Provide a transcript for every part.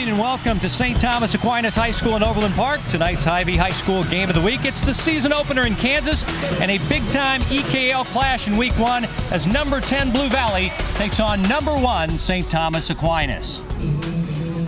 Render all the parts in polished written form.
morning and welcome to St. Thomas Aquinas High School in Overland Park. Tonight's Hy-Vee High School Game of the Week. It's the season opener in Kansas and a big-time EKL clash in Week 1 as number 10 Blue Valley takes on number 1 St. Thomas Aquinas.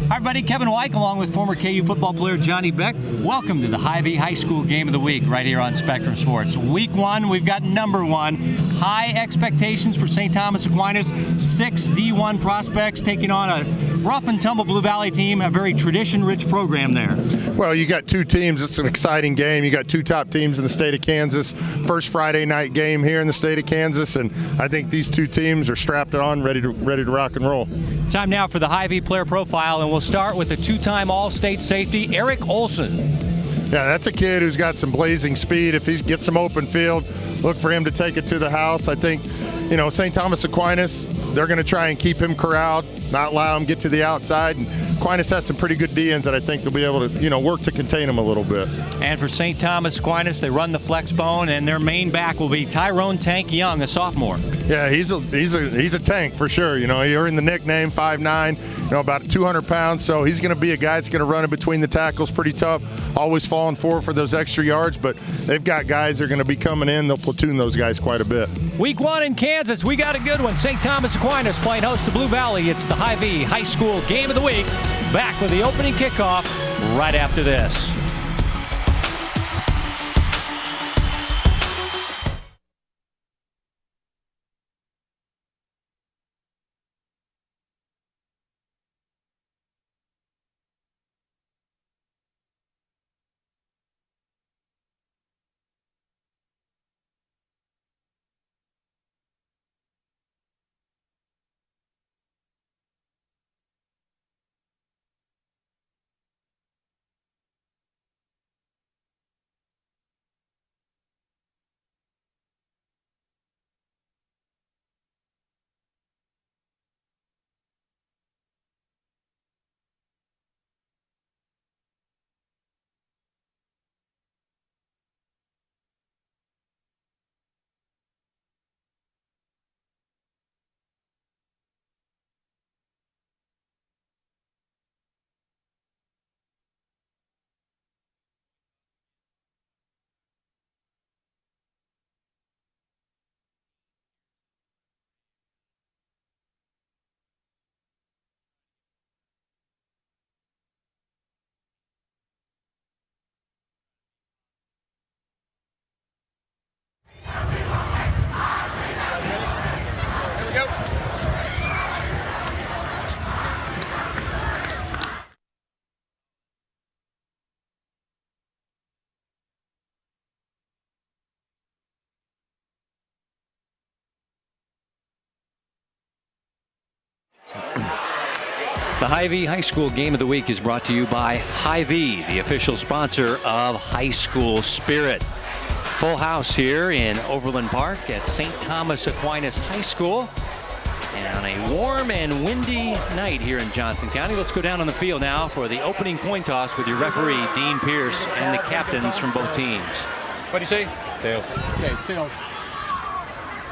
Hi everybody, Kevin Wyke along with former KU football player Johnny Beck. Welcome to the Hy-Vee High School Game of the Week right here on Spectrum Sports. Week 1, we've got number 1. High expectations for St. Thomas Aquinas. 6 D1 prospects taking on a rough and tumble Blue Valley team, a very tradition-rich program there. Well, you got two teams. It's an exciting game. You got two top teams in the state of Kansas. First Friday night game here in the state of Kansas, and I think these two teams are strapped on, ready to rock and roll. Time now for the Hy-Vee player profile, and we'll start with the two-time All-State safety, Eric Olson. Yeah, that's a kid who's got some blazing speed. If he gets some open field, look for him to take it to the house. I think, you know, St. Thomas Aquinas, they're going to try and keep him corralled, not allow him to get to the outside. And Aquinas has some pretty good DNs that I think they'll be able to, you know, work to contain him a little bit. And for St. Thomas Aquinas, they run the flex bone, and their main back will be Tyrone Tank Young, a sophomore. Yeah, he's a tank for sure. You know, he earned the nickname 5'9", you know, about 200 pounds. So he's going to be a guy that's going to run in between the tackles, pretty tough, always falling forward for those extra yards. But they've got guys that are going to be coming in. They'll platoon those guys quite a bit. Week 1 in Kansas, we got a good one. St. Thomas Aquinas playing host to Blue Valley. It's the Hy-Vee High School Game of the Week. Back with the opening kickoff right after this. The Hy-Vee High School Game of the Week is brought to you by Hy-Vee, the official sponsor of High School Spirit. Full house here in Overland Park at St. Thomas Aquinas High School. And on a warm and windy night here in Johnson County. Let's go down on the field now for the opening coin toss with your referee, Dean Pierce, and the captains from both teams. What do you say? Tails. Okay, tails.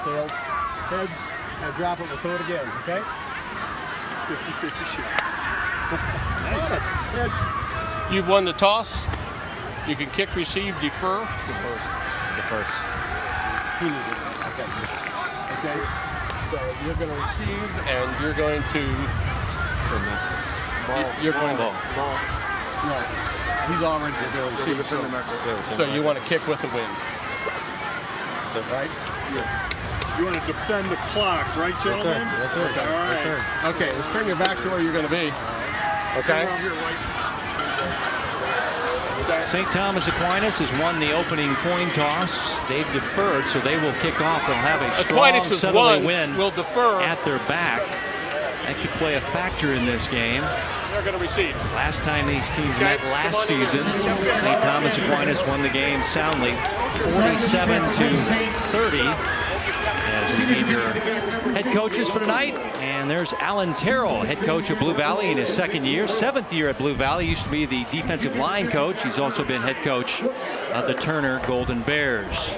Tails. Heads. Now drop it, we'll throw it again, okay? 50-50 shot. Nice. You've won the toss. You can kick, receive, defer. Defer. He needs it. Okay. So you're going to receive, and you're going to ball. You're going to ball. No, he's already going to receive. So you want to kick with the wind. Is that right? Yeah. You want to defend the clock, right, gentlemen? Yes, sir. Okay. All right. Yes, sir. Okay, let's turn your back to where you're going to be. Okay? St. Thomas Aquinas has won the opening coin toss. They've deferred, so they will kick off. They'll have a strong southerly wind will defer at their back. That could play a factor in this game. They're going to receive. Last time these teams met last season, St. Thomas Aquinas won the game soundly, 47-30. As we meet your head coaches for tonight. And there's Alan Terrell, head coach of Blue Valley in his second year, 7th year at Blue Valley. Used to be the defensive line coach. He's also been head coach of the Turner Golden Bears.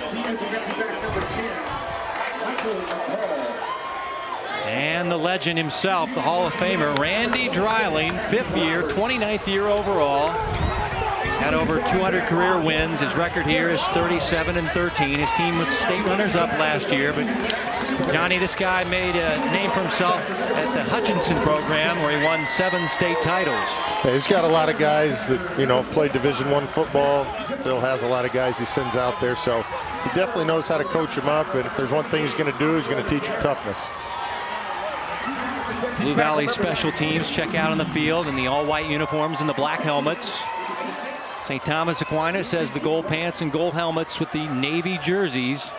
And the legend himself, the Hall of Famer, Randy Dreiling, 5th year, 29th year overall. Had over 200 career wins. His record here is 37-13. His team was state runners-up last year. But, Johnny, this guy made a name for himself at the Hutchinson program, where he won 7 state titles. Yeah, he's got a lot of guys that, you know, have played Division I football. Still has a lot of guys he sends out there. So he definitely knows how to coach them up. And if there's one thing he's going to do, he's going to teach them toughness. Blue Valley special teams check out on the field in the all-white uniforms and the black helmets. St. Thomas Aquinas has the gold pants and gold helmets with the navy jerseys.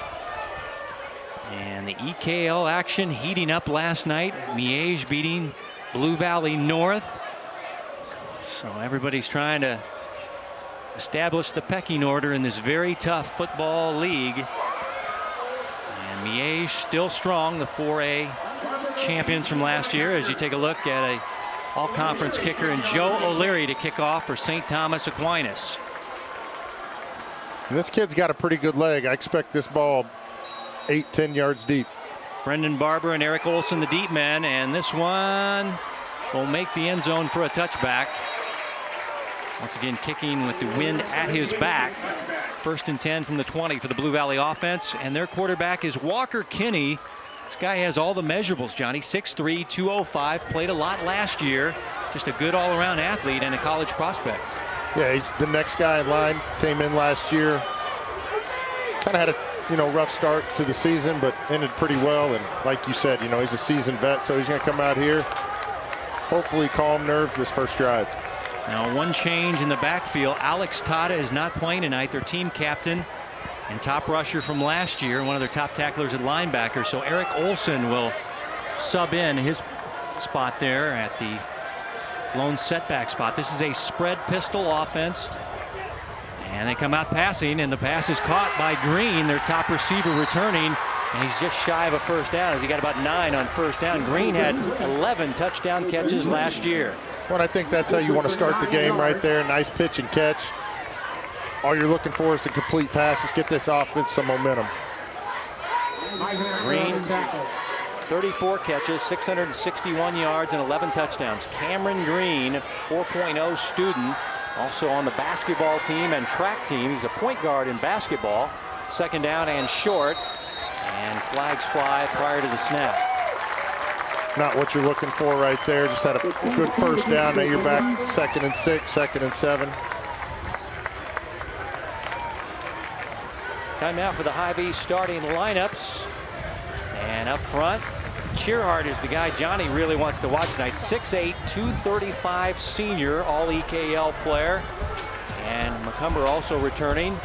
And the EKL action heating up last night. Miege beating Blue Valley North. So everybody's trying to establish the pecking order in this very tough football league. And Miege still strong, the 4A champions from last year, as you take a look at a all-conference kicker and Joe O'Leary to kick off for St. Thomas Aquinas. And this kid's got a pretty good leg. I expect this ball 8-10 yards deep. Brendan Barber and Eric Olson, the deep men, and this one will make the end zone for a touchback. Once again, kicking with the wind at his back. 1st and 10 from the 20 for the Blue Valley offense, and their quarterback is Walker Kinney. This guy has all the measurables, Johnny. 6'3", 205, played a lot last year. Just a good all-around athlete and a college prospect. Yeah, he's the next guy in line. Came in last year. Kind of had a rough start to the season, but ended pretty well. And like you said, he's a seasoned vet, so he's going to come out here, hopefully calm nerves this first drive. Now one change in the backfield. Alex Tata is not playing tonight. Their team captain and top rusher from last year, one of their top tacklers at linebacker. So Eric Olson will sub in his spot there at the lone setback spot. This is a spread pistol offense. And they come out passing, and the pass is caught by Green, their top receiver, returning. And he's just shy of a first down, as he got about 9 on first down. Green had 11 touchdown catches last year. Well, I think that's how you want to start the game right there. Nice pitch and catch. All you're looking for is a complete pass. Just get this offense some momentum. Green, 34 catches, 661 yards, and 11 touchdowns. Cameron Green, 4.0 student, also on the basketball team and track team. He's a point guard in basketball. 2nd down and short, and flags fly prior to the snap. Not what you're looking for right there. Just had a good first down. Now you're back 2nd and 6, 2nd and 7. Timeout for the Hy-Vee starting lineups. And up front, Cheerhart is the guy Johnny really wants to watch tonight. 6'8", 235 senior, all EKL player. And McCumber also returning.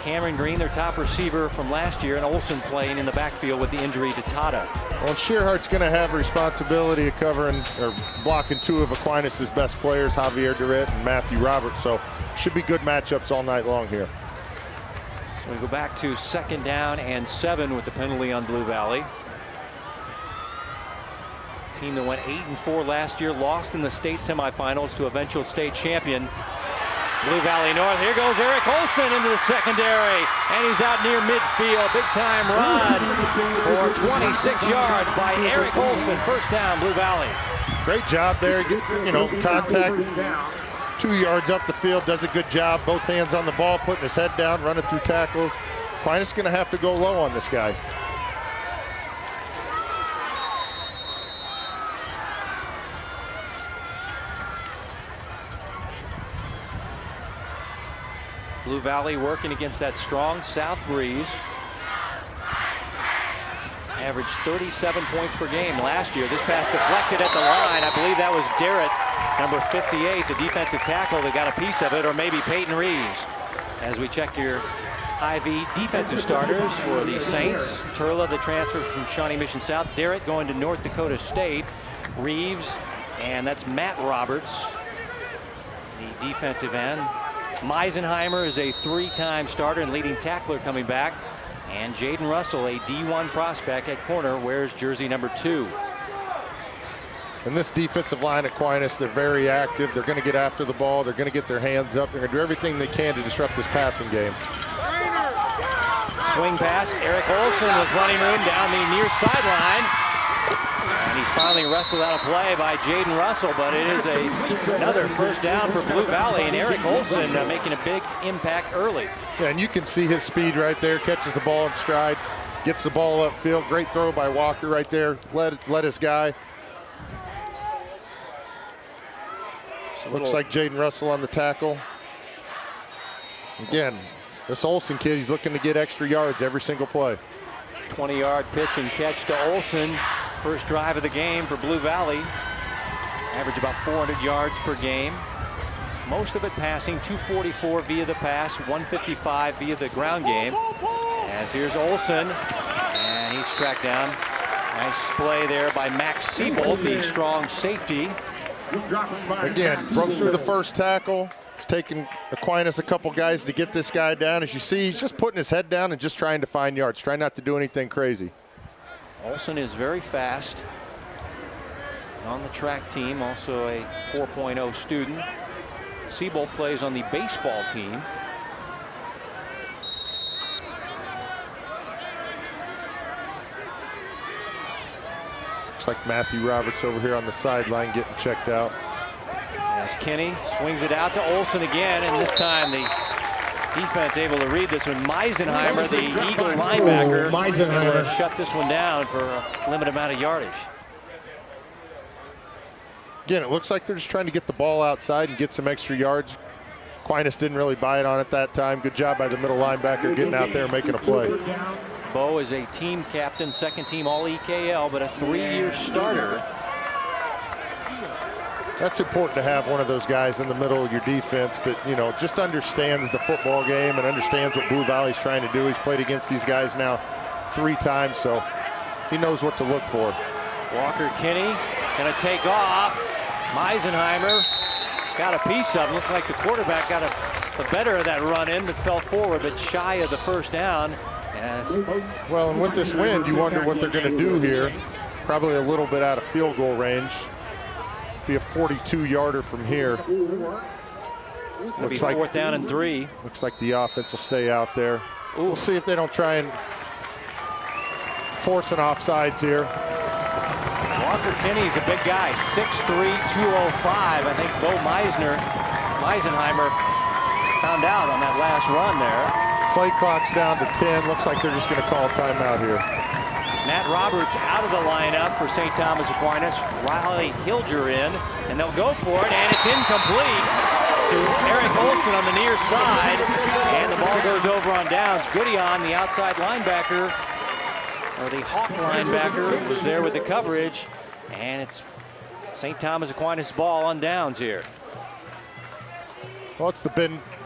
Cameron Green, their top receiver from last year, and Olson playing in the backfield with the injury to Tata. Well, Shearhart's going to have responsibility of covering or blocking 2 of Aquinas' best players, Javier Durrett and Matthew Roberts. So should be good matchups all night long here. So we go back to 2nd down and 7 with the penalty on Blue Valley. Team that went 8-4 last year, lost in the state semifinals to eventual state champion Blue Valley North. Here goes Eric Olson into the secondary, and he's out near midfield. Big time run for 26 yards by Eric Olson. First down, Blue Valley. Great job there. Contact 2 yards up the field. Does a good job. Both hands on the ball, putting his head down, running through tackles. Aquinas going to have to go low on this guy. Blue Valley working against that strong south breeze. Averaged 37 points per game last year. This pass deflected at the line. I believe that was Derritt, number 58, the defensive tackle that got a piece of it, or maybe Peyton Reeves. As we check your Hy-Vee defensive starters for the Saints. Turla, the transfer from Shawnee Mission South. Derritt going to North Dakota State. Reeves, and that's Matt Roberts, the defensive end. Meisenheimer is a 3-time starter and leading tackler coming back. And Jaden Russell, a D1 prospect at corner, wears jersey number 2. And this defensive line at Aquinas, they're very active. They're going to get after the ball. They're going to get their hands up. They're going to do everything they can to disrupt this passing game. Swing pass, Eric Olson with running room down the near sideline. And And he's finally wrestled out of play by Jaden Russell, but it is another first down for Blue Valley, and Eric Olson making a big impact early. Yeah, and you can see his speed right there, catches the ball in stride, gets the ball upfield. Great throw by Walker right there, led his guy. Looks like Jaden Russell on the tackle. Again, this Olson kid, he's looking to get extra yards every single play. 20-yard pitch and catch to Olson. First drive of the game for Blue Valley. Average about 400 yards per game. Most of it passing, 244 via the pass, 155 via the ground game. As here's Olson, and he's tracked down. Nice play there by Max Siebold, the strong safety. Again, broke through the first tackle. It's taken Aquinas a couple guys to get this guy down. As you see, he's just putting his head down and just trying to find yards, trying not to do anything crazy. Olson is very fast. He's on the track team, also a 4.0 student. Siebold plays on the baseball team. Looks like Matthew Roberts over here on the sideline getting checked out. As Kenny swings it out to Olson again, and this time the defense able to read this one. Meisenheimer, the Eagle linebacker, able to shut this one down for a limited amount of yardage. Again, it looks like they're just trying to get the ball outside and get some extra yards. Aquinas didn't really buy it on it that time. Good job by the middle linebacker getting out there and making a play. Bo is a team captain, second team All-EKL, but a 3-year starter. That's important to have one of those guys in the middle of your defense that, you know, just understands the football game and understands what Blue Valley's trying to do. He's played against these guys now 3 times, so he knows what to look for. Walker Kinney gonna take off. Meisenheimer got a piece of him. Looked like the quarterback got the better of that run in, but fell forward, but shy of the first down. Yes. Well, and with this wind, you wonder what they're going to do here. Probably a little bit out of field goal range. Be a 42-yarder from here. Looks like 4th down and 3. Looks like the offense will stay out there. Ooh. We'll see if they don't try and force an offsides here. Walker Kinney's a big guy, 6'3", 205. I think Bo Meisenheimer found out on that last run there. Play clock's down to 10. Looks like they're just going to call a timeout here. Matt Roberts out of the lineup for St. Thomas Aquinas. Riley Hilger in, and they'll go for it, and it's incomplete to Eric Olson on the near side, and the ball goes over on downs. Goodyon, the outside linebacker, or the Hawk linebacker, was there with the coverage, and it's St. Thomas Aquinas ball on downs here. Well, it's the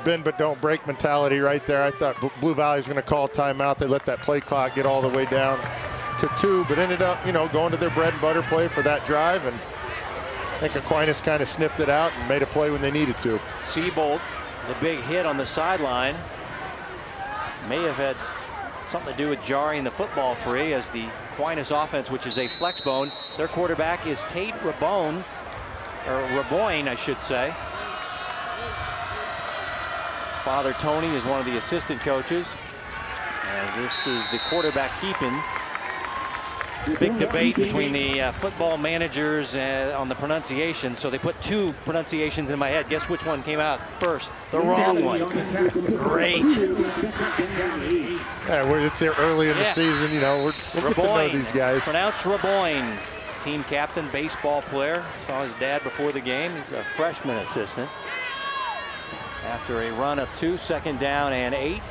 bend but don't break mentality right there. I thought Blue Valley was going to call a timeout. They let that play clock get all the way down to 2, but ended up, you know, going to their bread and butter play for that drive, and I think Aquinas kind of sniffed it out and made a play when they needed to. Siebold, the big hit on the sideline, may have had something to do with jarring the football free, as the Aquinas offense, which is a flex bone, their quarterback is Tate Raboyne, I should say. His father, Tony, is one of the assistant coaches. And this is the quarterback keeping. It's a big debate between the football managers on the pronunciation, so they put 2 pronunciations in my head. Guess which one came out first? The wrong one. Great. Yeah, it's here early in the season, you know, we'll get to know these guys. Pronounced Raboyne. Team captain, baseball player. Saw his dad before the game. He's a freshman assistant. After a run of 2, 2nd down and 8.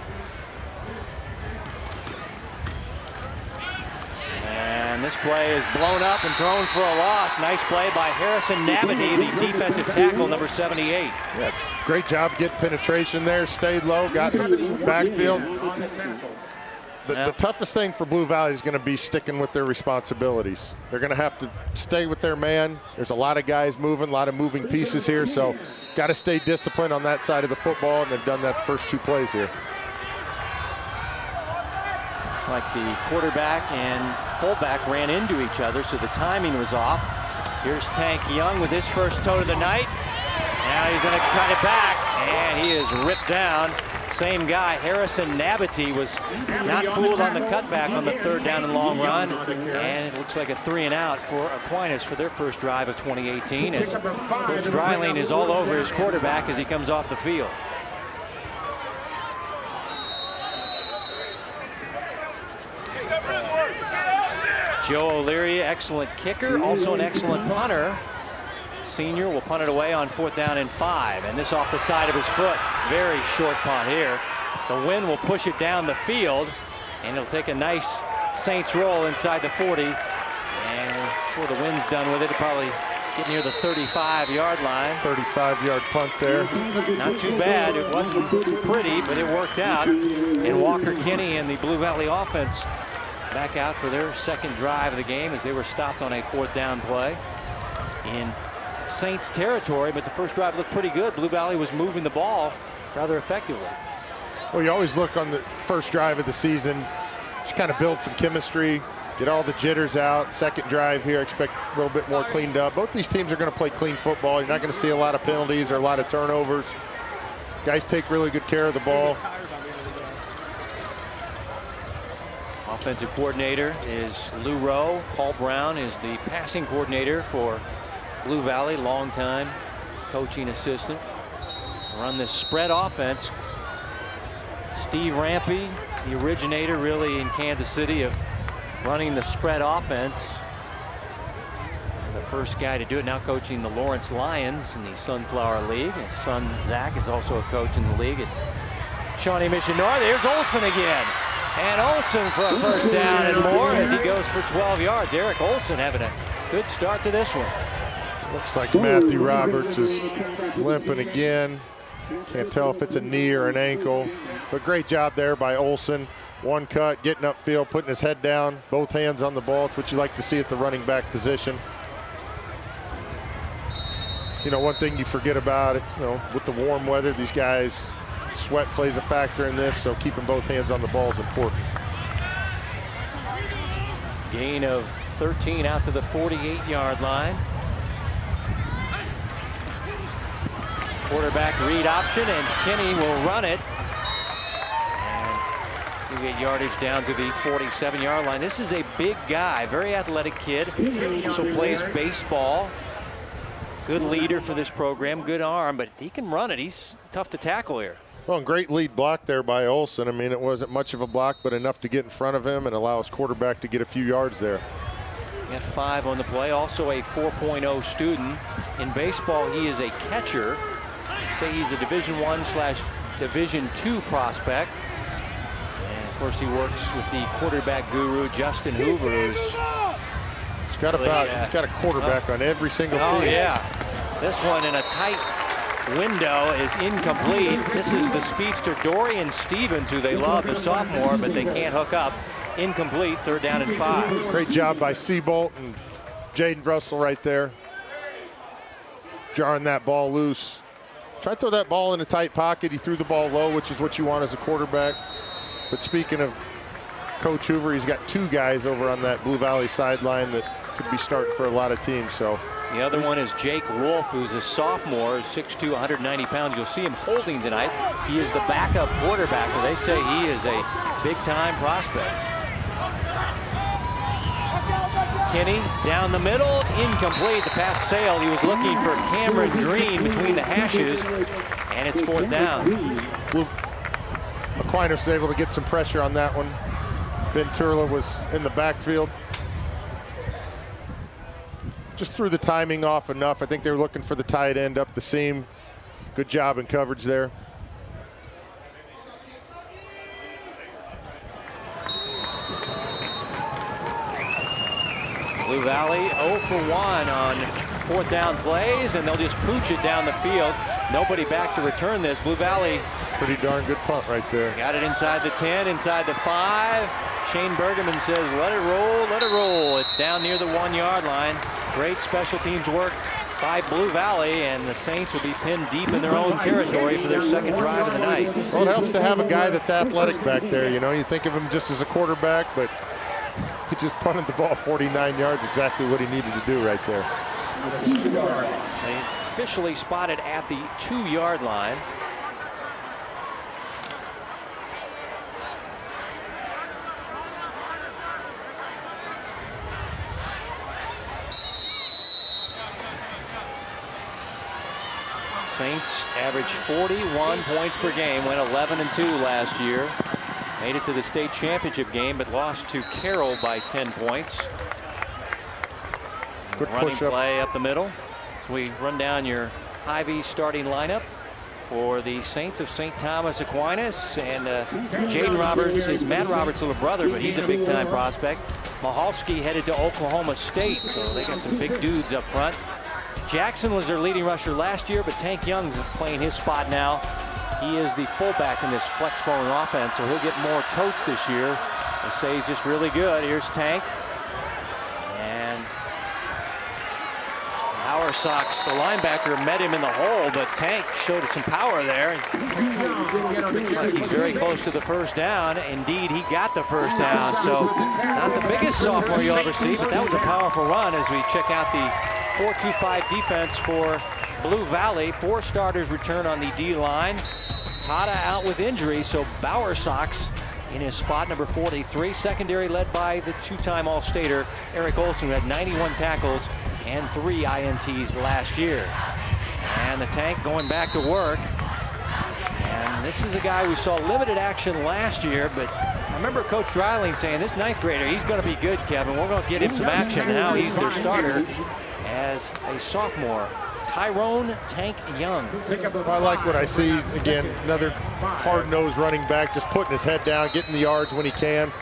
And this play is blown up and thrown for a loss. Nice play by Harrison Nabady, the defensive tackle, number 78. Yeah, great job getting penetration there. Stayed low, got in the backfield. The toughest thing for Blue Valley is going to be sticking with their responsibilities. They're going to have to stay with their man. There's a lot of guys moving, a lot of moving pieces here, so got to stay disciplined on that side of the football, and they've done that the first 2 plays here. Like the quarterback and fullback ran into each other, so the timing was off. Here's Tank Young with his first toe of the night. Now he's going to cut it back, and he is ripped down. Same guy, Harrison Nabity, was not fooled on the cutback on the 3rd down and long run. And it looks like a 3 and out for Aquinas for their first drive of 2018, as Coach Dryling is all over his quarterback as he comes off the field. Joe O'Leary, excellent kicker, also an excellent punter. Senior will punt it away on 4th down and 5, and this off the side of his foot. Very short punt here. The wind will push it down the field, and it'll take a nice Saints roll inside the 40. And before the wind's done with it, it'll probably get near the 35-yard line. 35-yard punt there. Not too bad. It wasn't pretty, but it worked out. And Walker Kinney and the Blue Valley offense back out for their second drive of the game, as they were stopped on a 4th down play in Saints territory. But the first drive looked pretty good. Blue Valley was moving the ball rather effectively. Well, you always look on the first drive of the season, just kind of build some chemistry, get all the jitters out. Second drive here, expect a little bit more cleaned up. Both these teams are going to play clean football. You're not going to see a lot of penalties or a lot of turnovers. Guys take really good care of the ball. Offensive coordinator is Lou Rowe. Paul Brown is the passing coordinator for Blue Valley, longtime coaching assistant. Run this spread offense. Steve Rampy, the originator really in Kansas City of running the spread offense. The first guy to do it, now coaching the Lawrence Lions in the Sunflower League. His son Zach is also a coach in the league at Shawnee Mission North. There's Olson again. And Olson for a first down and more as he goes for 12 yards. Eric Olson having a good start to this one. Looks like Matthew Roberts is limping again. Can't tell if it's a knee or an ankle, but great job there by Olson. One cut, getting upfield, putting his head down, both hands on the ball. It's what you like to see at the running back position. You know, one thing you forget about it, you know, with the warm weather, these guys, sweat plays a factor in this, so keeping both hands on the ball is important. Gain of 13 out to the 48-yard line. Quarterback read option, and Kinney will run it. And you get yardage down to the 47-yard line. This is a big guy, very athletic kid. Also plays baseball. Good leader for this program, good arm, but he can run it. He's tough to tackle here. Well, great lead block there by Olson. I mean, it wasn't much of a block, but enough to get in front of him and allow his quarterback to get a few yards there. Got 5 on the play, also a 4.0 student. In baseball, he is a catcher. Say he's a Division I/Division II prospect. And of course, he works with the quarterback guru, Justin Hoover, who's he's got a quarterback on every single team. Oh, yeah. This one in a tight window is incomplete. This is the speedster Dorian Stevens, who they love, the sophomore, but they can't hook up. Incomplete, 3rd down and 5. Great job by Seabolt and Jaden Russell right there. Jarring that ball loose. Try to throw that ball in a tight pocket. He threw the ball low, which is what you want as a quarterback. But speaking of Coach Hoover, he's got 2 guys over on that Blue Valley sideline that could be starting for a lot of teams. So the other one is Jake Wolf, who's a sophomore, 6'2", 190 pounds. You'll see him holding tonight. He is the backup quarterback. Well, they say he is a big-time prospect. Kenny down the middle, incomplete. The pass sailed. He was looking for Cameron Green between the hashes, and it's 4th down. Aquinas was able to get some pressure on that one. Ben Turla was in the backfield. Just threw the timing off enough. I think they were looking for the tight end up the seam. Good job in coverage there. Blue Valley 0 for 1 on 4th down plays, and they'll just pooch it down the field. Nobody back to return this. Blue Valley. Pretty darn good punt right there. Got it inside the 10, inside the 5. Shane Bergerman says, let it roll, let it roll. It's down near the 1-yard line. Great special teams work by Blue Valley, and the Saints will be pinned deep in their own territory for their second drive of the night. Well, it helps to have a guy that's athletic back there. You know, you think of him just as a quarterback, but he just punted the ball 49 yards, exactly what he needed to do right there. He's officially spotted at the 2-yard line. Saints averaged 41 points per game, went 11-2 last year. Made it to the state championship game, but lost to Carroll by 10 points. Good running push-up play up the middle. So we run down your Hy-Vee starting lineup for the Saints of St. Thomas Aquinas. And Jaden Roberts is Matt Roberts' little brother, but he's a big-time prospect. Mahalski headed to Oklahoma State, so they got some big dudes up front. Jackson was their leading rusher last year, but Tank Young's playing his spot now. He is the fullback in this flex bone offense, so he'll get more totes this year. They say he's just really good. Here's Tank. And Power Sox, the linebacker, met him in the hole, but Tank showed some power there. He's very close to the first down. Indeed, he got the first down. So not the biggest sophomore you'll ever see, but that was a powerful run as we check out the 4-2-5 defense for Blue Valley. 4 starters return on the D-line. Tada out with injury, so Bauer Sox in his spot, number 43. Secondary led by the 2-time All-Stater Eric Olson, who had 91 tackles and 3 INTs last year. And the Tank going back to work. And this is a guy we saw limited action last year, but I remember Coach Dreiling saying this 9th grader, he's going to be good, Kevin. We're going to get him some action. And now he's their starter as a sophomore. Tyrone Tank Young. I like what I see. Again, another hard-nosed running back, just putting his head down, getting the yards when he can.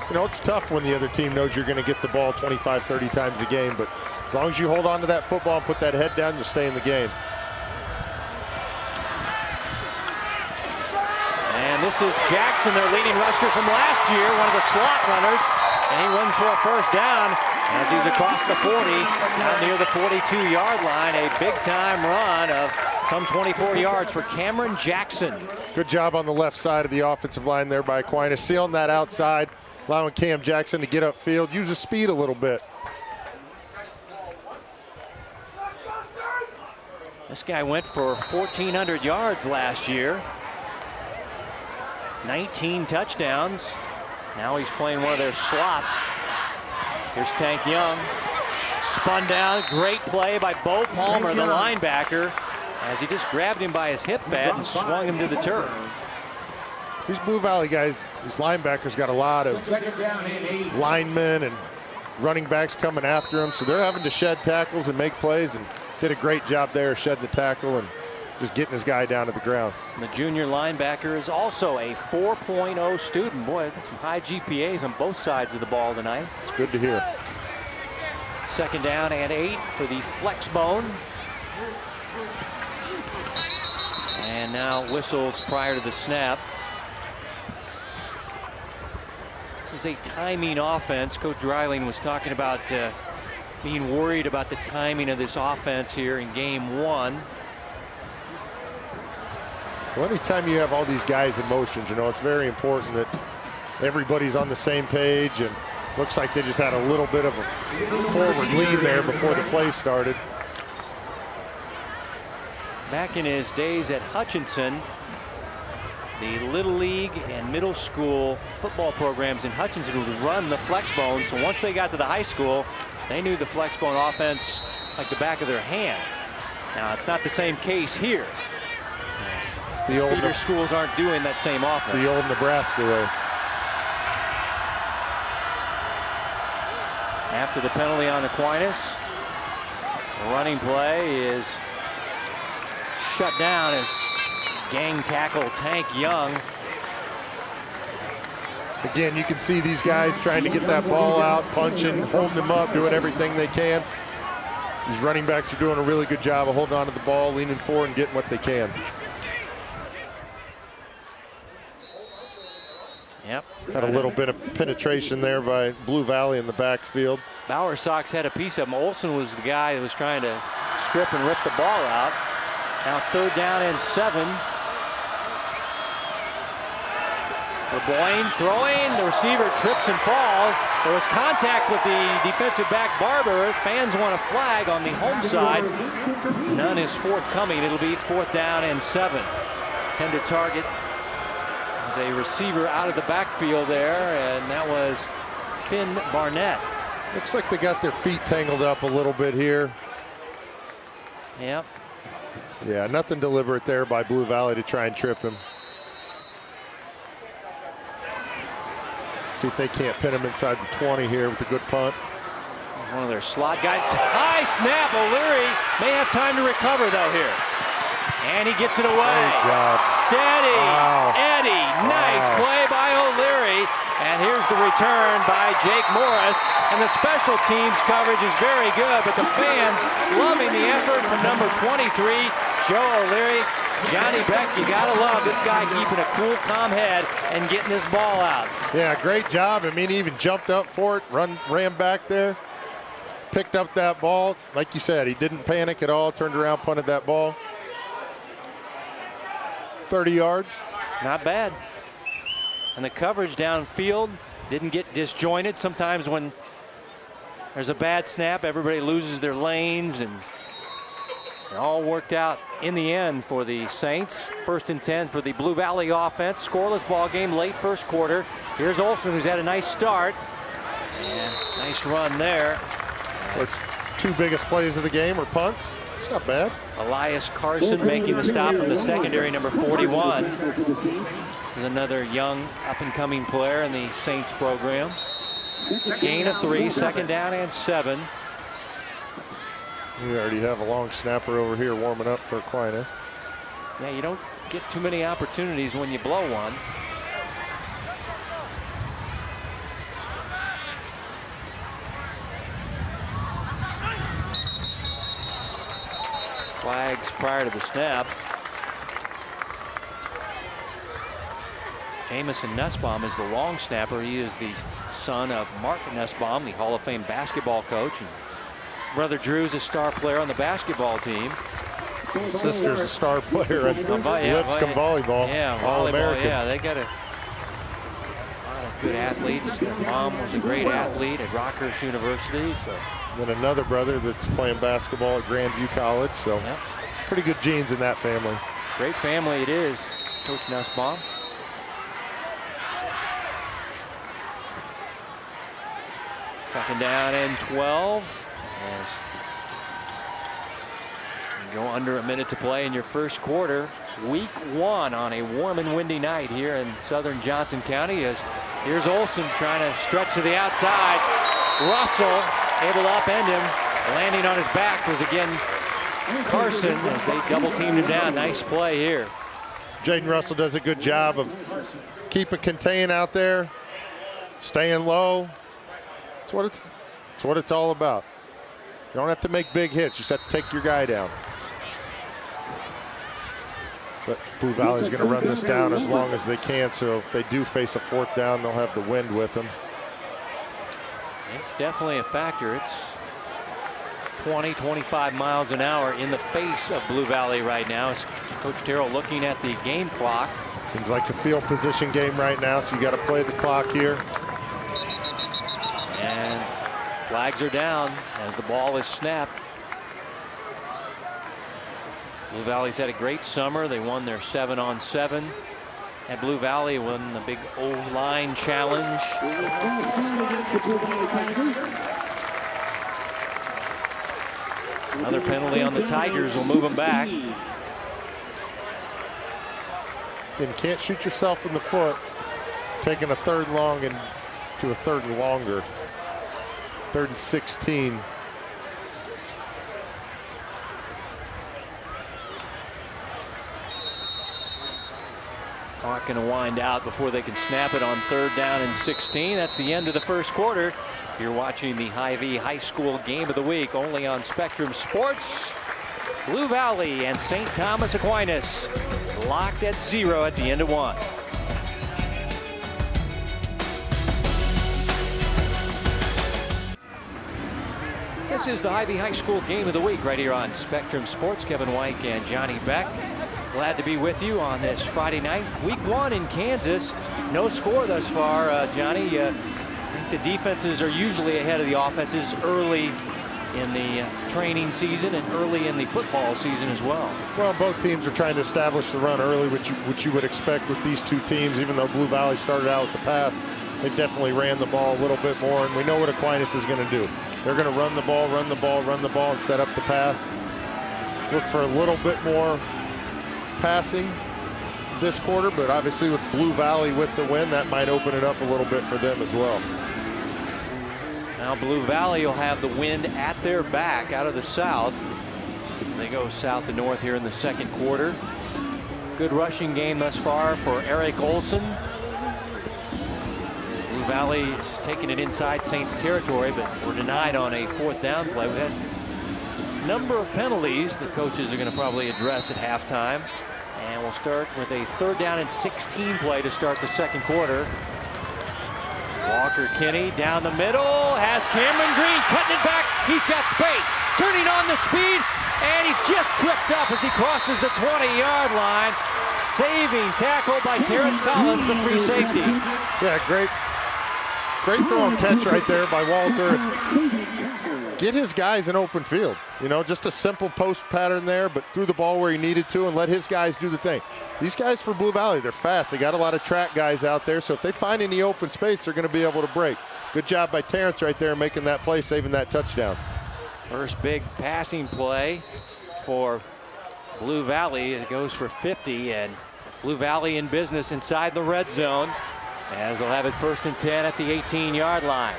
You know, it's tough when the other team knows you're going to get the ball 25, 30 times a game, but as long as you hold on to that football and put that head down, you'll stay in the game. And this is Jackson, their leading rusher from last year, one of the slot runners, and he runs for a first down as he's across the 40, out near the 42-yard line. A big-time run of some 24 yards for Cameron Jackson. Good job on the left side of the offensive line there by Aquinas, sealing that outside, allowing Cam Jackson to get upfield, use his speed a little bit. This guy went for 1,400 yards last year. 19 touchdowns. Now he's playing one of their slots. Here's Tank Young. Spun down. Great play by Bo Palmer, the linebacker, as he just grabbed him by his hip pad and swung him to the turf. These Blue Valley guys, these linebackers got a lot of linemen and running backs coming after them, so they're having to shed tackles and make plays, and did a great job there shedding the tackle and just getting his guy down to the ground. The junior linebacker is also a 4.0 student. Boy, some high GPAs on both sides of the ball tonight. It's good to hear. 2nd down and 8 for the flex bone. And now whistles prior to the snap. This is a timing offense. Coach Dreiling was talking about being worried about the timing of this offense here in game 1. Well, anytime you have all these guys in motion, you know, it's very important that everybody's on the same page, and looks like they just had a little bit of a forward lean there before the play started. Back in his days at Hutchinson, the Little League and middle school football programs in Hutchinson would run the flex bone, so once they got to the high school, they knew the flex bone offense like the back of their hand. Now, it's not the same case here. It's the old feeder schools aren't doing that same offense. The old Nebraska way. After the penalty on Aquinas, the running play is shut down as gang tackle Tank Young. Again, you can see these guys trying to get that ball out, punching, holding them up, doing everything they can. These running backs are doing a really good job of holding on to the ball, leaning forward, and getting what they can. Yep. Had a little bit of penetration there by Blue Valley in the backfield. Bauer Sox had a piece of him. Olson was the guy that was trying to strip and rip the ball out. Now 3rd down and 7. LeBoyne throwing. The receiver trips and falls. There was contact with the defensive back Barber. Fans want a flag on the home side. None is forthcoming. It'll be 4th down and 7. Intended target is a receiver out of the backfield there, and that was Finn Barnett. Looks like they got their feet tangled up a little bit here. Yep. Yeah, nothing deliberate there by Blue Valley to try and trip him. See if they can't pin him inside the 20 here with a good punt. One of their slot guys. High snap. O'Leary may have time to recover, though, here. And he gets it away. Great job. Steady. Wow. Eddie. Nice play by O'Leary. And here's the return by Jake Morris. And the special teams coverage is very good, but the fans loving the effort from number 23, Joe O'Leary. Johnny Beck, you gotta love this guy keeping a cool, calm head and getting his ball out. Yeah, great job. I mean, he even jumped up for it, ran back there, picked up that ball. Like you said, he didn't panic at all, turned around, punted that ball. 30 yards. Not bad. And the coverage downfield didn't get disjointed. Sometimes when there's a bad snap, everybody loses their lanes, and it all worked out in the end for the Saints. 1st and 10 for the Blue Valley offense. Scoreless ball game, late first quarter. Here's Olson, who's had a nice start. And nice run there. His 2 biggest plays of the game were punts. It's not bad. Elias Carson making the stop from the secondary, number 41. This is another young up-and-coming player in the Saints program. Gain of 3, 2nd down and 7. We already have a long snapper over here warming up for Aquinas. Yeah, you don't get too many opportunities when you blow one. Flags prior to the snap. Jamison Nussbaum is the long snapper. He is the son of Mark Nussbaum, the Hall of Fame basketball coach. And his brother Drew's a star player on the basketball team. His sister's a star player at Lipscomb volleyball. Yeah, volleyball. Yeah, they got a lot of good athletes. Their mom was a great athlete at Rockhurst University. So. Then another brother that's playing basketball at Grandview College. So pretty good genes in that family. Great family it is, Coach Nussbaum. Second down and 12. As you go under a minute to play in your first quarter. Week 1 on a warm and windy night here in southern Johnson County. As here's Olson trying to stretch to the outside. Russell able to upend him. Landing on his back was again Carson as they double teamed him down. Nice play here. Jaden Russell does a good job of keeping contain out there, staying low. That's what it's all about. You don't have to make big hits. You just have to take your guy down. But Blue Valley's going to run this down as long as they can, so if they do face a 4th down, they'll have the wind with them. It's definitely a factor. It's 20, 25 miles an hour in the face of Blue Valley right now. As Coach Terrell looking at the game clock. Seems like a field position game right now, so you got to play the clock here. And flags are down as the ball is snapped. Blue Valley's had a great summer. They won their 7-on-7 at Blue Valley, won the big O-line challenge. Another penalty on the Tigers will move them back. And you can't shoot yourself in the foot taking a 3rd and long and to a 3rd and longer. 3rd and 16. Clock going to wind out before they can snap it on 3rd down and 16. That's the end of the first quarter. You're watching the Hy-Vee High School Game of the Week only on Spectrum Sports. Blue Valley and St. Thomas Aquinas locked at 0 at the end of 1. This is the Hy-Vee High School Game of the Week right here on Spectrum Sports. Kevin White and Johnny Beck. Glad to be with you on this Friday night. Week 1 in Kansas. No score thus far, Johnny. I think the defenses are usually ahead of the offenses early in the training season and early in the football season as well. Well, both teams are trying to establish the run early, which you would expect with these 2 teams. Even though Blue Valley started out with the pass, they definitely ran the ball a little bit more, and we know what Aquinas is going to do. They're going to run the ball, and set up the pass. look for a little bit more passing this quarter, but obviously with Blue Valley with the win, that might open it up a little bit for them as well. Now Blue Valley will have the wind at their back out of the south. They go south to north here in the second quarter. Good rushing game thus far for Eric Olson. Blue Valley's taking it inside Saints territory, but we're denied on a 4th down play. We've had a number of penalties the coaches are going to probably address at halftime. And we'll start with a 3rd down and 16 play to start the second quarter. Walker Kinney down the middle, has Cameron Green cutting it back. He's got space, turning on the speed, and he's just tripped up as he crosses the 20-yard line. Saving tackle by Terrence Collins, the free safety. Yeah, great throw and catch right there by Walter. Get his guys in open field. You know, just a simple post pattern there, but threw the ball where he needed to and let his guys do the thing. These guys for Blue Valley, they're fast. They got a lot of track guys out there, so if they find any open space, they're going to be able to break. Good job by Terrence right there making that play, saving that touchdown. First big passing play for Blue Valley. It goes for 50, and Blue Valley in business inside the red zone, as they'll have it 1st and 10 at the 18-yard line.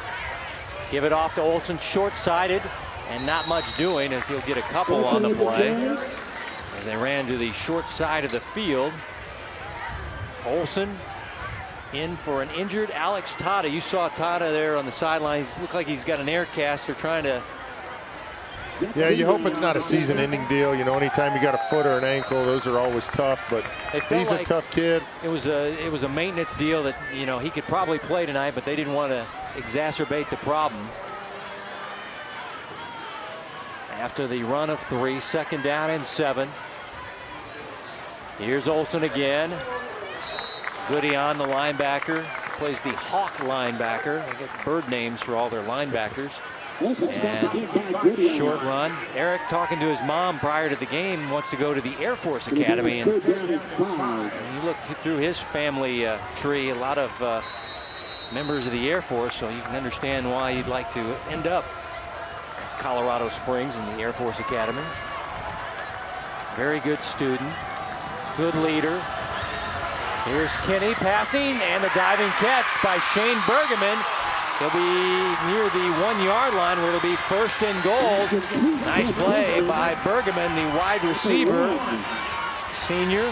Give it off to Olson, short-sided, and not much doing as he'll get a couple on the play. As they ran to the short side of the field. Olson in for an injured Alex Tata. You saw Tata there on the sidelines. Looked like he's got an air cast. They're trying to... Yeah, you hope it's not a season-ending deal. You know, anytime you got a foot or an ankle, those are always tough. But he's a tough kid. It was a maintenance deal that, you know, he could probably play tonight, but they didn't want to exacerbate the problem. After the run of 3, 2nd down and 7. Here's Olson again. Goody on the linebacker. Plays the Hawk linebacker. They get bird names for all their linebackers. And short run. Eric, talking to his mom prior to the game, wants to go to the Air Force Academy. And you look through his family tree, a lot of members of the Air Force, so you can understand why you'd like to end up at Colorado Springs in the Air Force Academy. Very good student, good leader. Here's Kinney passing, and the diving catch by Shane Bergman. He'll be near the 1-yard line where it'll be 1st and goal. Nice play by Bergman, the wide receiver, senior.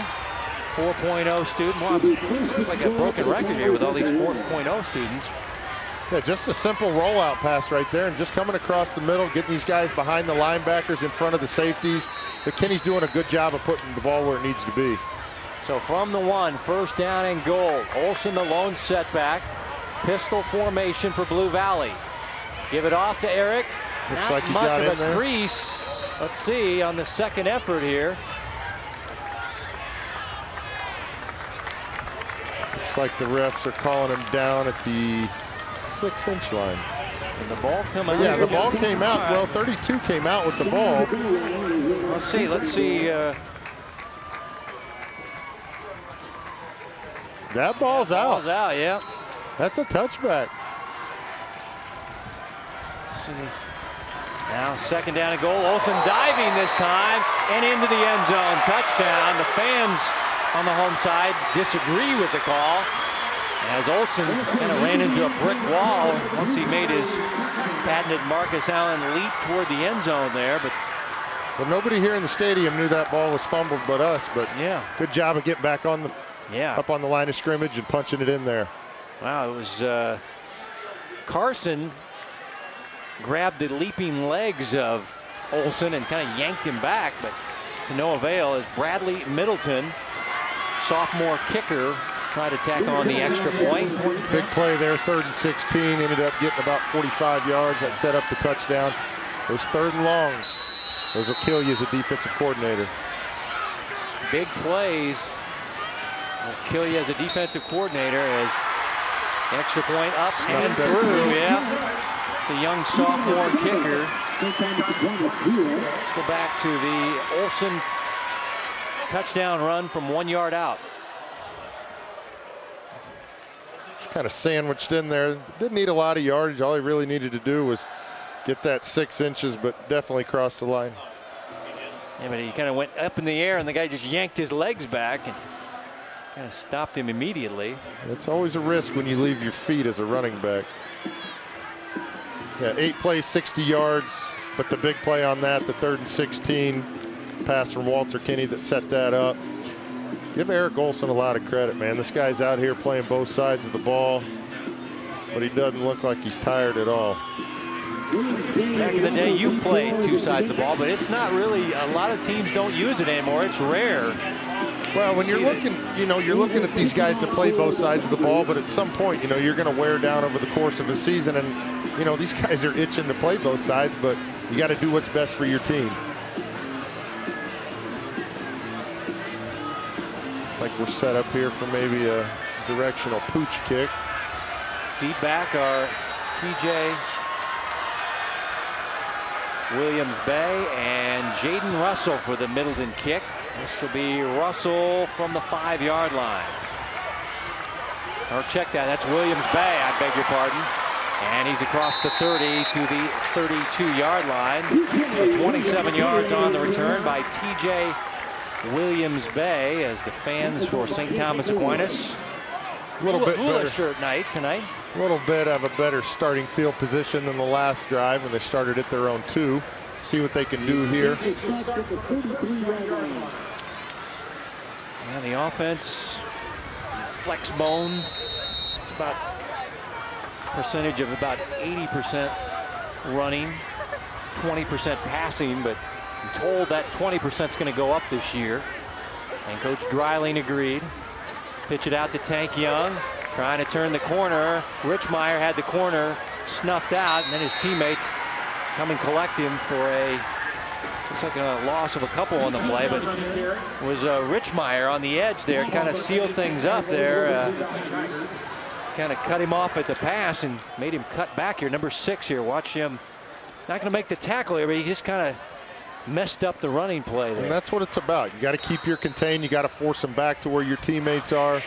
4.0 student. Well, it's like a broken record here with all these 4.0 students. Yeah, just a simple rollout pass right there, and just coming across the middle, getting these guys behind the linebackers in front of the safeties. But Kenny's doing a good job of putting the ball where it needs to be. So from the 1, 1st down and goal. Olson the lone setback. Pistol formation for Blue Valley. Give it off to Eric. Looks Not like he much got of in a there. crease. Let's see on the second effort here. Looks like the refs are calling him down at the 6-inch line. And the ball come out. Yeah, the ball came out. Right. Well, 32 came out with the ball. Let's see. Let's see. That ball's out. Ball's out, yeah. That's a touchback. Let's see. Now 2nd down and goal. Olson diving this time and into the end zone. Touchdown. The fans on the home side disagree with the call, as Olson kind of ran into a brick wall once he made his patented Marcus Allen leap toward the end zone there. But well, nobody here in the stadium knew that ball was fumbled but us. But yeah, good job of getting back on the up on the line of scrimmage and punching it in there. Wow, it was Carson grabbed the leaping legs of Olson and kind of yanked him back, but to no avail as Bradley Middleton, sophomore kicker, tried to tack on the extra point. Big play there, 3rd and 16, ended up getting about 45 yards. That set up the touchdown. Those 3rd and longs, those will kill you as a defensive coordinator. Big plays will kill you as a defensive coordinator, as extra point up and through. Yeah, it's a young sophomore kicker. Let's go back to the Olson touchdown run from 1 yard out. Kind of sandwiched in there. Didn't need a lot of yardage. All he really needed to do was get that 6 inches, but definitely cross the line. Yeah, but he kind of went up in the air, and the guy just yanked his legs back and kind of stopped him immediately. It's always a risk when you leave your feet as a running back. Yeah, 8 plays, 60 yards, but the big play on that, the 3rd and 16 pass from Walter Kinney that set that up. Give Eric Olson a lot of credit, man. This guy's out here playing both sides of the ball, but he doesn't look like he's tired at all. Back in the day, you played 2 sides of the ball, but it's not really, a lot of teams don't use it anymore. It's rare. Well, when you're looking, you're looking at these guys to play both sides of the ball, but at some point, you're going to wear down over the course of a season, and these guys are itching to play both sides, but you got to do what's best for your team. Looks like we're set up here for maybe a directional pooch kick. Deep back are TJ Williams-Bay and Jaden Russell for the Middleton kick. This will be Russell from the 5-yard line. Or check that, that's Williams-Bay, I beg your pardon. And he's across the 30 to the 32-yard line. So 27 yards on the return by TJ Williams-Bay as the fans for St. Thomas Aquinas. A little bit hula better. Shirt night tonight. A little bit of a better starting field position than the last drive when they started at their own 2. See what they can do here. Yeah, the offense, flex bone. It's about percentage of about 80% running, 20% passing, but I'm told that 20% is going to go up this year. And Coach Dreiling agreed. Pitch it out to Tank Young, trying to turn the corner. Richmeyer had the corner snuffed out, and then his teammates come and collect him for looks like a loss of a couple on the play, but it was Richmeyer on the edge there, kind of sealed things up there. Kind of cut him off at the pass and made him cut back here. Number 6 here, watch him. Not going to make the tackle here, but he just kind of messed up the running play there. And that's what it's about. You got to keep your contain. You got to force them back to where your teammates are.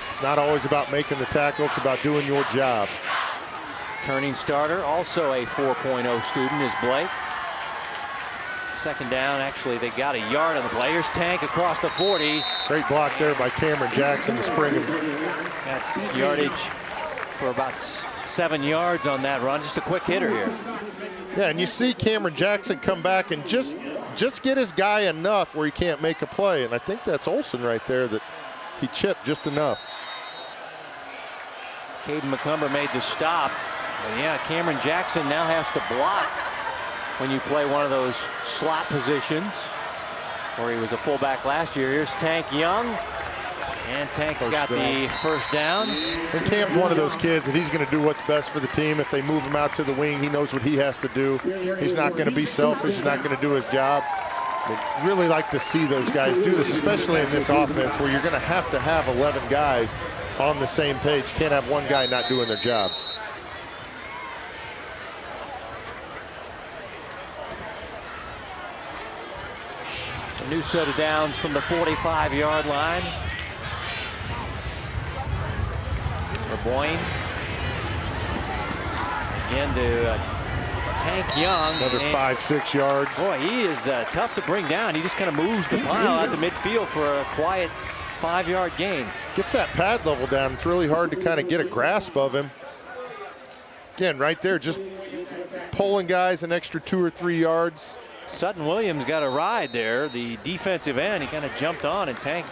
It's not always about making the tackle. It's about doing your job. Turning starter, also a 4.0 student, is Blake. 2nd down, actually, they got a yard on the play. Here's Tank across the 40. Great block there by Cameron Jackson to spring him. Got yardage for about 7 yards on that run. Just a quick hitter here. Yeah, and you see Cameron Jackson come back and just get his guy enough where he can't make a play. And I think that's Olson right there that he chipped just enough. Caden McCumber made the stop. But yeah, Cameron Jackson now has to block when you play one of those slot positions where he was a fullback last year. Here's Tank Young. And Tank's got the 1st down. And Cam's one of those kids that he's going to do what's best for the team. If they move him out to the wing, he knows what he has to do. He's not going to be selfish. He's not going to do his job. I really like to see those guys do this, especially in this offense where you're going to have 11 guys on the same page. You can't have one guy not doing their job. A new set of downs from the 45-yard line. For Boyne. Again to Tank Young. Another 5-6 yards. Boy, he is tough to bring down. He just kind of moves the pile out to midfield for a quiet 5-yard gain. Gets that pad level down. It's really hard to kind of get a grasp of him. Again, right there, just pulling guys an extra 2 or 3 yards. Sutton Williams got a ride there. The defensive end, he kind of jumped on, and Tank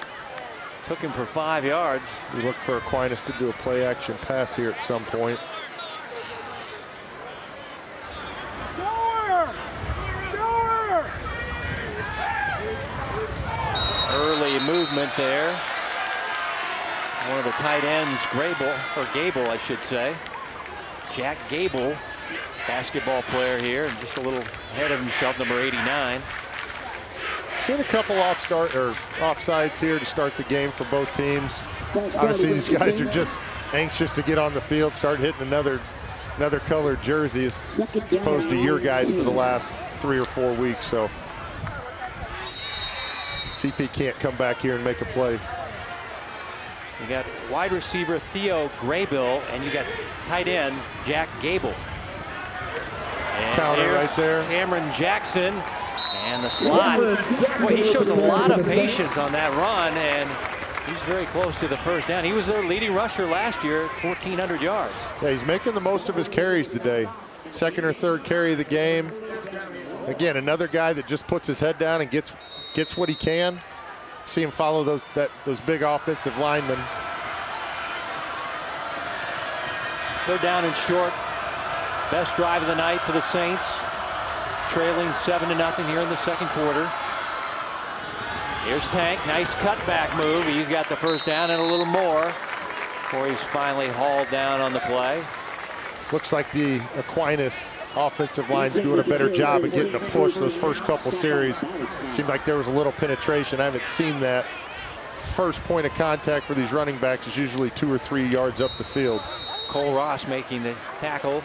took him for 5 yards. We look for Aquinas to do a play action pass here at some point. Early movement there. One of the tight ends, Gable, I should say. Jack Gable, basketball player here, and just a little ahead of himself, number 89. Seen a couple offsides here to start the game for both teams. Obviously, these guys are just anxious to get on the field, start hitting another colored jersey as opposed to your guys for the last 3 or 4 weeks. So see if he can't come back here and make a play. You got wide receiver Theo Graybill, and you got tight end Jack Gable. And Counter right there. Cameron Jackson And the slot. Boy, he shows a lot of patience on that run, and he's very close to the first down. He was their leading rusher last year, 1,400 yards. Yeah, he's making the most of his carries today. Second or third carry of the game. Again, another guy that just puts his head down and gets what he can. See him follow those big offensive linemen. Third down and short. Best drive of the night for the Saints. Trailing 7-0 here in the second quarter. Here's Tank, nice cutback move. He's got the first down and a little more before he's finally hauled down on the play. Looks like the Aquinas offensive line's doing a better job of getting a push those first couple series. Seemed like there was a little penetration. I haven't seen that. First point of contact for these running backs is usually 2 or 3 yards up the field. Cole Ross making the tackle.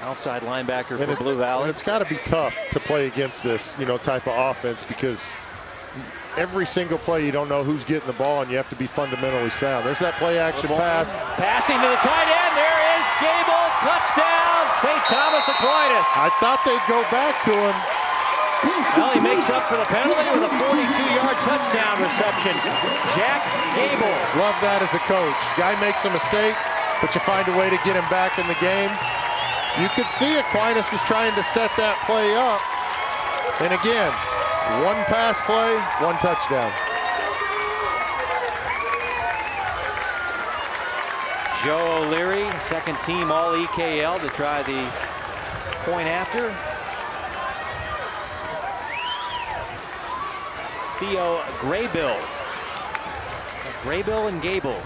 Outside linebacker for Blue Valley. And it's got to be tough to play against this, type of offense, because every single play you don't know who's getting the ball, and you have to be fundamentally sound. There's that play action pass. Passing to the tight end. There is Gable. Touchdown, St. Thomas Aquinas. I thought they'd go back to him. Well, he makes up for the penalty with a 42-yard touchdown reception. Jack Gable. Love that as a coach. Guy makes a mistake, but you find a way to get him back in the game. You could see Aquinas was trying to set that play up. And again, one pass play, one touchdown. Joe O'Leary, second team all EKL to try the point after. Theo Graybill. Graybill and Gable.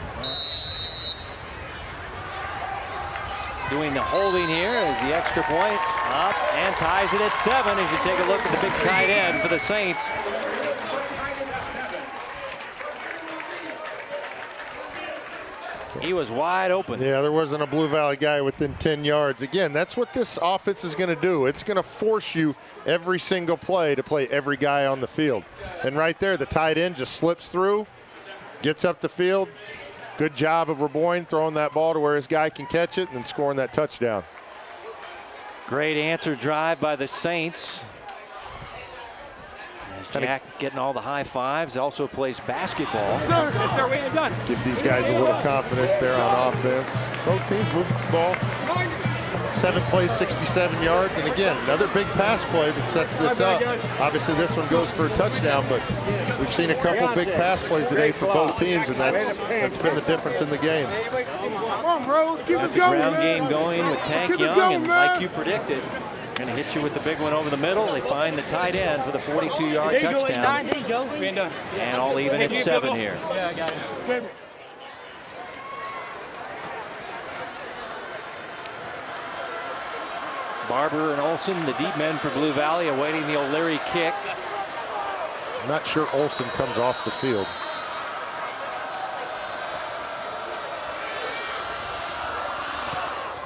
Doing the holding here as the extra point up and ties it at 7 as you take a look at the big tight end for the Saints. He was wide open. Yeah, there wasn't a Blue Valley guy within 10 yards. Again, that's what this offense is going to do. It's going to force you every single play to play every guy on the field. And right there, the tight end just slips through, gets up the field. Good job of Reboyne throwing that ball to where his guy can catch it and then scoring that touchdown. Great answer drive by the Saints. As Jack getting all the high fives, also plays basketball. Yes, sir, we ain't done. Give these guys a little confidence there on offense. Both teams moving the ball. 7 plays, 67 yards. And again, another big pass play that sets this up. Obviously, this one goes for a touchdown, but we've seen a couple big pass plays today for both teams, and that's been the difference in the game. Got the ground game going with Tank Young, and like you predicted, going to hit you with the big one over the middle. They find the tight end for the 42-yard touchdown. And all even at 7 here. Yeah, I got it. Barber and Olsen, the deep men for Blue Valley, awaiting the O'Leary kick. I'm not sure Olsen comes off the field.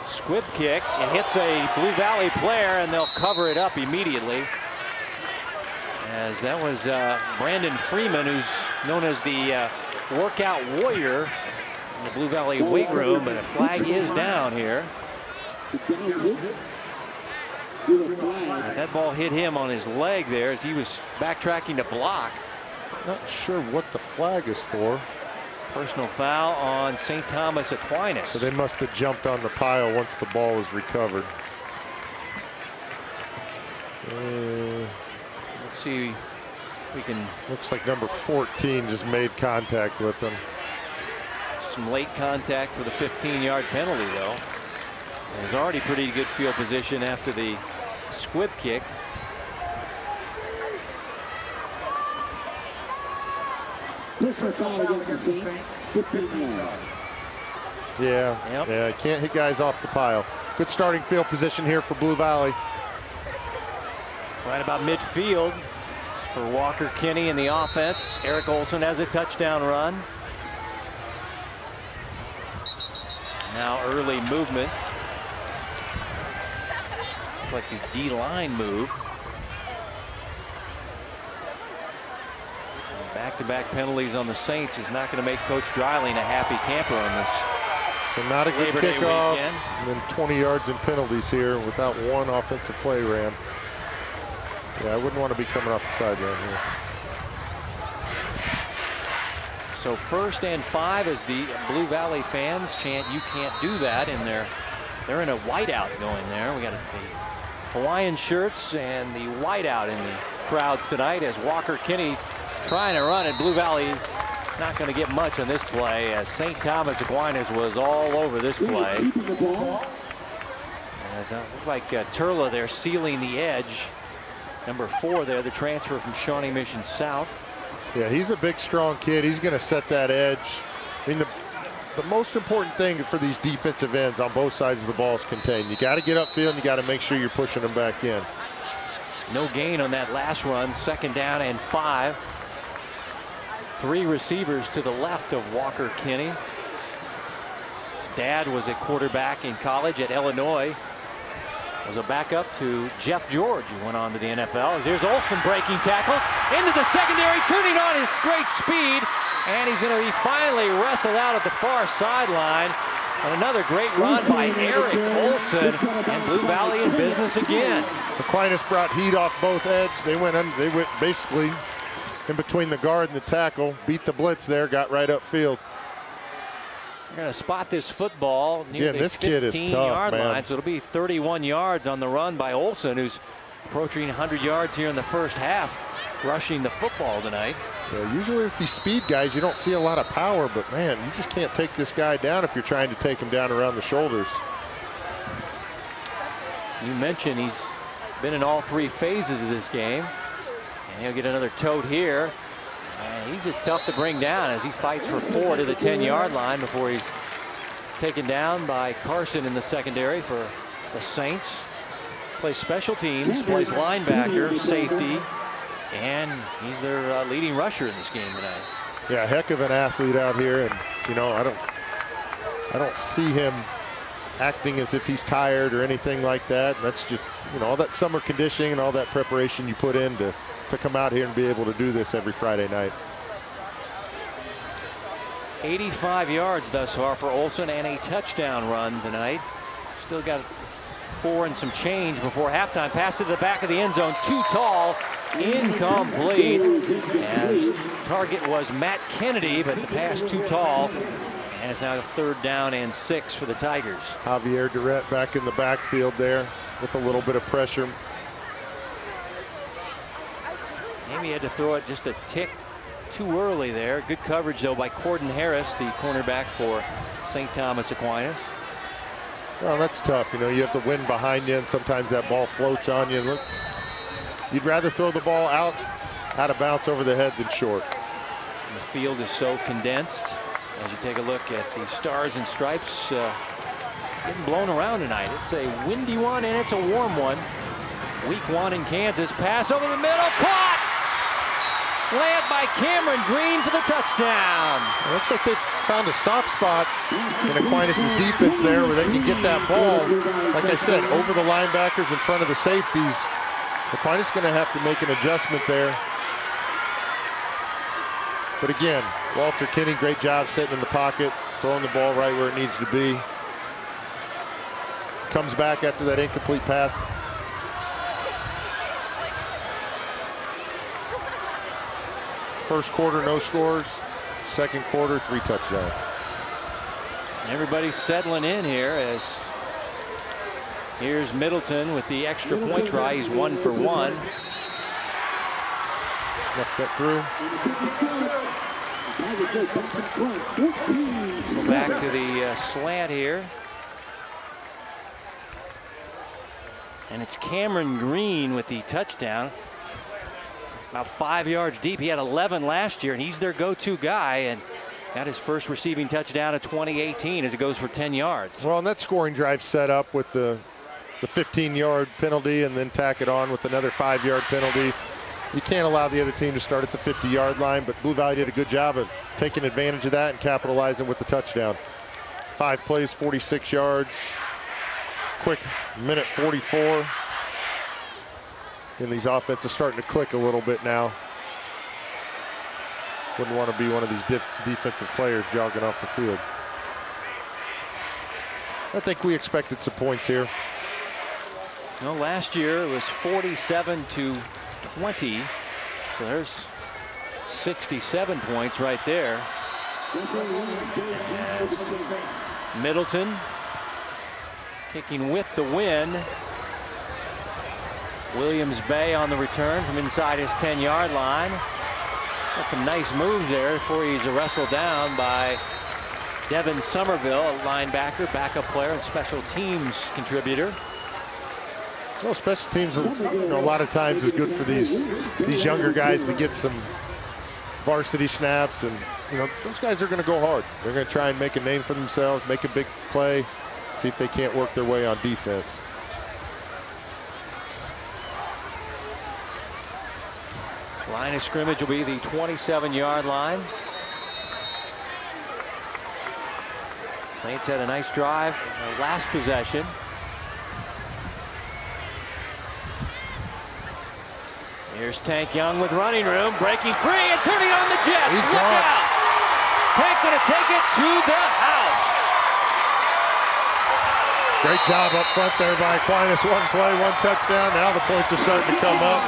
Squib kick. It hits a Blue Valley player, and they'll cover it up immediately. As that was Brandon Freeman, who's known as the workout warrior in the Blue Valley weight room, but a flag is down here. But that ball hit him on his leg there as he was backtracking to block. Not sure what the flag is for. Personal foul on St. Thomas Aquinas. So they must have jumped on the pile once the ball was recovered. Let's see if we can. Looks like number 14 just made contact with him. Some late contact for the 15-yard penalty, though. It was already pretty good field position after the squib kick. Yeah, can't hit guys off the pile. Good starting field position here for Blue Valley. Right about midfield for Walker Kinney in the offense. Eric Olsen has a touchdown run. Now early movement. Looks like the D-line move. Back-to-back penalties on the Saints is not going to make Coach Dreiling a happy camper on this. So not a good Labor Day kickoff, weekend. and then 20 yards in penalties here without one offensive play ran. Yeah, I wouldn't want to be coming off the sideline here. So 1st and 5 as the Blue Valley fans chant, "You can't do that," and they're in a whiteout going there. We got the Hawaiian shirts and the whiteout in the crowds tonight as Walker Kinney trying to run it. Blue Valley not going to get much on this play as St. Thomas Aquinas was all over this play. As it looked like Turla there sealing the edge. Number 4 there, the transfer from Shawnee Mission South. Yeah, he's a big, strong kid. He's going to set that edge. I mean, the most important thing for these defensive ends on both sides of the ball is contain. You got to get upfield and you got to make sure you're pushing them back in. No gain on that last run. 2nd down and 5. 3 receivers to the left of Walker Kinney. His dad was a quarterback in college at Illinois. Was a backup to Jeff George, who went on to the NFL. Here's Olson breaking tackles into the secondary, turning on his great speed, and he's going to be finally wrestled out at the far sideline. And another great run by Eric Olson, and Blue Valley in business again. Aquinas brought heat off both edges. They went basically in between the guard and the tackle, beat the blitz there, got right upfield. We're going to spot this football near the this kid is tough, 15-yard man. line, so it'll be 31 yards on the run by Olson, who's approaching 100 yards here in the first half, rushing the football tonight. Yeah, usually with these speed guys, you don't see a lot of power, but man, you just can't take this guy down if you're trying to take him down around the shoulders. You mentioned he's been in all 3 phases of this game, and he'll get another tote here. And he's just tough to bring down as he fights for 4 to the 10-yard line before he's taken down by Carson in the secondary for the Saints. Plays special teams, plays linebacker, safety, and he's their leading rusher in this game tonight. Yeah, heck of an athlete out here, and you know, I don't see him acting as if he's tired or anything like that. That's just, you know, all that summer conditioning and all that preparation you put in to come out here and be able to do this every Friday night. 85 yards thus far for Olson and a touchdown run tonight. Still got 4 and some change before halftime. Pass to the back of the end zone, too tall, incomplete. As target was Matt Kennedy, but the pass too tall. And it's now 3rd down and 6 for the Tigers. Javier Durrett back in the backfield there with a little bit of pressure. Maybe had to throw it just a tick too early there. Good coverage, though, by Corden Harris, the cornerback for St. Thomas Aquinas. Well, that's tough. You know, you have the wind behind you, and sometimes that ball floats on you. Look, you'd rather throw the ball out of bounds over the head than short. And the field is so condensed. As you take a look at the stars and stripes getting blown around tonight. It's a windy one, and it's a warm one. Week 1 in Kansas. Pass over the middle. Caught! Slant by Cameron Green for the touchdown. It looks like they found a soft spot in Aquinas' defense there where they can get that ball, like I said, over the linebackers in front of the safeties. Aquinas is going to have to make an adjustment there. But again, Walter Kinney, great job sitting in the pocket, throwing the ball right where it needs to be. Comes back after that incomplete pass. First quarter, no scores. Second quarter, 3 touchdowns. Everybody's settling in here as here's Middleton with the extra point try. He's 1 for 1. Snuck that through. Go back to the slant here. And it's Cameron Green with the touchdown. About 5 yards deep. He had 11 last year, and he's their go-to guy, and got his first receiving touchdown of 2018 as it goes for 10 yards. Well, and that scoring drive set up with the 15-yard penalty and then tack it on with another 5-yard penalty. You can't allow the other team to start at the 50-yard line, but Blue Valley did a good job of taking advantage of that and capitalizing with the touchdown. 5 plays, 46 yards. Quick minute 44. And these offenses starting to click a little bit now. Wouldn't want to be one of these defensive players jogging off the field. I think we expected some points here. No, last year it was 47 to 20. So there's 67 points right there. As Middleton kicking with the win. Williams Bay on the return from inside his 10-yard line. Got some nice moves there before he's wrestled down by Devin Somerville, a linebacker, backup player, and special teams contributor. Well, special teams, a lot of times is good for these younger guys to get some varsity snaps, and those guys are going to go hard. They're going to try and make a name for themselves, make a big play, see if they can't work their way on defense. Line of scrimmage will be the 27-yard line. Saints had a nice drive in their last possession. Here's Tank Young with running room, breaking free and turning on the Jets. He's Look gone. out! Tank gonna take it to the house. Great job up front there by Aquinas. One play, one touchdown. Now the points are starting to come up.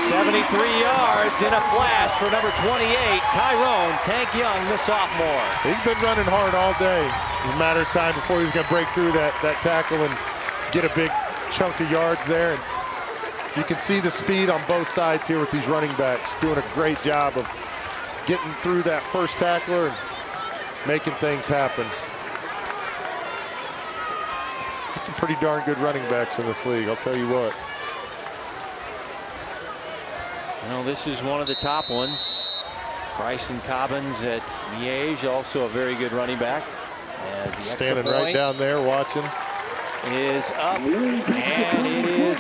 73 yards in a flash for number 28, Tyrone Tank Young, the sophomore. He's been running hard all day. It's a matter of time before he's going to break through that tackle and get a big chunk of yards there. And you can see the speed on both sides here with these running backs, doing a great job of getting through that first tackler and making things happen. Got some pretty darn good running backs in this league, I'll tell you what. Well, this is one of the top ones. Bryson Cobbins at Liège, also a very good running back. As the standing right down there watching. Is up, and it is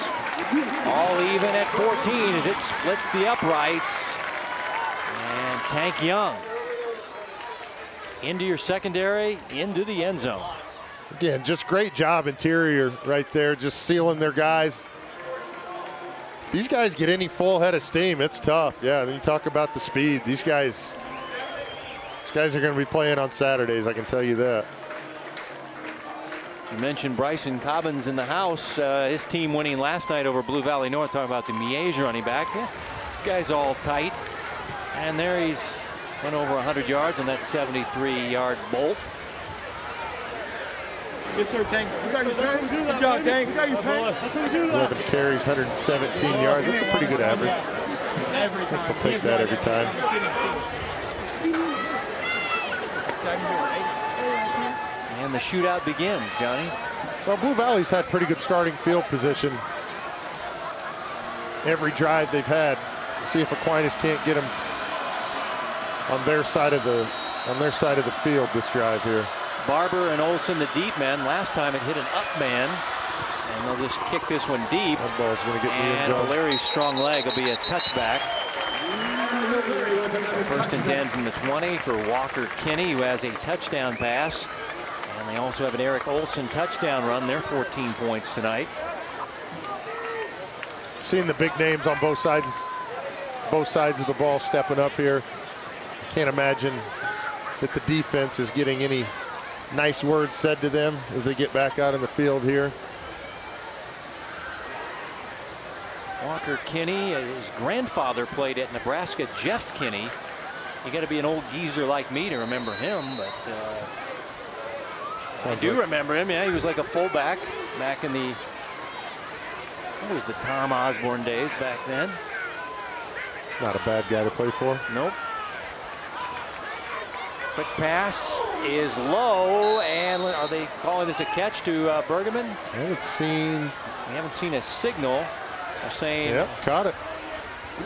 all even at 14 as it splits the uprights. And Tank Young into your secondary, into the end zone. Again, just great job interior right there, just sealing their guys. If these guys get any full head of steam, it's tough. Yeah, then you talk about the speed. These guys are going to be playing on Saturdays, I can tell you that. You mentioned Bryson Cobbins in the house. His team winning last night over Blue Valley North. Talking about the Liège running back. Yeah, this guy's all tight. And there he's went over 100 yards on that 73-yard bolt. Yes, sir, Tank. Good job, Tank. 11 carries, 117 yards. That's a pretty good average. I think they'll take that every time. And the shootout begins, Johnny. Well, Blue Valley's had pretty good starting field position every drive they've had. See if Aquinas can't get them on their side of the field this drive here. Barber and Olsen, the deep men. Last time it hit an up man, and they'll just kick this one deep. That ball's going to get in the end And zone. Larry's strong leg will be a touchback. First and 10 from the 20 for Walker Kinney, who has a touchdown pass. And they also have an Eric Olsen touchdown run. They're 14 points tonight. Seeing the big names on both sides of the ball stepping up here. Can't imagine that the defense is getting any nice words said to them as they get back out in the field here. Walker Kinney, his grandfather played at Nebraska. Jeff Kinney. You got to be an old geezer like me to remember him, but I do remember him. Yeah, he was like a fullback back in the, it was the Tom Osborne days back then. Not a bad guy to play for. Nope. Quick pass is low, and are they calling this a catch to Bergman? I haven't seen. We haven't seen a signal. They're saying. Yep, caught it.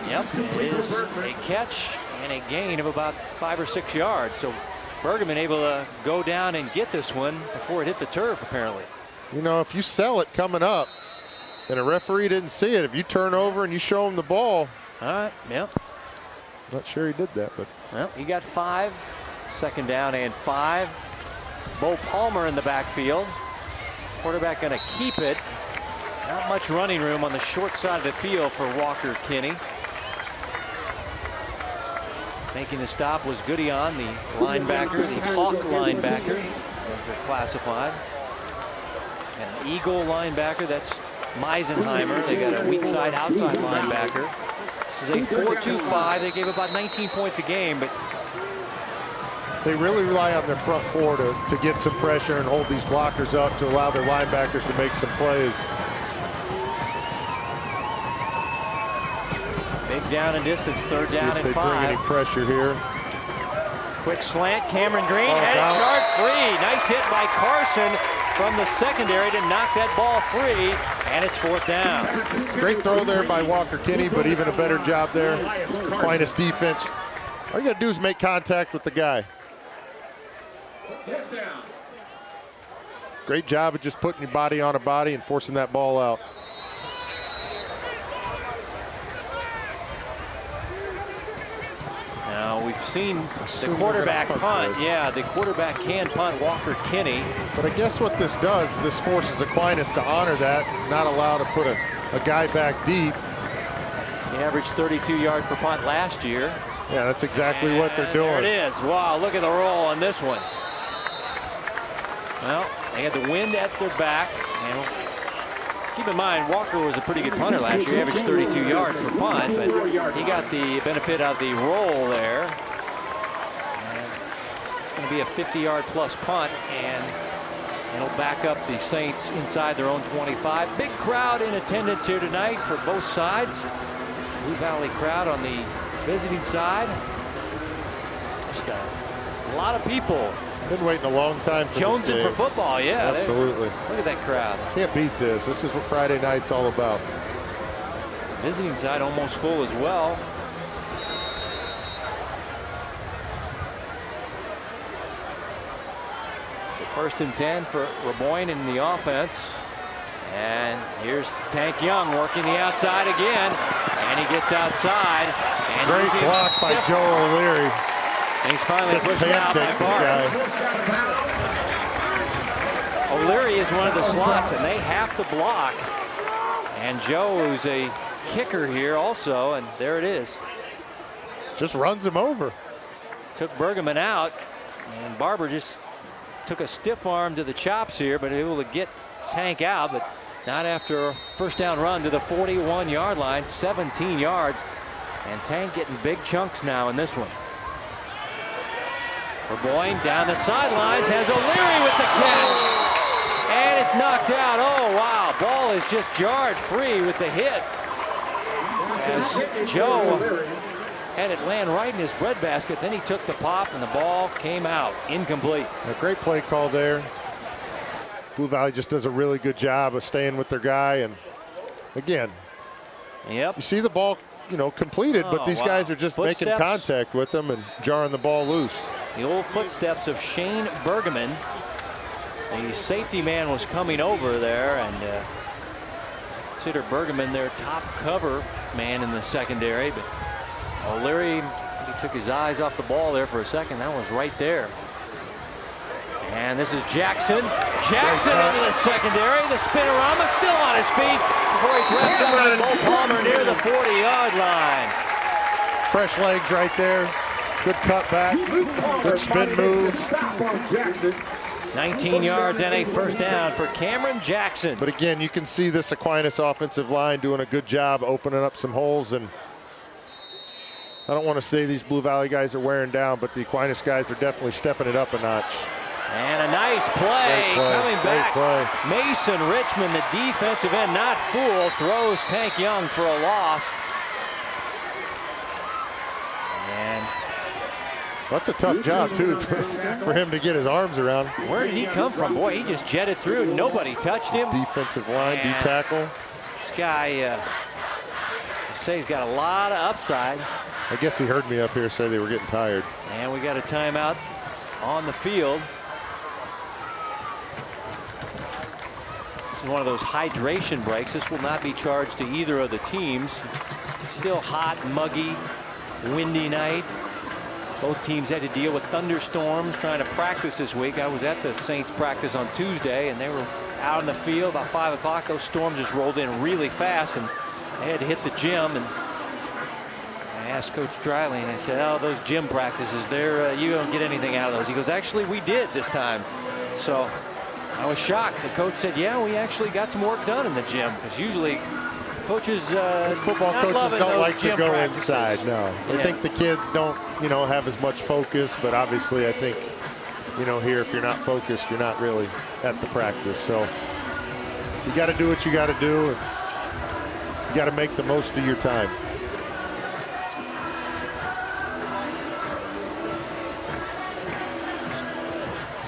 Yep, it is a catch and a gain of about 5 or 6 yards. So Bergman able to go down and get this one before it hit the turf, apparently. You know, if you sell it coming up and a referee didn't see it, if you turn over and you show him the ball. All right, yep. Not sure he did that, but. Well, he got 5. Second down and 5. Bo Palmer in the backfield. Quarterback going to keep it. Not much running room on the short side of the field for Walker Kinney. Making the stop was Goodion, the linebacker, the Hawk linebacker, as they're classified. And an Eagle linebacker, that's Meisenheimer. They got a weak side outside linebacker. This is a 4-2-5. They gave about 19 points a game, but they really rely on their front four to get some pressure and hold these blockers up to allow their linebackers to make some plays. Big down and distance, third down and 5. Bring any pressure here. Quick slant, Cameron Green, Ball's headed out. yard free. Nice hit by Carson from the secondary to knock that ball free, and it's fourth down. Great throw there by Walker Kinney, but even a better job there. Aquinas defense. All you got to do is make contact with the guy. Great job of just putting your body on a body and forcing that ball out. Now we've seen the quarterback punt. Yeah, the quarterback can punt Walker Kinney. But I guess what this does, this forces Aquinas to honor that, not allow to put a guy back deep. He averaged 32 yards per punt last year. Yeah, that's exactly what they're doing. There it is. Wow, look at the roll on this one. Well, they had the wind at their back. And keep in mind, Walker was a pretty good punter last year. He averaged 32 yards per punt, but he got the benefit of the roll there. And it's going to be a 50-yard plus punt, and it'll back up the Saints inside their own 25. Big crowd in attendance here tonight for both sides. Blue Valley crowd on the visiting side. Just a lot of people. Been waiting a long time for Jonesing this game. for football, yeah. Absolutely. Look at that crowd. Can't beat this. This is what Friday night's all about. Visiting side almost full as well. So first and 10 for Raboyne in the offense. And here's Tank Young working the outside again. And he gets outside. And great block by Joe O'Leary. And he's finally Just pushed out by Barr. O'Leary is one of the slots, and they have to block. And Joe, who's a kicker here also, and there it is. Just runs him over. Took Bergman out, and Barber just took a stiff arm to the chops here, but able to get Tank out, but not after a first down run to the 41-yard line, 17 yards. And Tank getting big chunks now in this one. Raboyne down the sidelines, has O'Leary with the catch. And it's knocked out. Oh, wow. Ball is just jarred free with the hit. As Joe had it land right in his breadbasket. Then he took the pop, and the ball came out. Incomplete. A great play call there. Blue Valley just does a really good job of staying with their guy. And, again, you see the ball, completed, but these guys are just making contact with them and jarring the ball loose. The old footsteps of Shane Bergman. The safety man was coming over there, and consider Bergman their top cover man in the secondary. But O'Leary, he took his eyes off the ball there for a second. That was right there. And this is Jackson. Jackson into the secondary. The spinorama still on his feet before he's wrapped up by Bo Palmer near the 40-yard line. Fresh legs right there. Good cutback. Good spin move. 19 yards and a first down for Cameron Jackson. But again, you can see this Aquinas offensive line doing a good job opening up some holes. And I don't want to say these Blue Valley guys are wearing down, but the Aquinas guys are definitely stepping it up a notch. And a nice play coming back. Mason Richmond, the defensive end, not fooled, throws Tank Young for a loss. And that's a tough job, too, for him to get his arms around. Where did he come from? Boy, he just jetted through. Nobody touched him. Defensive line, D-tackle. This guy, say he's got a lot of upside. I guess he heard me up here say they were getting tired. And we got a timeout on the field. This is one of those hydration breaks. This will not be charged to either of the teams. Still hot, muggy, windy night. Both teams had to deal with thunderstorms trying to practice this week. I was at the Saints practice on Tuesday, and they were out in the field about 5 o'clock. Those storms just rolled in really fast, and they had to hit the gym. And I asked Coach Driley, and I said, "Oh, those gym practices, you don't get anything out of those." He goes, "Actually, we did this time." So I was shocked. The coach said, yeah, we actually got some work done in the gym, because usually coaches, football not coaches don't like to go practices. inside. No, they think the kids don't, have as much focus. But obviously, I think, here, if you're not focused, you're not really at the practice. So you got to do what you got to do, and you got to make the most of your time.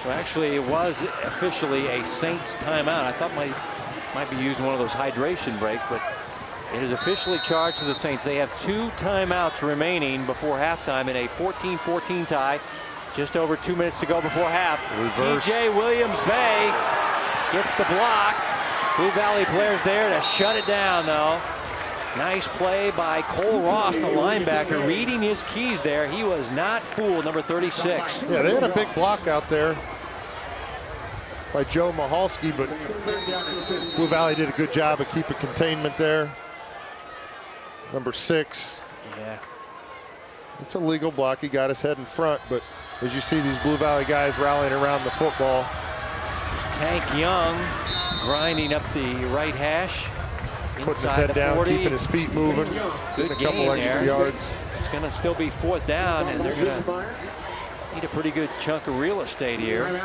So actually, it was officially a Saints timeout. I thought might be using one of those hydration breaks, but it is officially charged to the Saints. They have 2 timeouts remaining before halftime in a 14-14 tie. Just over 2 minutes to go before half. T.J. Williams-Bay gets the block. Blue Valley players there to shut it down, though. Nice play by Cole Ross, the linebacker, reading his keys there. He was not fooled, number 36. Yeah, they had a big block out there by Joe Mahalski, but Blue Valley did a good job of keeping containment there. Number 6. Yeah. It's a legal block. He got his head in front, but as you see these Blue Valley guys rallying around the football. This is Tank Young grinding up the right hash. Putting his head down, 40. keeping his feet moving, Good getting a couple gain extra there. yards. It's going to still be 4th down, and they're going to need a pretty good chunk of real estate here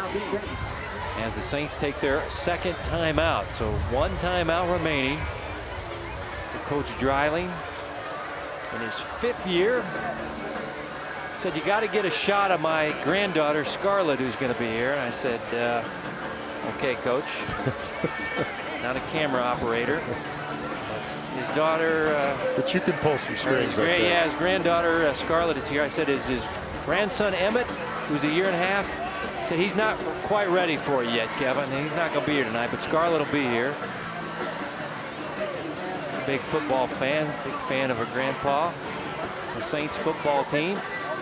as the Saints take their 2nd timeout. So 1 timeout remaining for Coach Dreiling in his 5th year. Said, you got to get a shot of my granddaughter Scarlett, who's going to be here. And I said, okay, Coach. Not a camera operator. His daughter, but you can pull some strings. yeah, his granddaughter Scarlett is here. I said, is his grandson Emmett, who's a 1.5 years, said he's not quite ready for it yet, Kevin. He's not going to be here tonight, but Scarlett will be here. He's a big football fan, big fan of her grandpa, the Saints football team.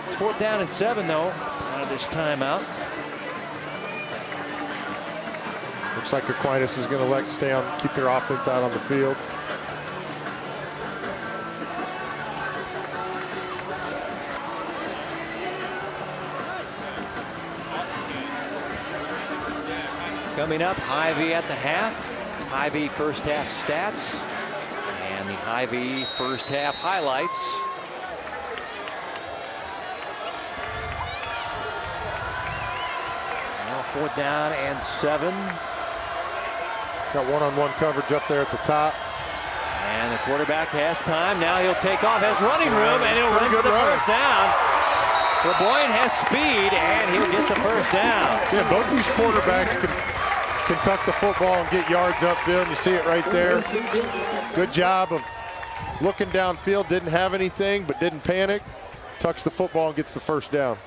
It's 4th down and 7, though, out of this timeout. Looks like Aquinas is going to keep their offense out on the field. Coming up, Hy-Vee at the half. Hy-Vee first half stats and the Hy-Vee first half highlights. Now 4th down and 7. Got one-on-one coverage up there at the top. And the quarterback has time. Now he'll take off, has running room, and he'll run for the first down. LeBoyne has speed, and he'll get the first down. Yeah, both these quarterbacks can tuck the football and get yards upfield. You see it right there. Good job of looking downfield. Didn't have anything, but didn't panic. Tucks the football and gets the first down.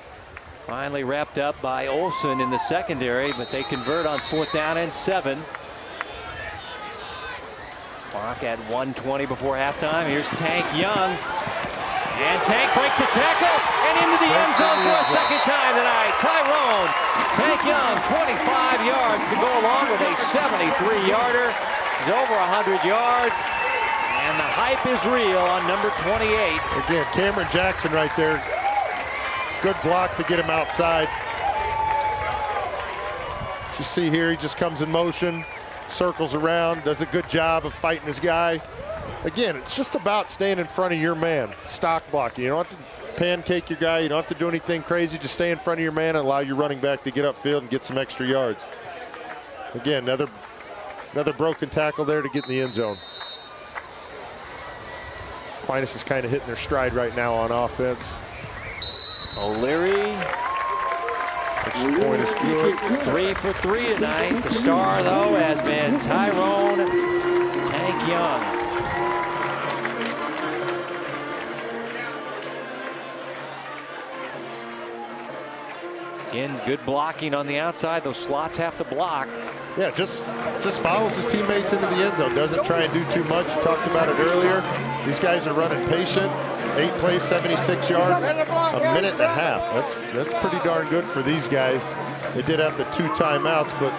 Finally wrapped up by Olsen in the secondary, but they convert on 4th down and 7. Clock at 1:20 before halftime. Here's Tank Young. And Tank breaks a tackle and into the end zone for a 2nd time tonight. Tyrone Tank Young, 25 yards to go along with a 73-yarder. He's over 100 yards. And the hype is real on number 28. Again, Cameron Jackson right there. Good block to get him outside. You see here, he just comes in motion, circles around, does a good job of fighting his guy. Again, it's just about staying in front of your man, stock blocking. You don't have to pancake your guy. You don't have to do anything crazy. Just stay in front of your man and allow your running back to get upfield and get some extra yards. Again, another broken tackle there to get in the end zone. Aquinas is kind of hitting their stride right now on offense. O'Leary. Extra point is good. 3 for 3 tonight. The star, though, has been Tyrone Tank Young. Again, good blocking on the outside. Those slots have to block. Yeah, just follows his teammates into the end zone. Doesn't try and do too much. You talked about it earlier. These guys are running patient. 8 plays, 76 yards, a minute and a half. That's pretty darn good for these guys. They did have the 2 timeouts, but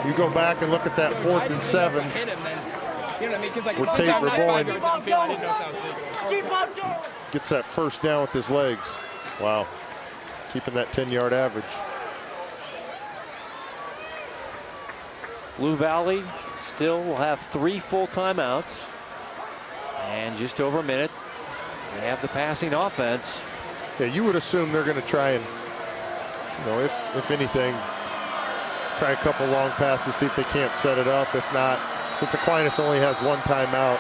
you go back and look at that 4th and 7. Where Tate Raboyne gets that first down with his legs. Wow. Keeping that 10-yard average. Blue Valley still will have 3 full timeouts. And just over a minute, they have the passing offense. Yeah, you would assume they're going to try and, if anything, try a couple long passes, see if they can't set it up. If not, since Aquinas only has 1 timeout,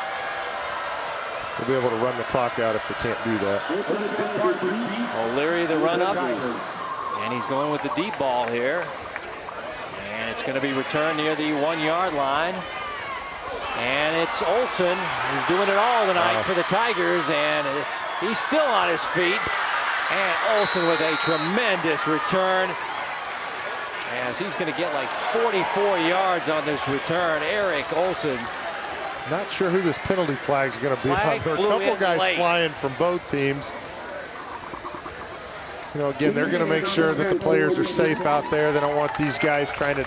they'll be able to run the clock out if they can't do that. O'Leary the run up, and he's going with the deep ball here. And it's going to be returned near the 1-yard line. And it's Olson who's doing it all tonight for the Tigers, and he's still on his feet. And Olson with a tremendous return, as he's going to get like 44 yards on this return. Eric Olson. Not sure who this penalty flag is going to be on. There are a couple guys flying from both teams. Again, they're going to make sure that the players are safe out there. They don't want these guys trying to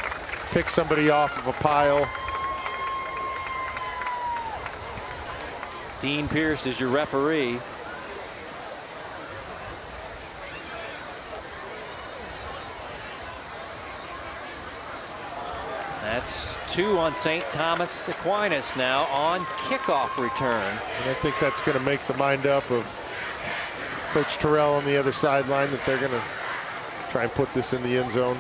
pick somebody off of a pile. Dean Pierce is your referee. That's 2 on St. Thomas Aquinas now on kickoff return. And I think that's going to make the mind up of Coach Terrell on the other sideline, that they're going to try and put this in the end zone.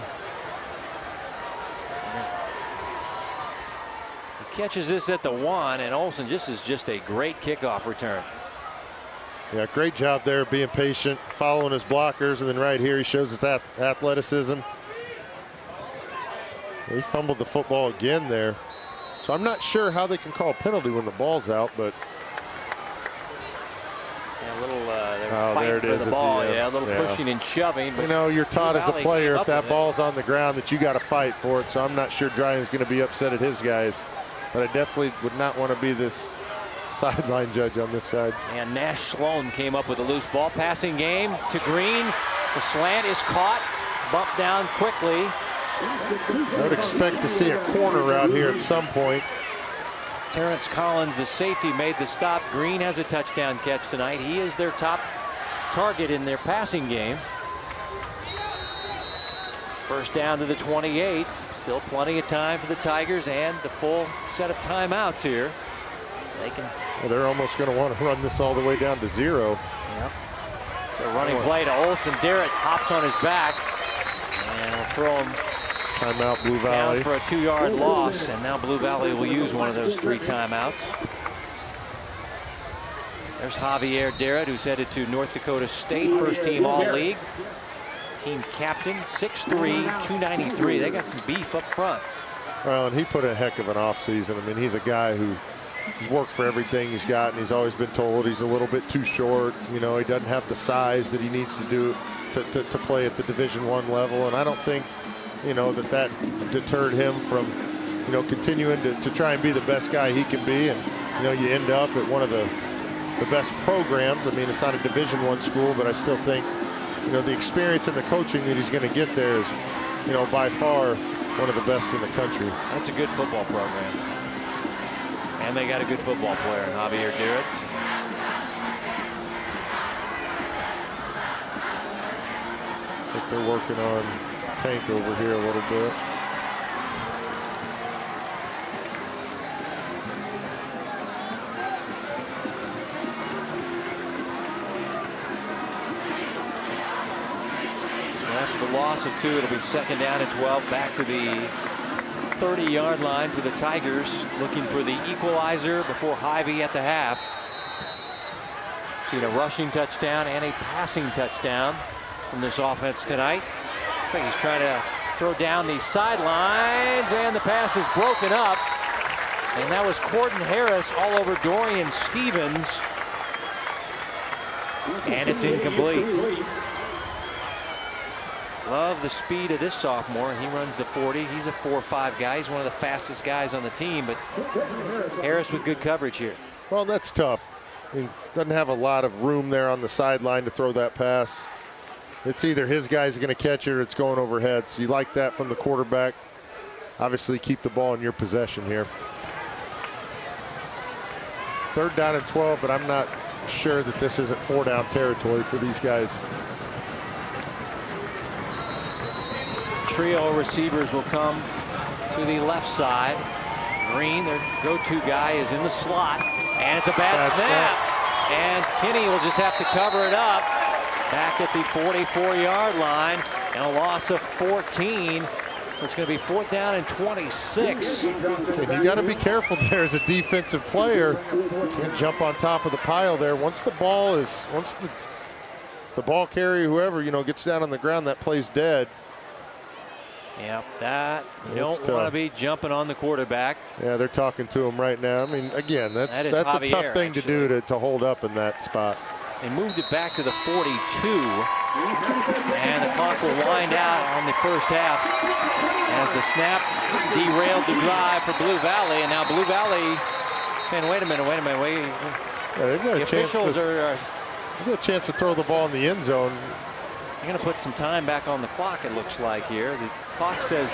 He catches this at the 1, and Olson is just a great kickoff return. Yeah, great job there being patient, following his blockers, and then right here he shows his athleticism. He fumbled the football again there. So I'm not sure how they can call a penalty when the ball's out, but a little fighting for the ball. A little pushing and shoving. But you're taught as a player, if that ball's on the ground, that you got to fight for it. So I'm not sure Dryan's going to be upset at his guys, but I definitely would not want to be this sideline judge on this side. And Nash Sloan came up with a loose ball. Passing game to Green. The slant is caught, bumped down quickly. I would expect to see a corner route here at some point. Terrence Collins, the safety, made the stop. Green has a touchdown catch tonight. He is their top target in their passing game. First down to the 28. Still plenty of time for the Tigers and the full set of timeouts here. They're almost going to want to run this all the way down to 0. Yep. So running play to Olson. Derrick hops on his back, and we'll throw him timeout, Blue Valley. Down for a 2-yard loss, and now Blue Valley will use one of those 3 timeouts. There's Javier Derritt, who's headed to North Dakota State, first team All-League. Team captain, 6'3", 293. They got some beef up front. Well, and he put a heck of an offseason. I mean, he's a guy he's worked for everything he's got, and he's always been told he's a little bit too short. He doesn't have the size that he needs to do to play at the Division I level, and I don't think that deterred him from continuing to try and be the best guy he can be. And you end up at one of the best programs. I mean, it's not a Division I school, but I still think the experience and the coaching that he's going to get there is by far one of the best in the country. That's a good football program, and they got a good football player in Javier Derritt. I think they're working on Tank over here a little bit. So after the loss of 2, it'll be 2nd down and 12. Back to the 30-yard line for the Tigers, looking for the equalizer before Hyvee at the half. Seen a rushing touchdown and a passing touchdown from this offense tonight. I think he's trying to throw down the sidelines, and the pass is broken up. And that was Corden Harris all over Dorian Stevens. And it's incomplete. Love the speed of this sophomore. He runs the 40. He's a 4.5 guy. He's one of the fastest guys on the team, but Harris with good coverage here. Well, that's tough. I mean, doesn't have a lot of room there on the sideline to throw that pass. It's either his guy's going to catch it or it's going overhead. So you like that from the quarterback. Obviously, keep the ball in your possession here. 3rd down and 12, but I'm not sure that this isn't 4-down territory for these guys. Trio receivers will come to to the left side. Green, their go-to guy, is in the slot, and it's a bad snap. And Kinney will just have to cover it up back at the 44-yard line, and a loss of 14. It's going to be 4th down and 26. And you got to be careful there as a defensive player. Can't jump on top of the pile there. Once the ball carrier, whoever, gets down on the ground, that play's dead. Yep, that you don't want to be jumping on the quarterback. Yeah, they're talking to him right now. I mean, again, that's a tough thing to do to hold up in that spot. They moved it back to the 42, and the clock will wind out on the first half as the snap derailed the drive for Blue Valley, and now Blue Valley saying, wait a minute, wait. Yeah, they've got a chance to throw the ball in the end zone. They're going to put some time back on the clock, it looks like here. The clock says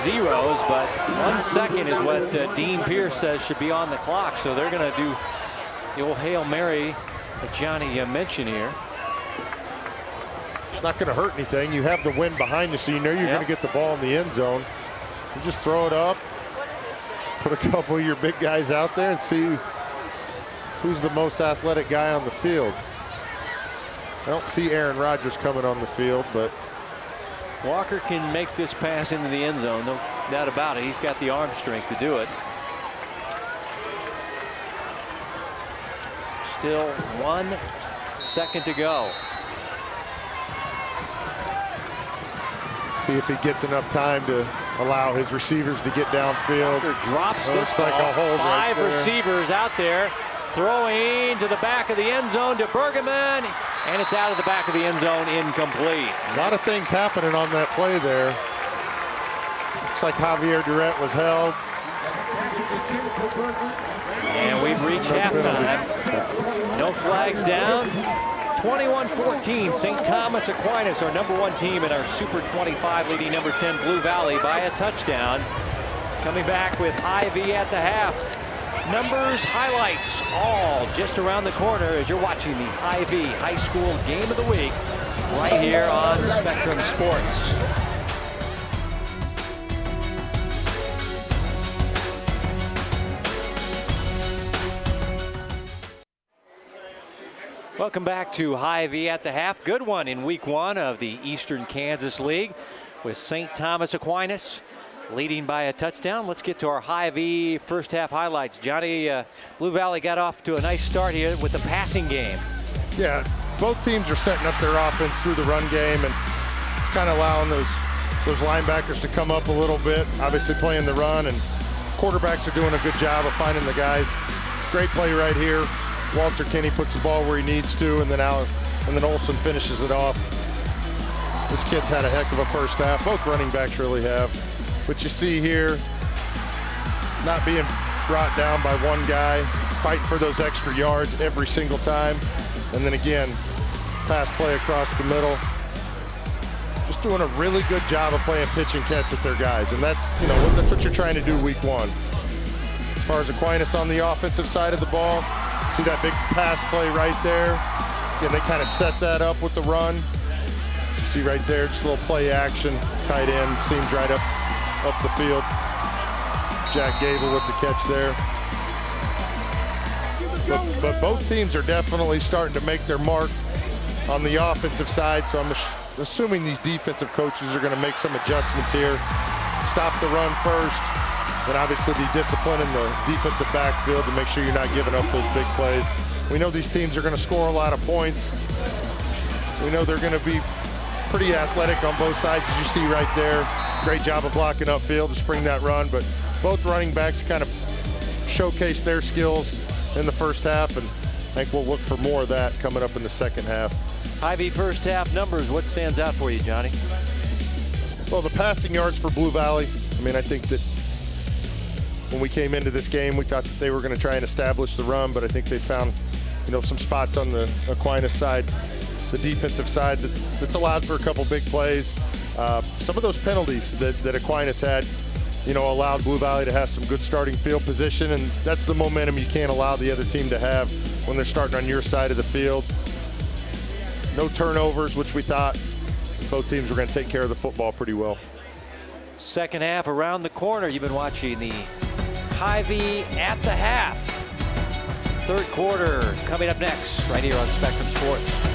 zeros, but 1 second is what Dean Pierce says should be on the clock, so they're going to do the old Hail Mary that Johnny mentioned here. It's not going to hurt anything. You have the wind behind you, so you know you're going to get the ball in the end zone. You just throw it up, put a couple of your big guys out there, and see who's the most athletic guy on the field. I don't see Aaron Rodgers coming on the field, but Walker can make this pass into the end zone, no doubt about it. He's got the arm strength to do it. Still 1 second to go. See if he gets enough time to allow his receivers to get downfield. Walker drops this ball. Like a hold right there. 5 receivers out there, throwing to the back of the end zone to Bergeman, and it's out of the back of the end zone, incomplete. A lot of things happening on that play there. Looks like Javier Durrett was held. And we've reached halftime. No flags down. 21-14, St. Thomas Aquinas, our #1 team in our Super 25, leading number 10 Blue Valley by a touchdown. Coming back with Hy-Vee at the half. Numbers, highlights, all just around the corner as you're watching the Hy-Vee High School Game of the Week right here on Spectrum Sports. Welcome back to Hy-Vee at the half. Good one in week 1 of the Eastern Kansas League with St. Thomas Aquinas leading by a touchdown. Let's get to our Hy-Vee first half highlights. Johnny, Blue Valley got off to a nice start here with the passing game. Yeah, both teams are setting up their offense through the run game, and it's kind of allowing those linebackers to come up a little bit, obviously playing the run, and quarterbacks are doing a good job of finding the guys. Great play right here. Walter Kinney puts the ball where he needs to, and then Olsen finishes it off. This kid's had a heck of a first half. Both running backs really have. But you see here, not being brought down by one guy, fighting for those extra yards every single time. And then again, pass play across the middle. Just doing a really good job of playing pitch and catch with their guys. And that's what you're trying to do week 1. As far as Aquinas on the offensive side of the ball, see that big pass play right there? Again, they kind of set that up with the run. You see right there, just a little play action, tight end, seems right up the field. Jack Gable with the catch there. But both teams are definitely starting to make their mark on the offensive side, so I'm assuming these defensive coaches are going to make some adjustments here. Stop the run first, then obviously be disciplined in the defensive backfield to make sure you're not giving up those big plays. We know these teams are going to score a lot of points. We know they're going to be pretty athletic on both sides, as you see right there. Great job of blocking upfield to spring that run, but both running backs kind of showcase their skills in the first half, and I think we'll look for more of that coming up in the second half. Hy-Vee first half numbers, what stands out for you, Johnny? Well, the passing yards for Blue Valley. I mean, I think that when we came into this game, we thought that they were going to try and establish the run, but I think they found, some spots on the Aquinas side, the defensive side, that's allowed for a couple big plays. Some of those penalties that Aquinas had, allowed Blue Valley to have some good starting field position, and that's the momentum you can't allow the other team to have when they're starting on your side of the field. No turnovers, which we thought both teams were going to take care of the football pretty well. Second half around the corner. You've been watching the Hy-Vee at the half. Third quarter is coming up next, right here on Spectrum Sports.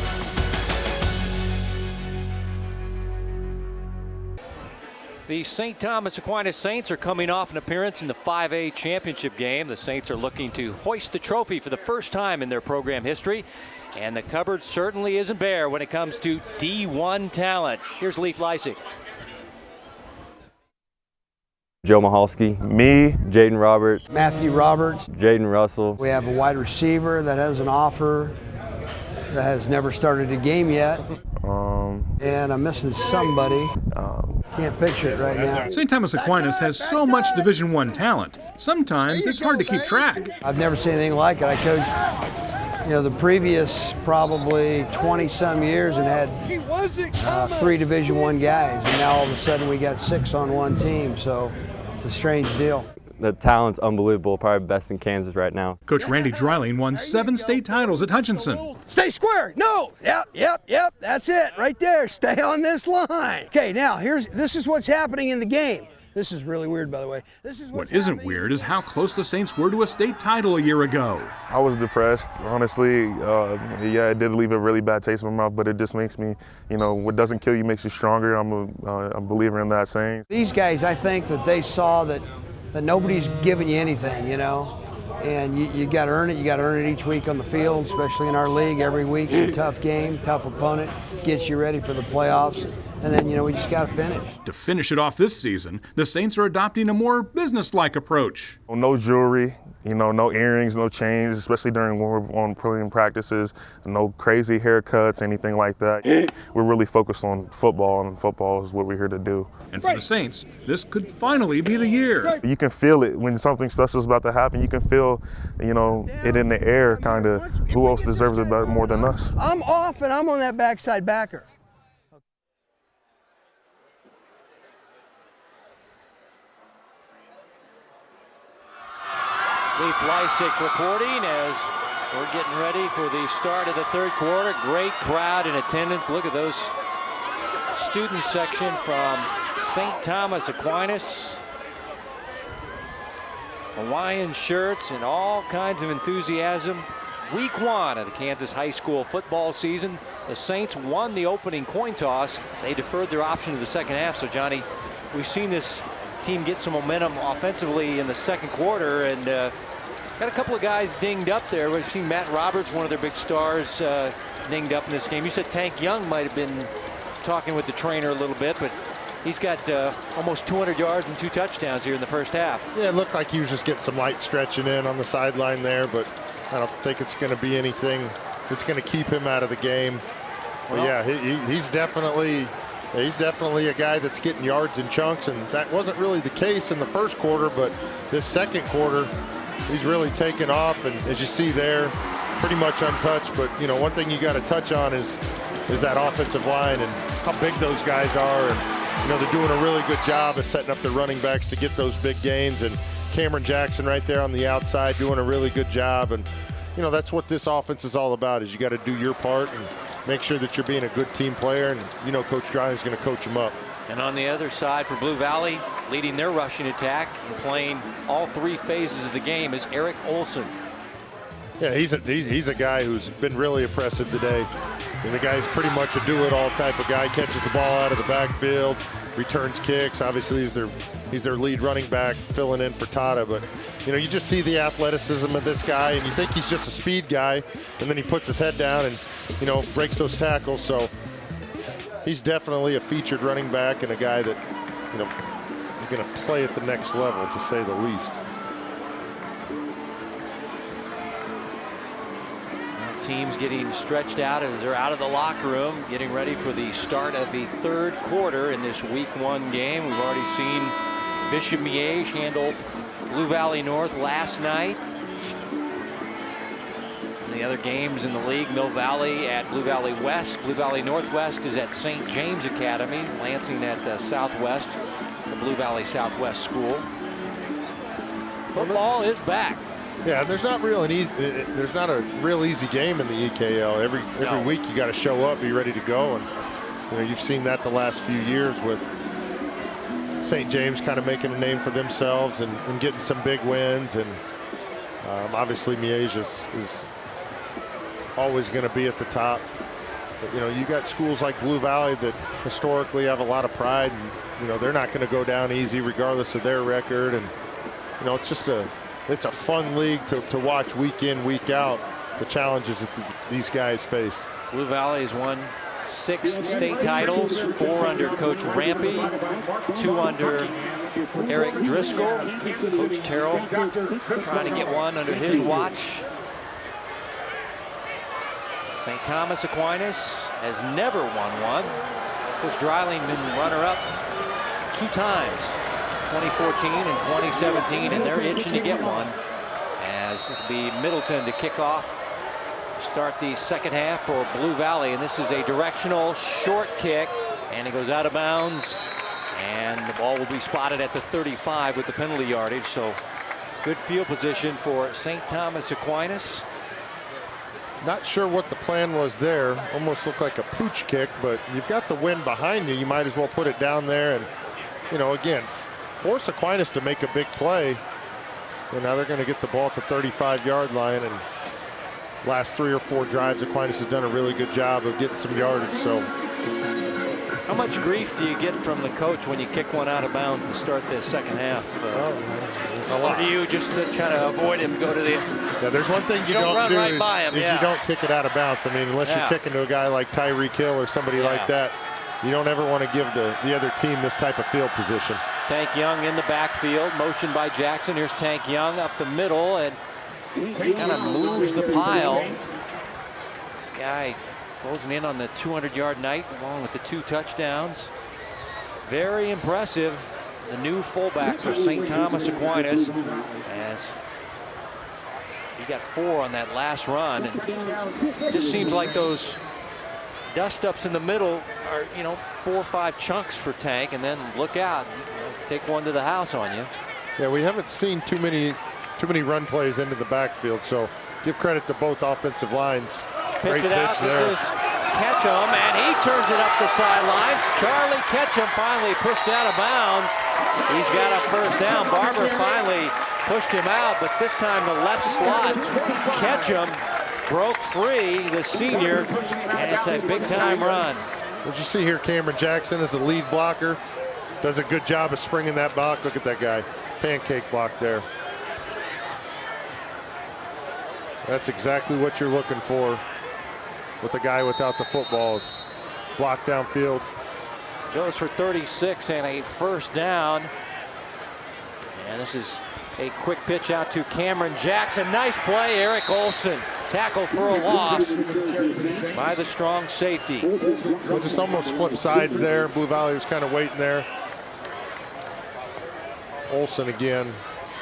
The St. Thomas Aquinas Saints are coming off an appearance in the 5A championship game. The Saints are looking to hoist the trophy for the first time in their program history. And the cupboard certainly isn't bare when it comes to D1 talent. Here's Leif Leisig. Joe Mahalski, me, Jaden Roberts, Matthew Roberts, Jaden Russell. We have a wide receiver that has an offer that has never started a game yet. And I'm missing somebody. Can't picture it right now. St. Thomas Aquinas has so much Division I talent. Sometimes it's hard to keep track. I've never seen anything like it. I coached, the previous probably 20-some years and had 3 Division I guys, and now all of a sudden we got 6 on one team. So it's a strange deal. The talent's unbelievable, probably best in Kansas right now. Coach Randy Dreiling won 7 state titles at Hutchinson. Stay square. No. Yep. That's it right there. Stay on this line. Okay, now this is what's happening in the game. This is really weird, by the way. What isn't weird is how close the Saints were to a state title a year ago. I was depressed, honestly. Yeah, it did leave a really bad taste in my mouth, but it just makes me, what doesn't kill you makes you stronger. I'm a believer in that saying. These guys, I think that they saw that nobody's giving you anything, and you got to earn it. You got to earn it each week on the field, especially in our league. Every week, it's a tough game, tough opponent, gets you ready for the playoffs. And then, we just got to finish. To finish it off this season, the Saints are adopting a more business-like approach. No jewelry, no earrings, no chains, especially during when we're on pregame practices. No crazy haircuts, anything like that. We're really focused on football, and football is what we're here to do. And for the Saints, this could finally be the year. You can feel it when something special is about to happen. You can feel, it in the air, kind of. Who else deserves it more than us? I'm off, and I'm on that backside backer. Leif Leisig reporting as we're getting ready for the start of the third quarter. Great crowd in attendance. Look at those student section from St. Thomas Aquinas. Hawaiian shirts and all kinds of enthusiasm. Week 1 of the Kansas high school football season. The Saints won the opening coin toss. They deferred their option to the second half. So, Johnny, we've seen this team get some momentum offensively in the second quarter, and got a couple of guys dinged up there. We've seen Matt Roberts, one of their big stars, dinged up in this game. You said Tank Young might have been talking with the trainer a little bit, but he's got almost 200 yards and 2 touchdowns here in the first half. Yeah, it looked like he was just getting some light stretching in on the sideline there, but I don't think it's going to be anything that's going to keep him out of the game. But yeah, he's definitely a guy that's getting yards in chunks, and that wasn't really the case in the first quarter, but this second quarter, he's really taken off, and as you see there, pretty much untouched. But, one thing you got to touch on is that offensive line and how big those guys are, and, they're doing a really good job of setting up the running backs to get those big gains, and Cameron Jackson right there on the outside doing a really good job. And, that's what this offense is all about, is you got to do your part and make sure that you're being a good team player, and Coach Dryling's going to coach them up. And on the other side for Blue Valley, leading their rushing attack and playing all 3 phases of the game is Eric Olson. Yeah, he's a guy who's been really impressive today. And the guy's pretty much a do-it-all type of guy. Catches the ball out of the backfield, returns kicks. Obviously, he's their lead running back, filling in for Tata. But you just see the athleticism of this guy, and you think he's just a speed guy, and then he puts his head down and breaks those tackles. So he's definitely a featured running back and a guy that is going to play at the next level, to say the least. Teams getting stretched out as they're out of the locker room, getting ready for the start of the third quarter in this Week 1 game. We've already seen Bishop Miege handle Blue Valley North last night. And the other games in the league, Mill Valley at Blue Valley West. Blue Valley Northwest is at St. James Academy. Lansing at Southwest, the Blue Valley Southwest School. Football is back. Yeah, there's not a real easy game in the EKL. Every week you got to show up, be ready to go, and you've seen that the last few years with St. James kind of making a name for themselves and getting some big wins. And obviously Miege is always going to be at the top. But, you know, you got schools like Blue Valley that historically have a lot of pride, and, you know, they're not going to go down easy regardless of their record. And, you know, it's just it's a fun league to watch week in, week out, the challenges that these guys face. Blue Valley has won 6 state titles, 4 under Coach Rampy, 2 under Eric Driscoll. Coach Terrell trying to get one under his watch. St. Thomas Aquinas has never won one. Coach Dreiling been runner-up 2 times, 2014 and 2017, and they're itching to get one, as it'll be Middleton to kick off, start the second half for Blue Valley. And this is a directional short kick, and it goes out of bounds, and the ball will be spotted at the 35 with the penalty yardage. So good field position for St. Thomas Aquinas. Not sure what the plan was there. Almost looked like a pooch kick, but you've got the wind behind you. You might as well put it down there and, you know, again, force Aquinas to make a big play. And now they're going to get the ball at the 35-yard line. And last 3 or 4 drives, Aquinas has done a really good job of getting some yardage. So, how much grief do you get from the coach when you kick one out of bounds to start the second half? a lot. Or do you just try to avoid him, go to the... Yeah, there's one thing you don't run do right by him, is you don't kick it out of bounds. I mean, unless you're kicking to a guy like Tyreek Hill or somebody like that, you don't ever want to give the other team this type of field position. Tank Young in the backfield, motion by Jackson. Here's Tank Young up the middle, and he kind of moves the pile. This guy closing in on the 200-yard night along with the 2 touchdowns. Very impressive. The new fullback for St. Thomas Aquinas, as he got 4 on that last run. And it just seems like those dust-ups in the middle are, you know, 4 or 5 chunks for Tank, and then look out, take one to the house on you. Yeah, we haven't seen too many run plays into the backfield, so give credit to both offensive lines. Pitch it out. This is Ketchum, and he turns it up the sidelines. Charlie Ketchum finally pushed out of bounds. He's got a first down. Barber finally pushed him out, but this time the left slot, Ketchum broke free, the senior, and it's a big-time run. What you see here, Cameron Jackson is the lead blocker. Does a good job of springing that block. Look at that guy. Pancake block there. That's exactly what you're looking for with a guy without the footballs. Block downfield. Goes for 36 and a first down. And this is a quick pitch out to Cameron Jackson. Nice play, Eric Olson. Tackle for a loss by the strong safety. Well, just almost flip sides there. Blue Valley was kind of waiting there. Olson again.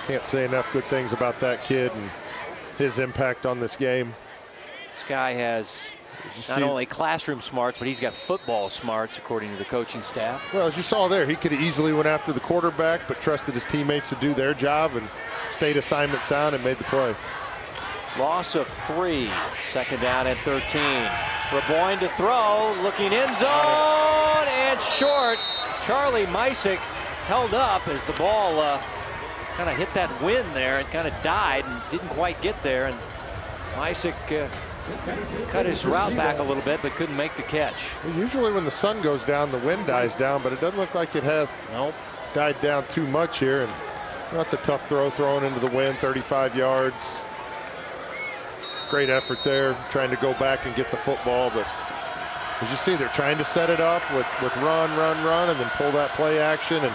Can't say enough good things about that kid and his impact on this game. This guy has not only classroom smarts, but he's got football smarts, according to the coaching staff. Well, as you saw there, he could have easily went after the quarterback, but trusted his teammates to do their job and stayed assignment sound and made the play. Loss of 3, second down at 13. Raboyne to throw, looking end zone, and short. Charlie Mysick held up as the ball kind of hit that wind there and kind of died and didn't quite get there. And Mysick cut his route back a little bit, but couldn't make the catch. Usually when the sun goes down, the wind dies down, but it doesn't look like it has died down too much here. And that's a tough throw, thrown into the wind, 35 yards. Great effort there, trying to go back and get the football, but as you see, they're trying to set it up with run, and then pull that play action and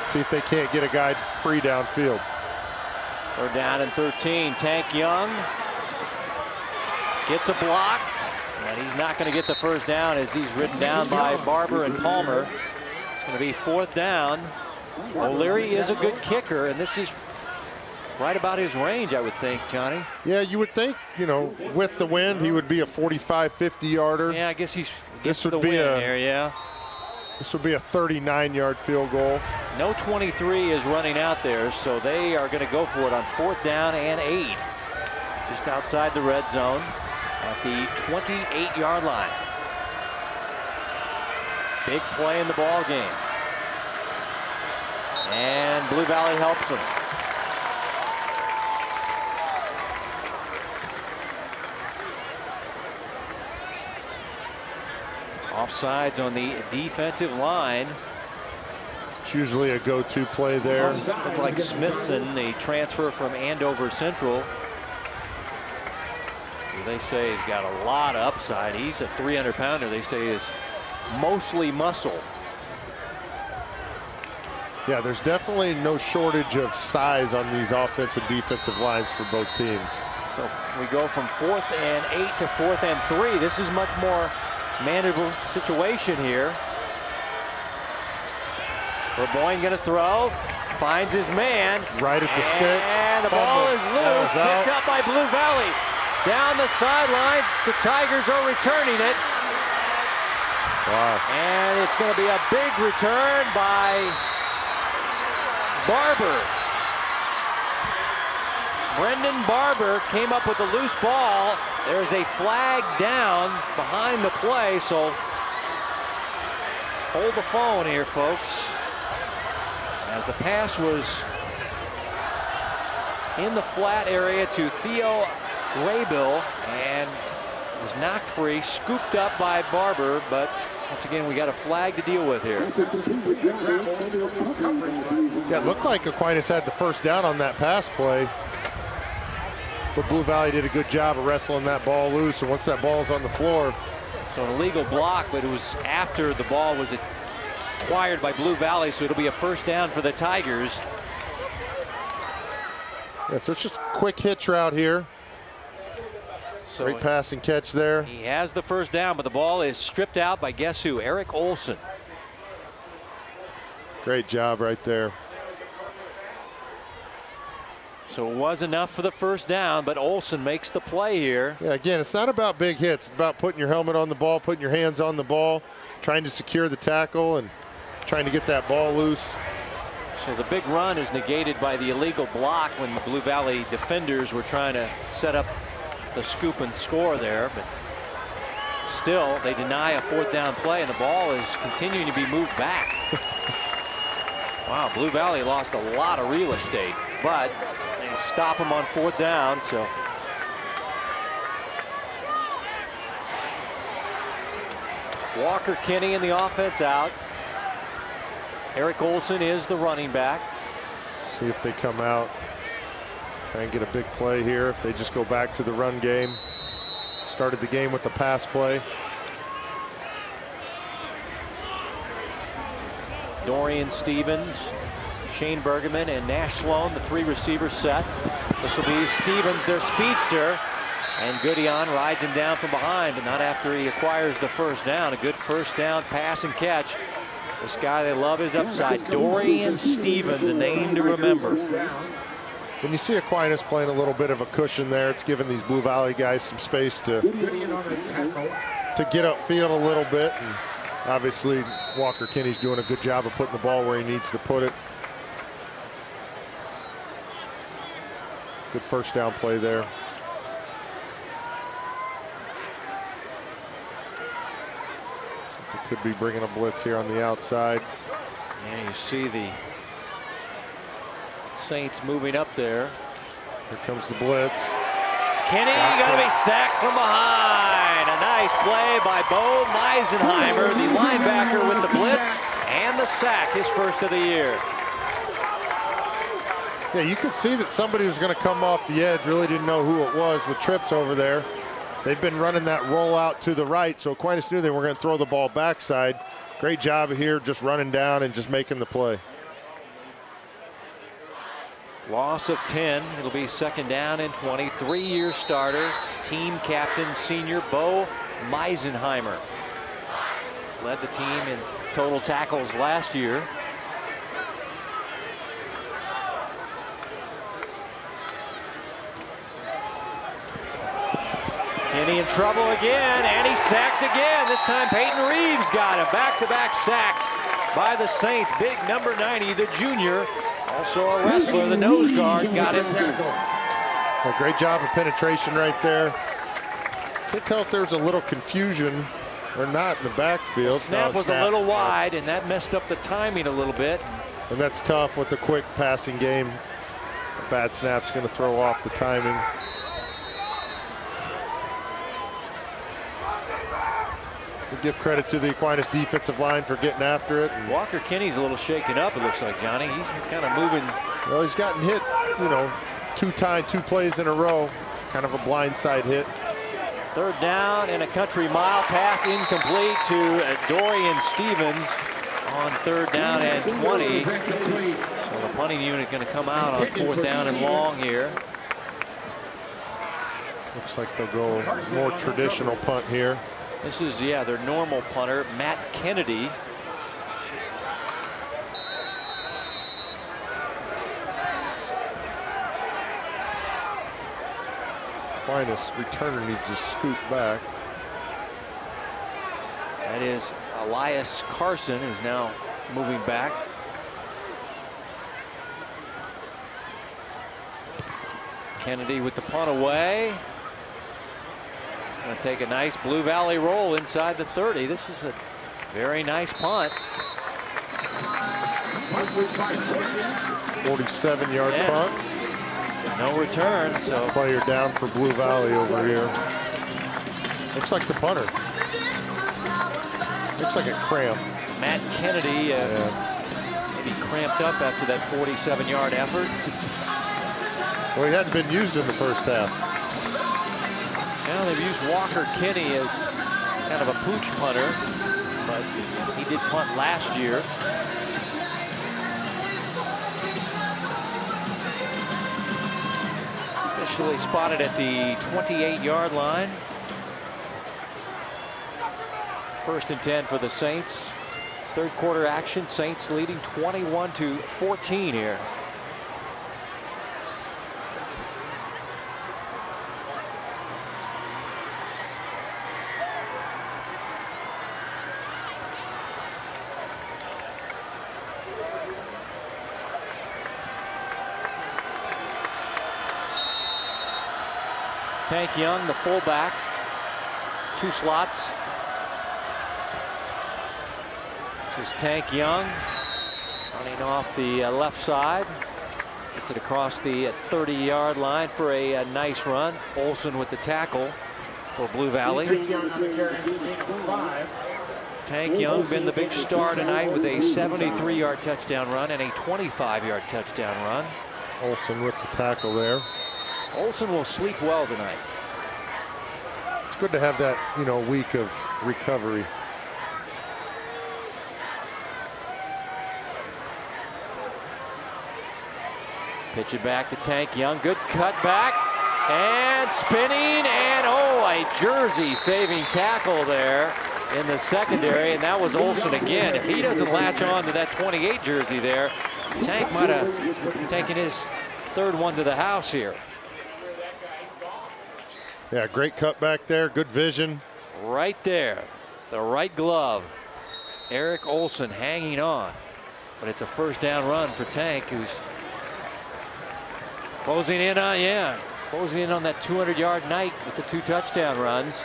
see if they can't get a guy free downfield. They're down in 13. Tank Young gets a block, and he's not going to get the first down as he's ridden down by Barber and Palmer. It's going to be 4th down. O'Leary is a good kicker, and this is right about his range, I would think, Johnny. Yeah, you would think, you know, with the wind, he would be a 45, 50-yarder. Yeah, I guess he's this would be a here, yeah. This would be a 39-yard field goal. No 23 is running out there, so they are going to go for it on 4th down and 8. Just outside the red zone at the 28-yard line. Big play in the ball game. And Blue Valley helps them. Offsides on the defensive line. It's usually a go-to play there. Looked like Smithson, the transfer from Andover Central. They say he's got a lot of upside. He's a 300-pounder. They say is mostly muscle. Yeah, there's definitely no shortage of size on these offensive and defensive lines for both teams. So we go from 4th and 8 to 4th and 3. This is much more manageable situation here. Burboyne going to throw, finds his man. Right at the sticks. And the ball is loose, picked up by Blue Valley. Down the sidelines, the Tigers are returning it. Wow. And it's going to be a big return by Barber. Brendan Barber came up with the loose ball. There's a flag down behind the play, so hold the phone here, folks. As the pass was in the flat area to Theo Raybill and was knocked free, scooped up by Barber, but once again we got a flag to deal with here. Yeah, it looked like Aquinas had the first down on that pass play, but Blue Valley did a good job of wrestling that ball loose, and once that ball is on the floor. So an illegal block, but it was after the ball was acquired by Blue Valley, so it'll be a first down for the Tigers. Yeah, so it's just a quick hitch route here. So great pass and catch there. He has the first down, but the ball is stripped out by guess who? Eric Olson. Great job right there. So it was enough for the first down, but Olson makes the play here. Yeah, again, it's not about big hits. It's about putting your helmet on the ball, putting your hands on the ball, trying to secure the tackle, and trying to get that ball loose. So the big run is negated by the illegal block when the Blue Valley defenders were trying to set up the scoop and score there, but still they deny a fourth down play, and the ball is continuing to be moved back. Wow, Blue Valley lost a lot of real estate, but they stop them on fourth down. So Walker Kinney in the offense out. Eric Olson is the running back. See if they come out. Try and get a big play here. If they just go back to the run game. Started the game with the pass play. Dorian Stevens, Shane Bergerman, and Nash Sloan, the three receiver set. This will be Stevens, their speedster. And Goodion rides him down from behind, but not after he acquires the first down. A good first down pass and catch. This guy they love his upside, Dorian Stevens, a name to remember. And you see Aquinas playing a little bit of a cushion there. It's giving these Blue Valley guys some space to get upfield a little bit. And obviously, Walker Kinney's doing a good job of putting the ball where he needs to put it. Good first down play there. Could be bringing a blitz here on the outside. Yeah, you see the Saints moving up there. Here comes the blitz. Kinney going to be sacked from behind. A nice play by Bo Meisenheimer, the linebacker, with the blitz and the sack, his first of the year. Yeah, you could see that somebody was going to come off the edge. Really didn't know who it was with trips over there. They've been running that rollout to the right, so Aquinas knew they were going to throw the ball backside. Great job here just running down and just making the play. Loss of 10. It'll be second down and 20. 3-year starter, team captain, senior Bo Meisenheimer. Led the team in total tackles last year. Kinney in trouble again, and he's sacked again. This time Peyton Reeves got him. Back-to-back sacks by the Saints. Big number 90, the junior. Also a wrestler, the nose guard, got him. Well, great job of penetration right there. Can't tell if there's a little confusion or not in the backfield. The snap was a little wide, and that messed up the timing a little bit. And that's tough with the quick passing game. A bad snap's going to throw off the timing. We give credit to the Aquinas defensive line for getting after it. Walker Kinney's a little shaken up, it looks like, Johnny. He's kind of moving. Well, he's gotten hit, you know, two plays in a row. Kind of a blindside hit. Third down and a country mile pass incomplete to Dorian Stevens on 3rd down and 20. So the punting unit going to come out on 4th down and long here. Looks like they'll go more traditional punt here. This is, yeah, their normal punter, Matt Kennedy. Aquinas returner needs to scoot back. That is Elias Carson, who's now moving back. Kennedy with the punt away. Going to take a nice Blue Valley roll inside the 30. This is a very nice punt. 47-yard punt. No return, so player down for Blue Valley over here. Looks like the punter. Looks like a cramp. Matt Kennedy maybe cramped up after that 47-yard effort. Well, he hadn't been used in the first half. Now they've used Walker Kinney as kind of a pooch punter, but he did punt last year. Officially spotted at the 28-yard line. 1st and 10 for the Saints. 3rd quarter action. Saints leading 21-14 here. Tank Young, the fullback, 2 slots. This is Tank Young running off the left side. Gets it across the 30-yard line for a nice run. Olson with the tackle for Blue Valley. Tank Young been the big star tonight with a 73-yard touchdown run and a 25-yard touchdown run. Olson with the tackle there. Olson will sleep well tonight. It's good to have that, you know, week of recovery. Pitch it back to Tank Young. Good cut back and spinning, and oh, a jersey saving tackle there in the secondary, and that was Olson again. If he doesn't latch on to that 28 jersey there, Tank might have taken his 3rd one to the house here. Yeah, great cut back there, good vision. Right there, the right glove. Eric Olson hanging on, but it's a 1st down run for Tank, who's closing in on, closing in on that 200-yard night with the 2 touchdown runs.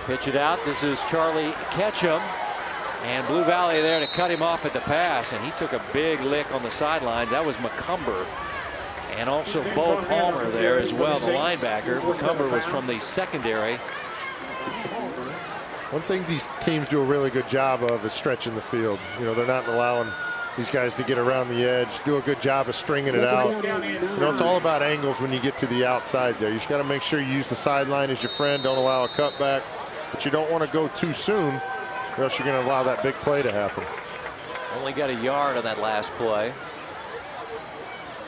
Pitch it out. This is Charlie Ketchum, and Blue Valley there to cut him off at the pass, and he took a big lick on the sidelines. That was McCumber. And also Bo Palmer there as well, the linebacker. McCumber was from the secondary. One thing these teams do a really good job of is stretching the field. You know, they're not allowing these guys to get around the edge, do a good job of stringing it out. You know, it's all about angles when you get to the outside there. You just got to make sure you use the sideline as your friend. Don't allow a cutback, but you don't want to go too soon, or else you're going to allow that big play to happen. Only got a yard on that last play.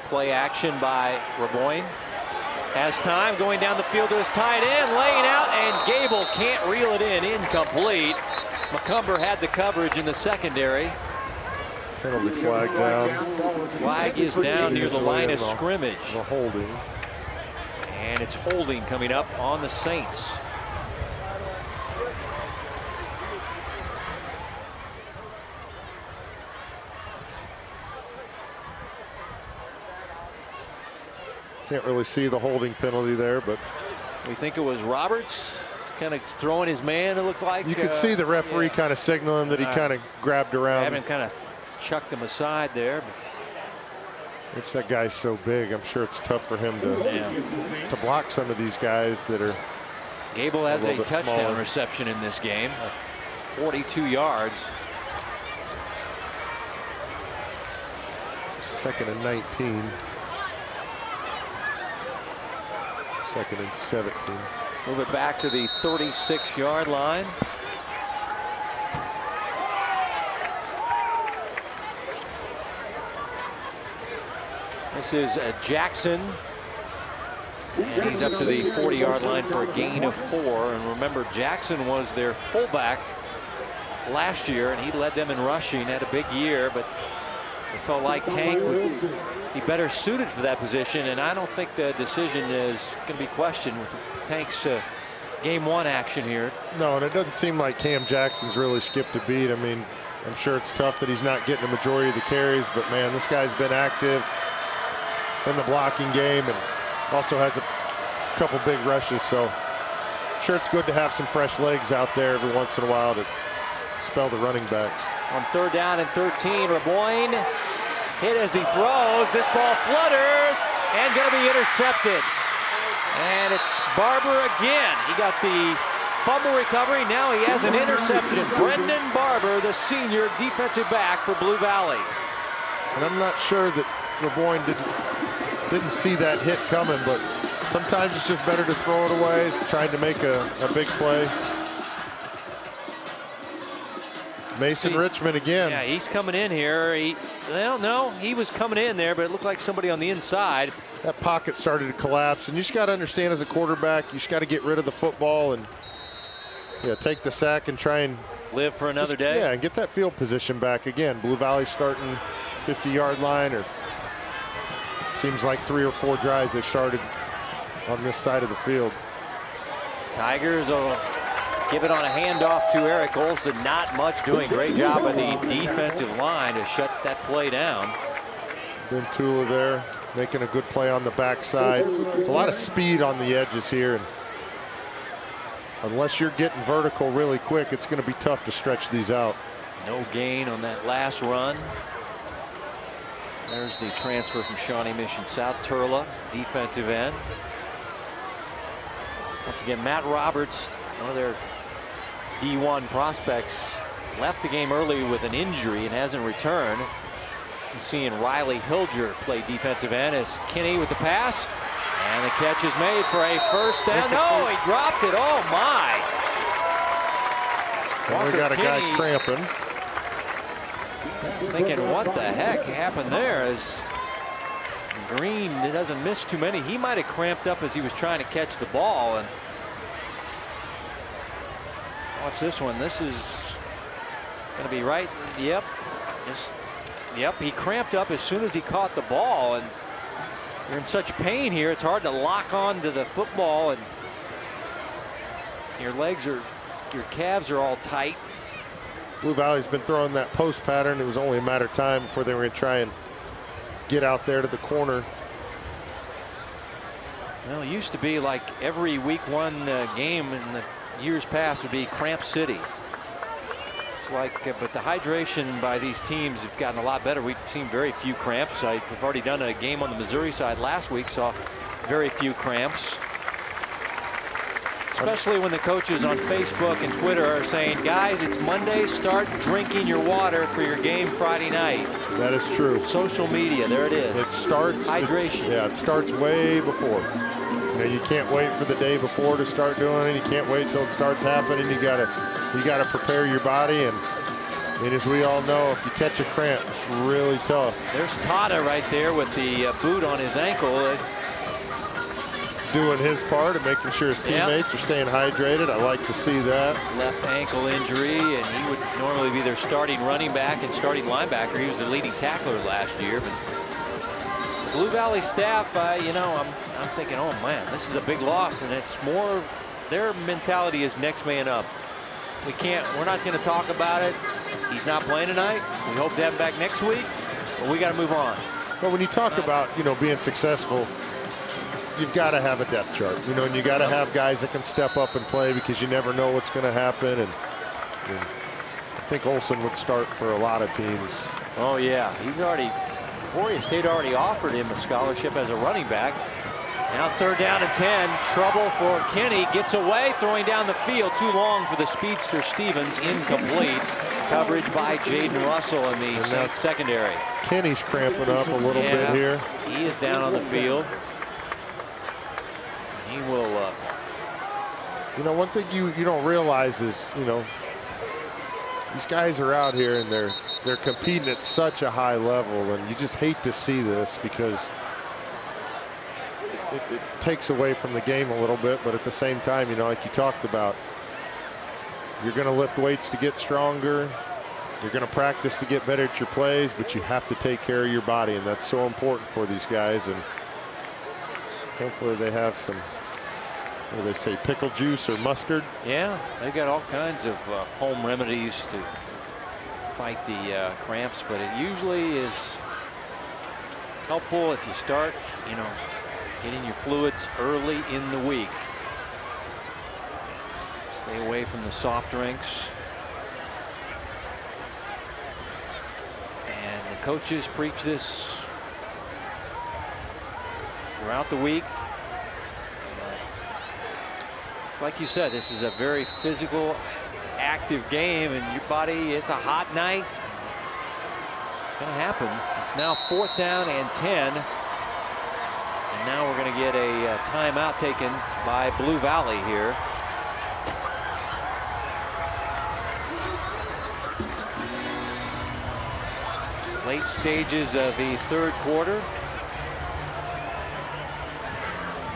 Play action by Raboyne. Has time, going down the field to his tight end, laying out, and Gable can't reel it in. Incomplete. McCumber had the coverage in the secondary. Penalty flag down. Flag is down near the line of scrimmage. The holding. And it's holding coming up on the Saints. Can't really see the holding penalty there, but we think it was Roberts. kind of throwing his man, it looked like. You could see the referee kind of signaling that he kind of grabbed around. Having kind of chucked him aside there. Which that guy's so big, I'm sure it's tough for him to block some of these guys that are. Gable has a touchdown smaller. reception in this game of 42 yards. 2nd and 19. 2nd and 17. Move it back to the 36-yard line. This is Jackson. And he's up to the 40-yard line for a gain of 4. And remember, Jackson was their fullback last year, and he led them in rushing, had a big year, but it felt like Tank would be better suited for that position, and I don't think the decision is going to be questioned with Tank's game 1 action here. No, and it doesn't seem like Cam Jackson's really skipped a beat. I mean, I'm sure it's tough that he's not getting the majority of the carries, but man, this guy's been active in the blocking game and also has a couple big rushes, so I'm sure it's good to have some fresh legs out there every once in a while to spell the running backs. On 3rd down and 13, Raboyne hit as he throws. This ball flutters and going to be intercepted. And it's Barber again. He got the fumble recovery. Now he has an interception. Brendan Barber, the senior defensive back for Blue Valley. And I'm not sure that Raboyne didn't see that hit coming, but sometimes it's just better to throw it away. He's trying to make a big play. Mason Richmond again. Yeah, he's coming in here. No, he was coming in there, but it looked like somebody on the inside. That pocket started to collapse, and you just got to understand as a quarterback, you just got to get rid of the football and take the sack and try and live for another day. Yeah, and get that field position back again. Blue Valley starting 50-yard line, or seems like 3 or 4 drives they've started on this side of the field. Tigers will give it on a handoff to Eric Olson. Not much doing. Great job by the defensive line to shut that play down. Bentula there making a good play on the backside. There's a lot of speed on the edges here, and unless you're getting vertical really quick, it's going to be tough to stretch these out. No gain on that last run. There's the transfer from Shawnee Mission South, Turla, defensive end. Once again, Matt Roberts, one of their D1 prospects, left the game early with an injury and hasn't returned. You're seeing Riley Hilger play defensive end as Kinney with the pass, and the catch is made for a first down. No, he dropped it. Oh my! We got a guy cramping. Thinking, what the heck happened there? As Green doesn't miss too many. He might have cramped up as he was trying to catch the ball. And watch this one. This is going to be right. Yep. Yep. He cramped up as soon as he caught the ball. And you're in such pain here. It's hard to lock on to the football, and your calves are all tight. Blue Valley's been throwing that post pattern. It was only a matter of time before they were going to try and get out there to the corner. Well, it used to be like every week 1 game in the years past would be Cramp City. It's like, but the hydration by these teams have gotten a lot better. We've seen very few cramps. We've already done a game on the Missouri side last week, saw very few cramps. Especially when the coaches on Facebook and Twitter are saying, guys, it's Monday, start drinking your water for your game Friday night. That is true. Social media, there it is. It starts. Hydration. It starts way before. You can't wait for the day before to start doing it. You can't wait till it starts happening. You gotta prepare your body, and as we all know, if you catch a cramp, it's really tough. There's Tata right there with the boot on his ankle. Doing his part and making sure his teammates are staying hydrated. I like to see that. Left ankle injury, and he would normally be their starting running back and starting linebacker. He was the leading tackler last year. But the Blue Valley staff, I'm thinking, oh man, this is a big loss, and it's more their mentality is next man up. We're not going to talk about it. He's not playing tonight. We hope to have him back next week, but we got to move on. Well, when you talk about being successful, you've got to have a depth chart, you know, and you got to have guys that can step up and play because you never know what's going to happen. And I think Olsen would start for a lot of teams. Oh yeah, Emporia State already offered him a scholarship as a running back. Now 3rd down and 10. Trouble for Kenny. Gets away, throwing down the field. Too long for the speedster Stevens. Incomplete. Coverage by Jaden Russell in the Saints secondary. Kenny's cramping up a little bit here. He is down on the field. He will. You know, one thing you don't realize is, you know, these guys are out here and they're competing at such a high level, and you just hate to see this because it takes away from the game a little bit. But at the same time, you know, like you talked about, you're going to lift weights to get stronger. You're going to practice to get better at your plays, but you have to take care of your body, and that's so important for these guys. And hopefully they have some, what do they say, pickle juice or mustard? Yeah, they've got all kinds of home remedies to fight the cramps, but it usually is helpful if you start, you know, getting your fluids early in the week. Stay away from the soft drinks. And the coaches preach this throughout the week. It's like you said, this is a very physical, active game, and your body, it's a hot night. It's going to happen. It's now 4th down and 10. And now we're going to get a timeout taken by Blue Valley here. Late stages of the 3rd quarter.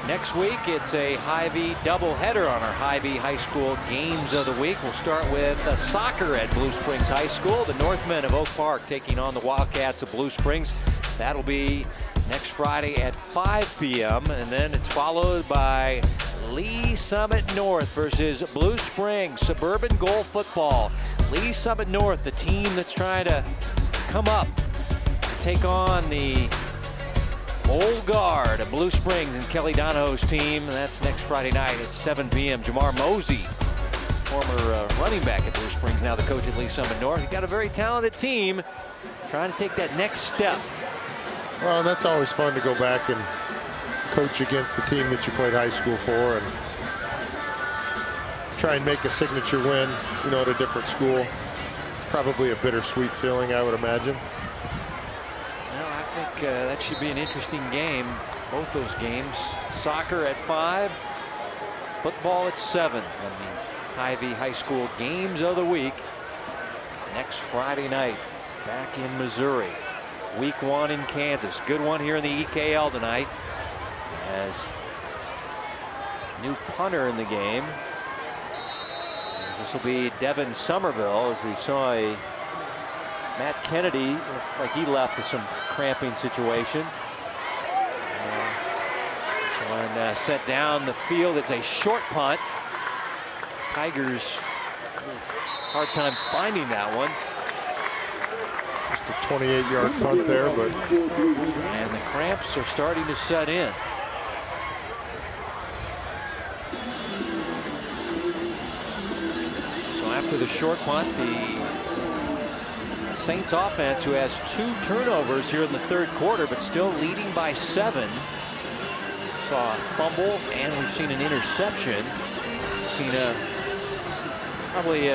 Next week, it's a Hy-Vee doubleheader on our Hy-Vee High School Games of the Week. We'll start with soccer at Blue Springs High School. The Northmen of Oak Park taking on the Wildcats of Blue Springs. That'll be next Friday at 5 p.m. And then it's followed by Lee Summit North versus Blue Springs Suburban Goal Football. Lee Summit North, the team that's trying to come up to take on the Old Guard of Blue Springs and Kelly Donahoe's team. That's next Friday night at 7 p.m. Jamar Mosey, former running back at Blue Springs, now the coach at Lee Summit North. He's got a very talented team trying to take that next step. Well, that's always fun to go back and coach against the team that you played high school for and try and make a signature win, you know, at a different school. It's probably a bittersweet feeling, I would imagine. Well, I think that should be an interesting game, both those games. Soccer at 5, football at 7 on the Hy-Vee High School Games of the Week. Next Friday night, back in Missouri. Week 1 in Kansas. Good one here in the EKL tonight. As new punter in the game. As this will be Devin Somerville, as we saw a Matt Kennedy, looks like he left with some cramping situation. This one set down the field. It's a short punt. Tigers, hard time finding that one. Just a 28-yard punt there, but. And the cramps are starting to set in. So after the short punt, the Saints offense, who has 2 turnovers here in the 3rd quarter, but still leading by 7. Saw a fumble, and we've seen an interception. Seen probably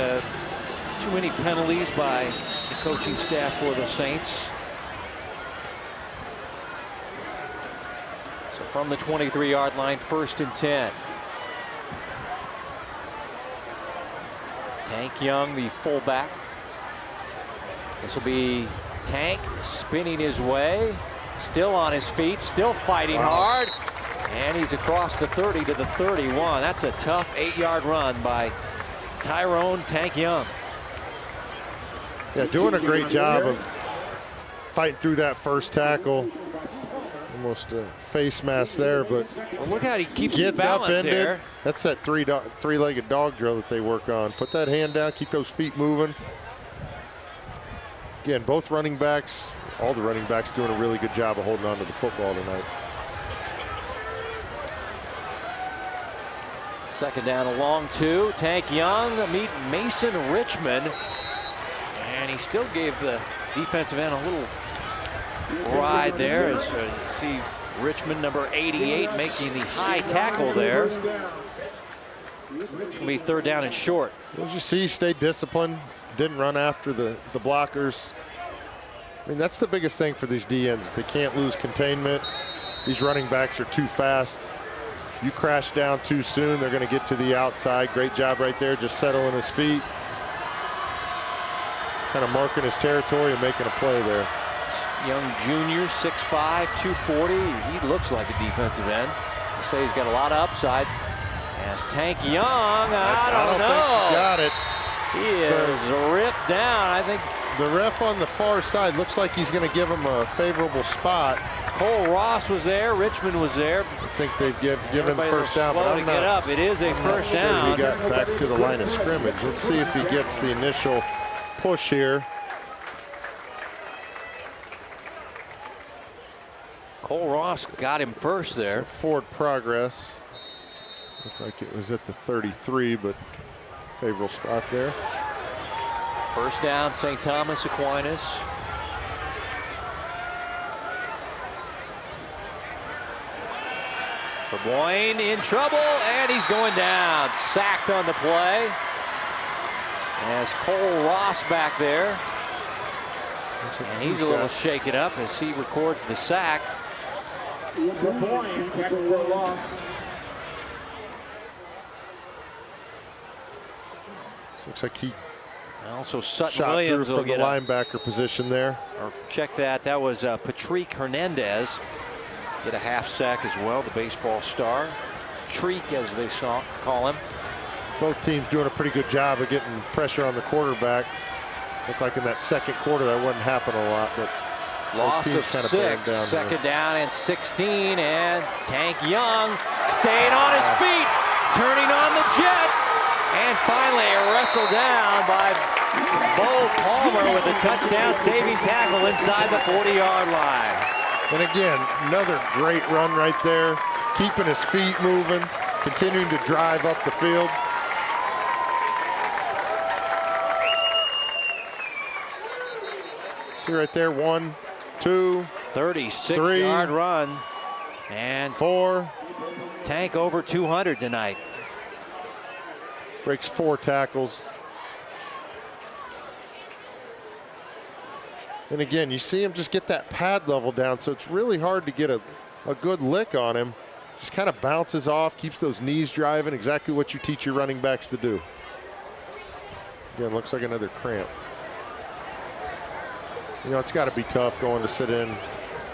too many penalties by the coaching staff for the Saints. So from the 23-yard line, 1st and 10. Tank Young, the fullback. This will be Tank spinning his way, still on his feet, still fighting hard. And he's across the 30 to the 31. That's a tough 8-yard run by Tyrone Tank Young. Yeah, doing a great job of fighting through that first tackle. Almost a face mask there, but well, look how he keeps his balance upended. there. That's that three-legged dog drill that they work on. Put that hand down, keep those feet moving. Again, both running backs, all the running backs doing a really good job of holding on to the football tonight. Second down, a long 2. Tank Young meet Mason Richmond. And he still gave the defensive end a little ride there, as you see Richmond, number 88, making the high tackle there. It's going to be third down and short. As you see, stayed disciplined, didn't run after the blockers. I mean, that's the biggest thing for these DNs. They can't lose containment. These running backs are too fast. You crash down too soon, they're going to get to the outside. Great job right there, just settling his feet. Kind of marking his territory and making a play there. Young junior, 6'5", 240. He looks like a defensive end. I say he's got a lot of upside. As Tank Young, I don't know. Think he got it. He is ripped down. I think the ref on the far side looks like he's going to give him a favorable spot. Cole Ross was there. Richmond was there. I think they've given the first down. But I'm get up. It is a first down. He got back to the line of scrimmage. Let's see if he gets the initial push here. Cole Ross got him first there. Forward progress. Looked like it was at the 33, but favorable spot there. First down, St. Thomas Aquinas. Burboyne in trouble, and he's going down. Sacked on the play. As Cole Ross back there. And he's a little shaken up as he records the sack. Burboyne tackle for loss. Looks like he also Sutton shot Williams through will from the linebacker position there. Or check that. That was Patrick Hernandez. Get a half sack as well, the baseball star. Treek, as they call him. Both teams doing a pretty good job of getting pressure on the quarterback. Looked like in that second quarter that wouldn't happen a lot, but loss of 6. Down second down and 16, and Tank Young staying on his feet, turning on the Jets, and finally wrestled down by Bo Palmer with a touchdown saving tackle inside the 40-yard line. And again, another great run right there, keeping his feet moving, continuing to drive up the field. See right there, 1, 2, 36-yard run, and 4. Tank over 200 tonight. Breaks 4 tackles. And again, you see him just get that pad level down, so it's really hard to get a good lick on him. Just kind of bounces off, keeps those knees driving, exactly what you teach your running backs to do. Again, looks like another cramp. You know, it's got to be tough going to sit in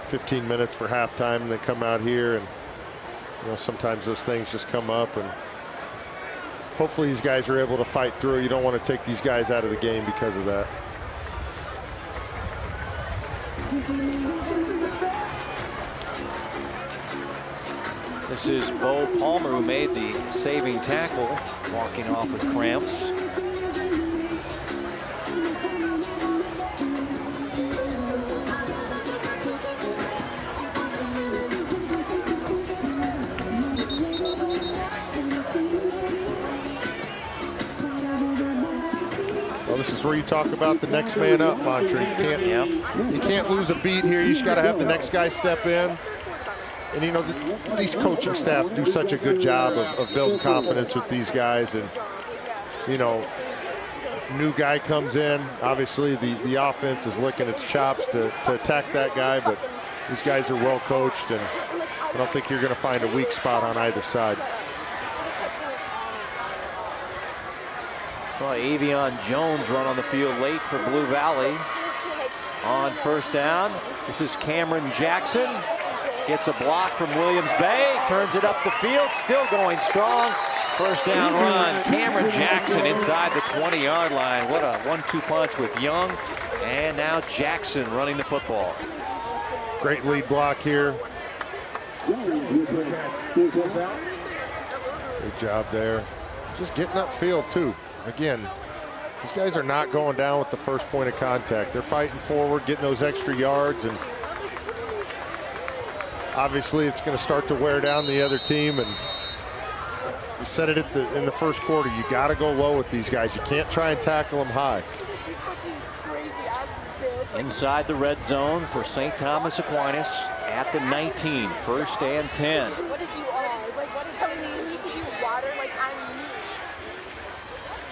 15 minutes for halftime and then come out here, and you know, sometimes those things just come up, and hopefully these guys are able to fight through. You don't want to take these guys out of the game because of that. This is Bo Palmer, who made the saving tackle, walking off with cramps. Well, this is where you talk about the next man up mantra. You can't lose a beat here. You just got to have the next guy step in. And you know, these coaching staff do such a good job of building confidence with these guys. And you know, new guy comes in. Obviously, the offense is licking its chops to attack that guy, but these guys are well coached, and I don't think you're going to find a weak spot on either side. Saw Avion Jones run on the field late for Blue Valley. On first down, this is Cameron Jackson. Gets a block from Williams Bay, turns it up the field, still going strong. First down run, Cameron Jackson inside the 20-yard line. What a 1-2 punch with Young, and now Jackson running the football. Great lead block here. Good job there. Just getting upfield too. Again, these guys are not going down with the first point of contact. They're fighting forward, getting those extra yards, and obviously it's going to start to wear down the other team, and we said it in the first quarter. You got to go low with these guys. You can't try and tackle them high. Inside the red zone for St. Thomas Aquinas at the 19, 1st and 10. What did you what is telling me you need to do water like on me?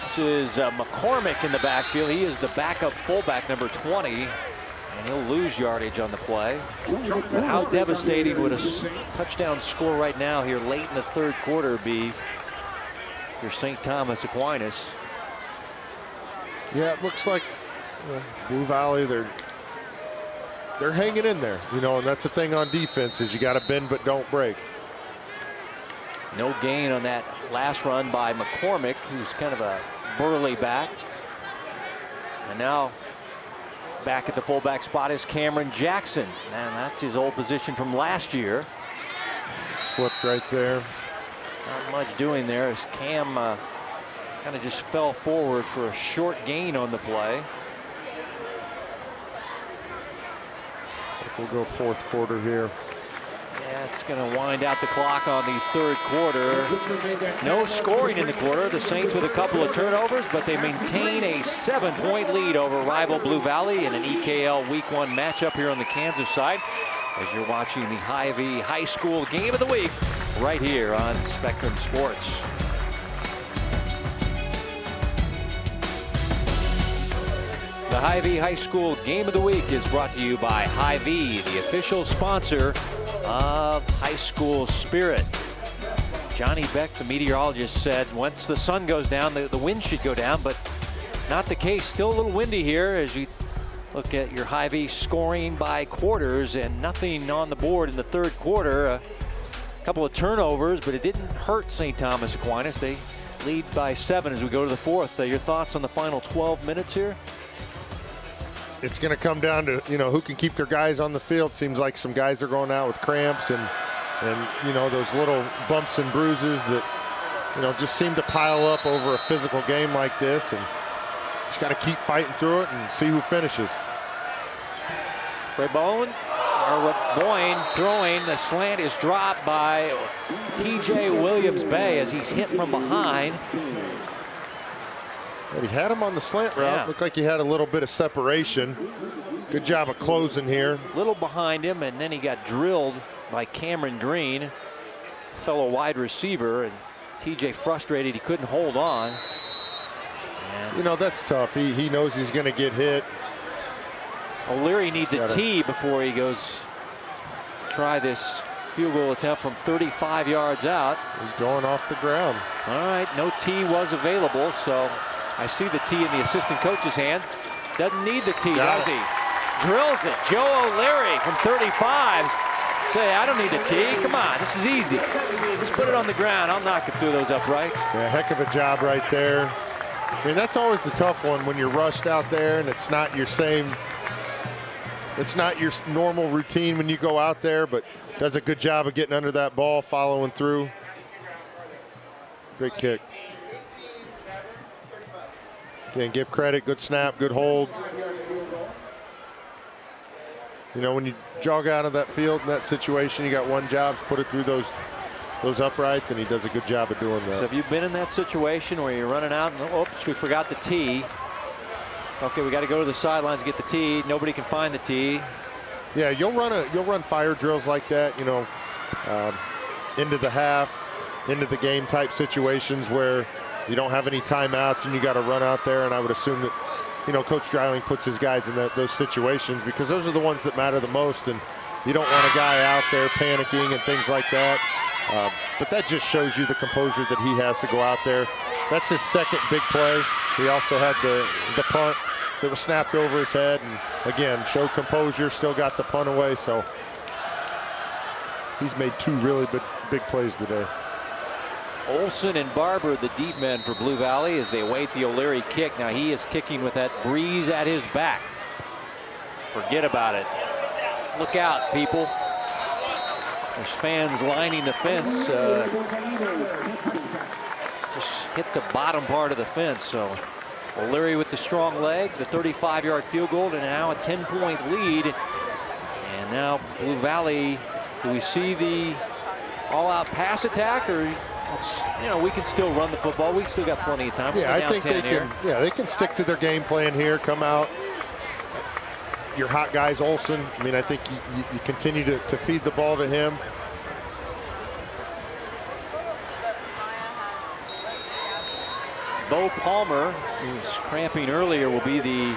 This is McCormick in the backfield. He is the backup fullback, number 20, and he'll lose yardage on the play. But how devastating would a touchdown score right now here late in the 3rd quarter be for St. Thomas Aquinas? Yeah, it looks like Blue Valley, they're hanging in there, you know, and that's the thing on defense is you got to bend but don't break. No gain on that last run by McCormick, who's kind of a burly back. And now back at the fullback spot is Cameron Jackson. And that's his old position from last year. Slipped right there. Not much doing there as Cam kind of just fell forward for a short gain on the play. We'll go 4th quarter here. Yeah, it's going to wind out the clock on the 3rd quarter. No scoring in the quarter. The Saints with a couple of turnovers, but they maintain a 7-point lead over rival Blue Valley in an EKL Week 1 matchup here on the Kansas side. As you're watching the Hy-Vee High School Game of the Week right here on Spectrum Sports. The Hy-Vee High School Game of the Week is brought to you by Hy-Vee, the official sponsor of High School Spirit. Johnny Beck, the meteorologist, said once the sun goes down, the wind should go down, but not the case. Still a little windy here as you look at your Hy-Vee scoring by quarters, and nothing on the board in the 3rd quarter. A couple of turnovers, but it didn't hurt St. Thomas Aquinas. They lead by 7 as we go to the 4th. Your thoughts on the final 12 minutes here? It's going to come down to, you know, who can keep their guys on the field. Seems like some guys are going out with cramps and you know, those little bumps and bruises that, you know, just seem to pile up over a physical game like this. And just got to keep fighting through it and see who finishes. Boyne throwing. The slant is dropped by T.J. Williams-Bay as he's hit from behind. And he had him on the slant route. Yeah. Looked like he had a little bit of separation. Good job of closing here. Little behind him, and then he got drilled by Cameron Green, fellow wide receiver, and TJ frustrated he couldn't hold on. And you know, that's tough. He knows he's going to get hit. O'Leary needs a tee before he goes to try this field goal attempt from 35 yards out. He's going off the ground. All right, no tee was available, so I see the tee in the assistant coach's hands. Doesn't need the tee, does he? Drills it. Joe O'Leary from 35. Say, I don't need the tee. Come on, this is easy. Just put it on the ground. I'll knock it through those uprights. Yeah, heck of a job right there. I mean, that's always the tough one when you're rushed out there and it's not your normal routine when you go out there, but does a good job of getting under that ball, following through. Great kick. Again, give credit, good snap, good hold. You know, when you jog out of that field in that situation, you got one job, put it through those uprights, and he does a good job of doing that. So have you been in that situation where you're running out and, oops, we forgot the tee. Okay, we got to go to the sidelines to get the tee. Nobody can find the tee. Yeah, you'll run fire drills like that, you know, into the half, into the game type situations where you don't have any timeouts and you got to run out there. And I would assume that, you know, Coach Dreiling puts his guys in those situations because those are the ones that matter the most. And you don't want a guy out there panicking and things like that. But that just shows you the composure that he has to go out there. That's his second big play. He also had the punt that was snapped over his head, and again, showed composure, still got the punt away. So he's made 2 really big plays today. Olson and Barber, the deep men for Blue Valley, as they await the O'Leary kick. Now he is kicking with that breeze at his back. Forget about it. Look out, people. There's fans lining the fence. Just hit the bottom part of the fence. So O'Leary with the strong leg, the 35-yard field goal, and now a 10-point lead. And now Blue Valley, do we see the all-out pass attack, or You know, we can still run the football. We still got plenty of time. Yeah, I think they can. Yeah, they can stick to their game plan here. Come out. Your hot guys, Olsen. I mean, I think you continue to feed the ball to him. Bo Palmer, who was cramping earlier, will be the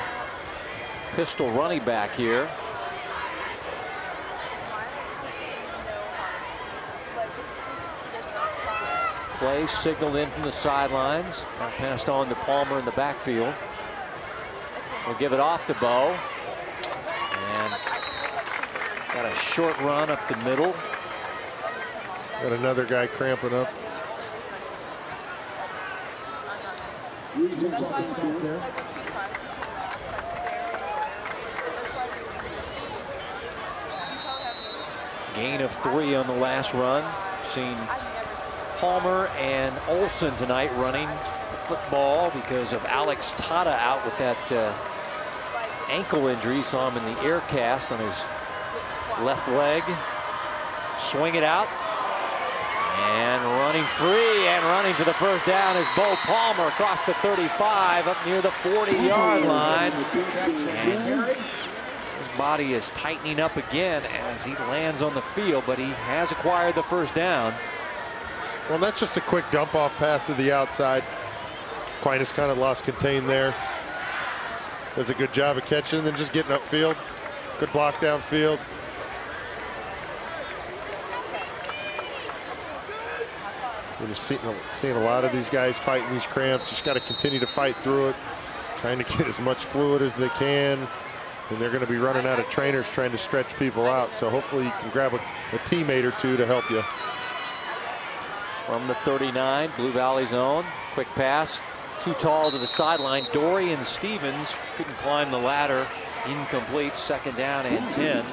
pistol running back here. Play signaled in from the sidelines. Now passed on to Palmer in the backfield. We'll give it off to Bo. And got a short run up the middle. Got another guy cramping up. Gain of 3 on the last run. Seen Palmer and Olsen tonight running the football because of Alex Tata out with that ankle injury. Saw him in the air cast on his left leg. Swing it out. And running free and running for the first down is Bo Palmer across the 35 up near the 40-yard line. And his body is tightening up again as he lands on the field, but he has acquired the first down. Well, that's just a quick dump off pass to the outside. Aquinas kind of lost contain there. Does a good job of catching and then just getting upfield. Good block downfield. You're just seeing a lot of these guys fighting these cramps. Just got to continue to fight through it, trying to get as much fluid as they can. And they're going to be running out of trainers trying to stretch people out. So hopefully you can grab a teammate or two to help you. From the 39, Blue Valley's own. Quick pass, too tall to the sideline. Dorian Stevens couldn't climb the ladder. Incomplete, second down and 10.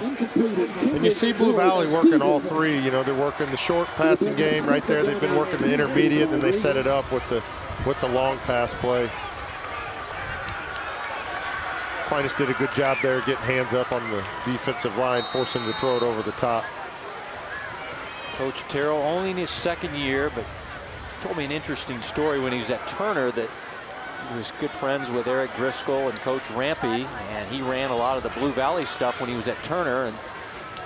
And you see Blue Valley working all three. You know, they're working the short passing game right there. They've been working the intermediate, and they set it up with the long pass play. Aquinas did a good job there getting hands up on the defensive line, forcing him to throw it over the top. Coach Terrell only in his second year, but told me an interesting story when he was at Turner that he was good friends with Eric Driscoll and Coach Rampy, and he ran a lot of the Blue Valley stuff when he was at Turner, and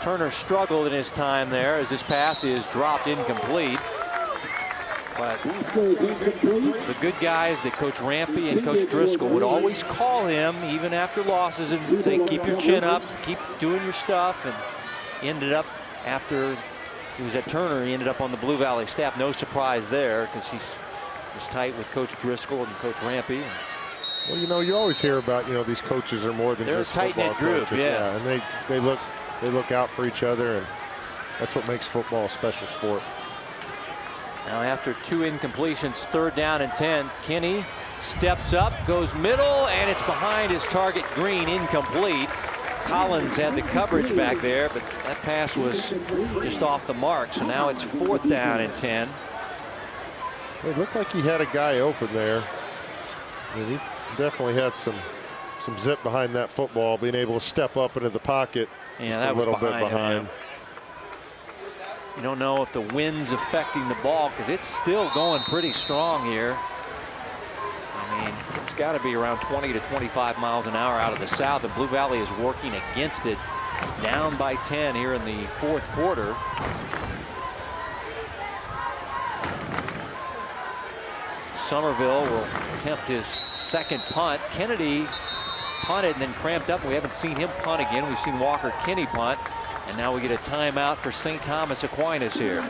Turner struggled in his time there as this pass is dropped incomplete. But the good guys that Coach Rampy and Coach Driscoll would always call him even after losses and say, keep your chin up, keep doing your stuff, and ended up after he was at Turner, he ended up on the Blue Valley staff. No surprise there because he was tight with Coach Driscoll and Coach Rampy. Well, you know, you always hear about, you know, these coaches are more than just football coaches. They're a tight-knit group, yeah. And they look out for each other, and that's what makes football a special sport. Now after 2 incompletions, third down and 10. Kinney steps up, goes middle, and it's behind his target. Green, incomplete. Collins had the coverage back there, but that pass was just off the mark. So now it's 4th down and 10. It looked like he had a guy open there. I mean, he definitely had some zip behind that football, being able to step up into the pocket. Yeah, that was a little bit behind. You don't know if the wind's affecting the ball because it's still going pretty strong here. I mean, it's got to be around 20 to 25 miles an hour out of the south, and Blue Valley is working against it. Down by 10 here in the 4th quarter. Somerville will attempt his second punt. Kennedy punted and then cramped up. We haven't seen him punt again. We've seen Walker Kinney punt. And now we get a timeout for St. Thomas Aquinas here.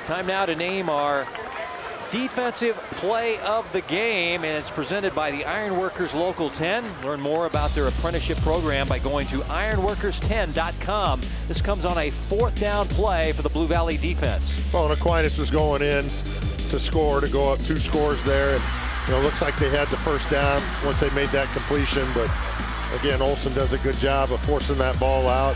Time now to name our defensive play of the game, and it's presented by the Ironworkers Local 10. Learn more about their apprenticeship program by going to ironworkers10.com. This comes on a 4th down play for the Blue Valley defense. Well, and Aquinas was going in to score, to go up 2 scores there. And, you know, looks like they had the first down once they made that completion, but again, Olsen does a good job of forcing that ball out.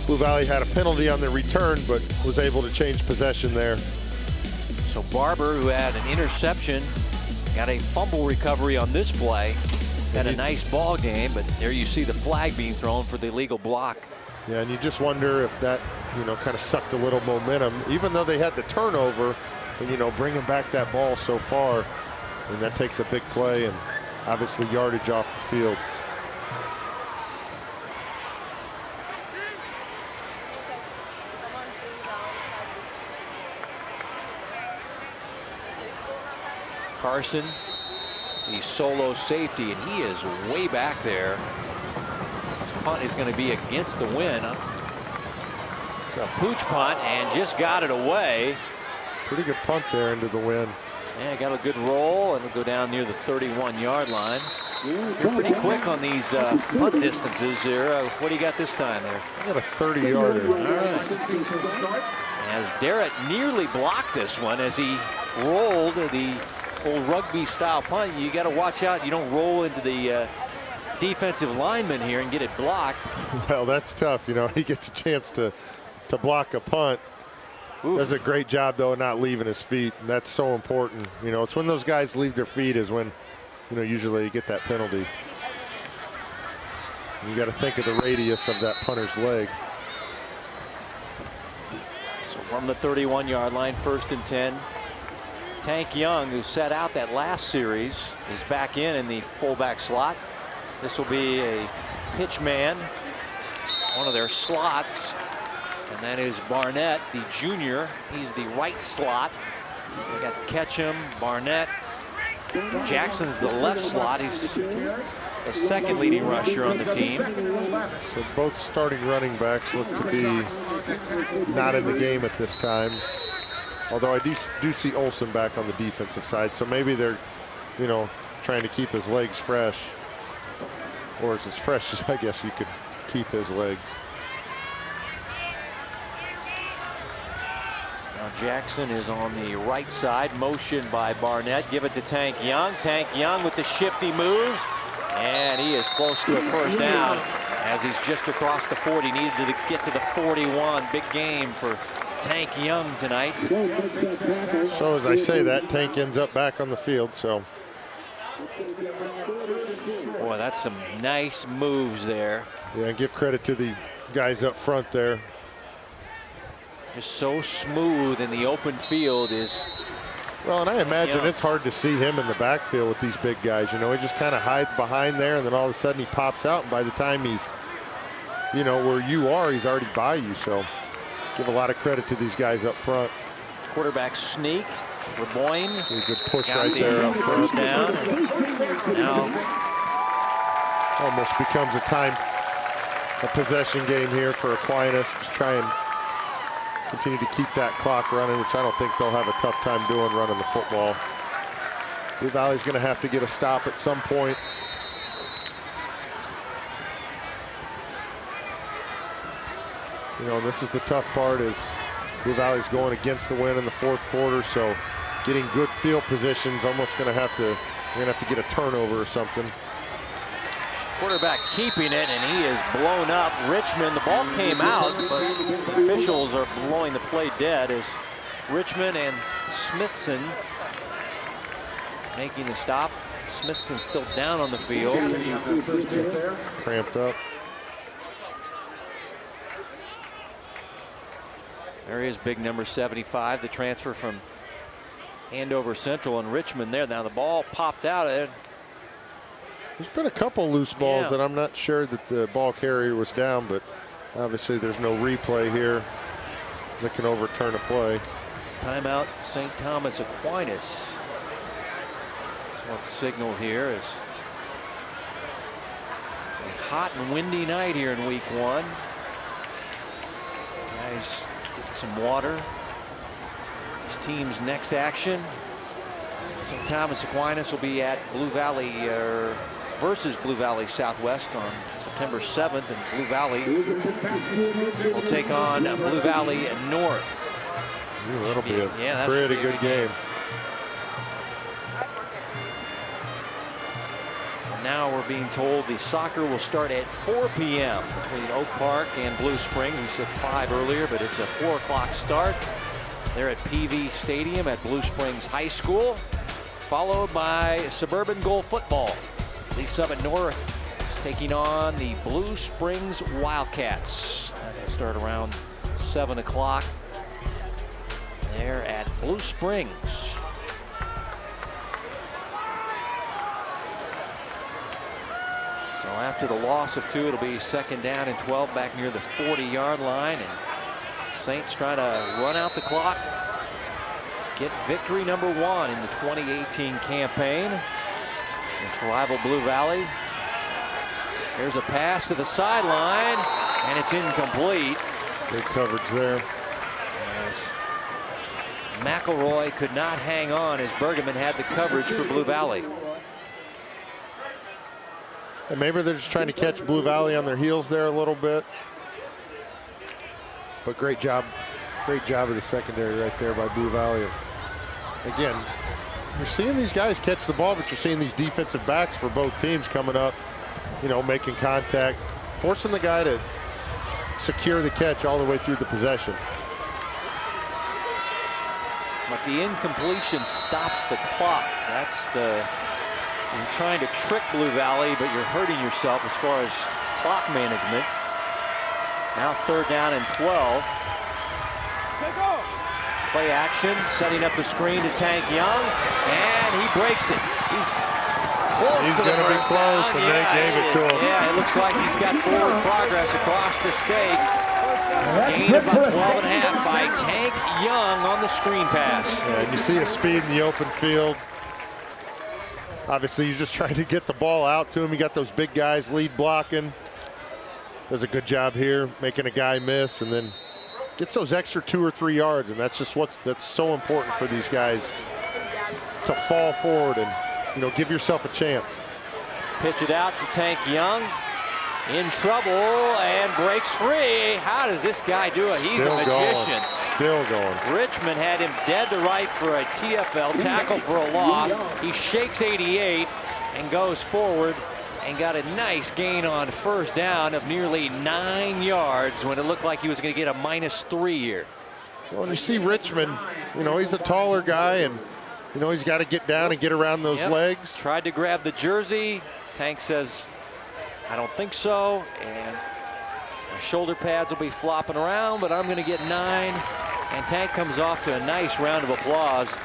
Blue Valley had a penalty on the return, but was able to change possession there. So Barber, who had an interception, got a fumble recovery on this play. Had a nice ball game, but there you see the flag being thrown for the illegal block. Yeah, and you just wonder if that you know, kind of sucked a little momentum, even though they had the turnover. But, you know, bringing back that ball so far, and that takes a big play and obviously yardage off the field. Carson, the solo safety, and he is way back there. This punt is going to be against the wind. It's a pooch punt and just got it away. Pretty good punt there into the wind. Yeah, got a good roll, and it'll go down near the 31-yard line. You're pretty quick on these punt distances here. What do you got this time there? I got a 30-yarder. All right. As Derrett nearly blocked this one as he rolled the old rugby-style punt. You got to watch out. You don't roll into the defensive lineman here and get it blocked. Well, that's tough. You know, he gets a chance to block a punt. Oof. Does a great job, though, of not leaving his feet. And that's so important. You know, it's when those guys leave their feet is when, you know, usually you get that penalty. And you got to think of the radius of that punter's leg. So from the 31-yard line, 1st and 10. Tank Young, who sat out that last series, is back in the fullback slot. This will be a pitch man, one of their slots. And that is Barnett, the junior. He's the right slot. So they got Ketchum, Barnett. Jackson's the left slot. He's the second leading rusher on the team. So both starting running backs look to be not in the game at this time. Although I do see Olsen back on the defensive side. So maybe they're, you know, trying to keep his legs fresh. Or as fresh as I guess you could keep his legs. Now Jackson is on the right side, motion by Barnett. Give it to Tank Young. Tank Young with the shifty moves, and he is close to a first down as he's just across the 40. Needed to get to the 41. Big game for Tank Young tonight. So as I say that, Tank ends up back on the field. So, boy, that's some nice moves there. Yeah, and give credit to the guys up front there. Just so smooth in the open field is. Well, and I imagine it's hard to see him in the backfield with these big guys. You know, he just kind of hides behind there, and then all of a sudden he pops out, and by the time he's, you know, where you are, he's already by you. So give a lot of credit to these guys up front. Quarterback sneak. Reboyne. A good push right there up front. First down. Now almost becomes a possession game here for Aquinas. Just try and continue to keep that clock running, which I don't think they'll have a tough time doing running the football. Blue Valley's going to have to get a stop at some point. You know, and this is the tough part is Blue Valley's going against the wind in the 4th quarter, so getting good field positions almost going to have to, you're going to have to get a turnover or something. Quarterback keeping it, and he is blown up. Richmond, the ball came out, but the officials are blowing the play dead as Richmond and Smithson making the stop. Smithson still down on the field. Cramped up. There is big number 75, the transfer from Andover Central and Richmond there. Now the ball popped out. There's been a couple loose balls that I'm not sure that the ball carrier was down, but obviously there's no replay here that can overturn a play. Timeout, St. Thomas Aquinas. That's what's signaled here. It's a hot and windy night here in week 1. Guys getting some water. This team's next action. St. Thomas Aquinas will be at Blue Valley versus Blue Valley Southwest on September 7th, and Blue Valley will take on Blue Valley North. Ooh, that'll be a pretty good game. And now we're being told the soccer will start at 4 p.m. between Oak Park and Blue Spring. We said 5 earlier, but it's a 4 o'clock start. They're at PV Stadium at Blue Springs High School, followed by Suburban Goal Football. Lee Summit North taking on the Blue Springs Wildcats. That'll start around 7 o'clock there at Blue Springs. So after the loss of 2, it'll be 2nd down and 12 back near the 40-yard line. And Saints trying to run out the clock, get victory number 1 in the 2018 campaign. It's rival Blue Valley. Here's a pass to the sideline, and it's incomplete. Good coverage there. As McElroy could not hang on as Bergman had the coverage for Blue Valley. And maybe they're just trying to catch Blue Valley on their heels there a little bit. But great job of the secondary right there by Blue Valley. Again, you're seeing these guys catch the ball, but you're seeing these defensive backs for both teams coming up, you know, making contact, forcing the guy to secure the catch all the way through the possession. But the incompletion stops the clock. That's the, you're trying to trick Blue Valley, but you're hurting yourself as far as clock management. Now 3rd down and 12. Play action, setting up the screen to Tank Young, and he breaks it. He's close. He's to the going to be first close, down. and they gave it to him. Yeah, it looks like he's got forward progress across the stake. Gain about 12.5 by Tank Young on the screen pass. Yeah, and you see his speed in the open field. Obviously, you're just trying to get the ball out to him. You got those big guys lead blocking. Does a good job here, making a guy miss, and then gets those extra 2 or 3 yards, and that's just that's so important for these guys to fall forward and, you know, give yourself a chance. Pitch it out to Tank Young. In trouble and breaks free. How does this guy do it? He's Still a magician. Still going. Richmond had him dead to right for a TFL tackle for a loss. He shakes 88 and goes forward and got a nice gain on 1st down of nearly 9 yards when it looked like he was going to get a -3 here. Well, you see Richmond, you know, he's a taller guy, and, you know, he's got to get down and get around those legs. Tried to grab the jersey. Tank says, I don't think so, and my shoulder pads will be flopping around, but I'm going to get 9. And Tank comes off to a nice round of applause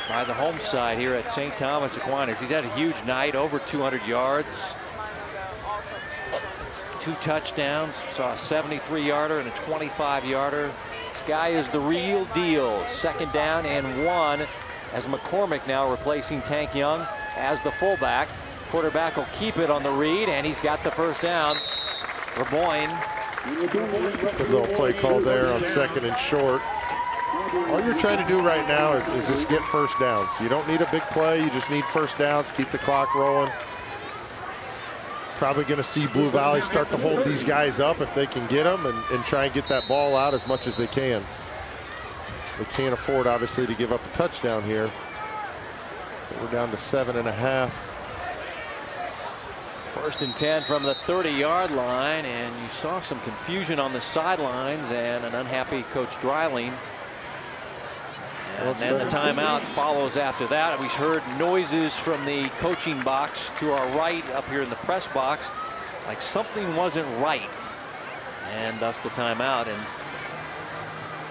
by the home side here at St. Thomas Aquinas. He's had a huge night, over 200 yards. 2 touchdowns, saw a 73-yarder and a 25-yarder. This guy is the real deal. 2nd down and 1 as McCormick now replacing Tank Young as the fullback. Quarterback will keep it on the read, and he's got the 1st down. Reboyne. Good little play call there on 2nd and short. All you're trying to do right now is just get 1st downs. You don't need a big play. You just need 1st downs, keep the clock rolling. Probably going to see Blue Valley start to hold these guys up if they can get them and try and get that ball out as much as they can. They can't afford, obviously, to give up a touchdown here. But we're down to 7.5. 1st and 10 from the 30-yard line, and you saw some confusion on the sidelines and an unhappy Coach Dreiling. And then the timeout follows after that. We heard noises from the coaching box to our right up here in the press box, like something wasn't right, and thus the timeout. And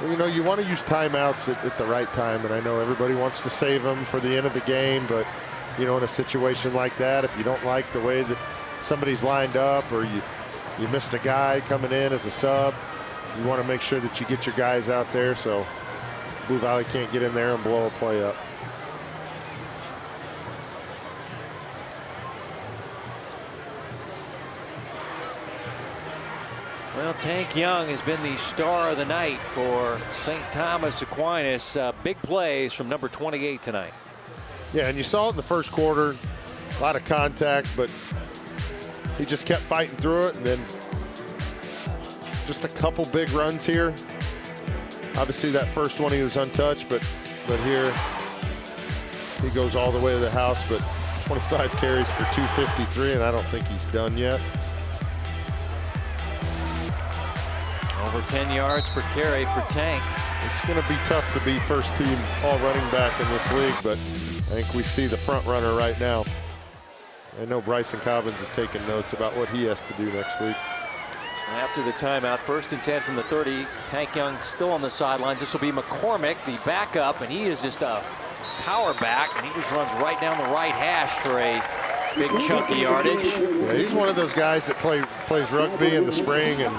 well, you know, you want to use timeouts at the right time, and I know everybody wants to save them for the end of the game, but, you know, in a situation like that, if you don't like the way that somebody's lined up, or you missed a guy coming in as a sub, you want to make sure that you get your guys out there so Blue Valley can't get in there and blow a play up. Well, Tank Young has been the star of the night for St. Thomas Aquinas. Big plays from number 28 tonight. Yeah, and you saw it in the 1st quarter, a lot of contact, but he just kept fighting through it, and then just a couple big runs here. Obviously, that first one he was untouched, but here he goes all the way to the house. But 25 carries for 253, and I don't think he's done yet. Over 10 yards per carry for Tank. It's going to be tough to be 1st team all running back in this league, but I think we see the front runner right now. I know Bryson Cobbins is taking notes about what he has to do next week. After the timeout, 1st and 10 from the 30. Tank Young still on the sidelines. This will be McCormick, the backup, and he is just a power back, and he just runs right down the right hash for a big chunky yardage. Yeah, he's one of those guys that plays rugby in the spring, and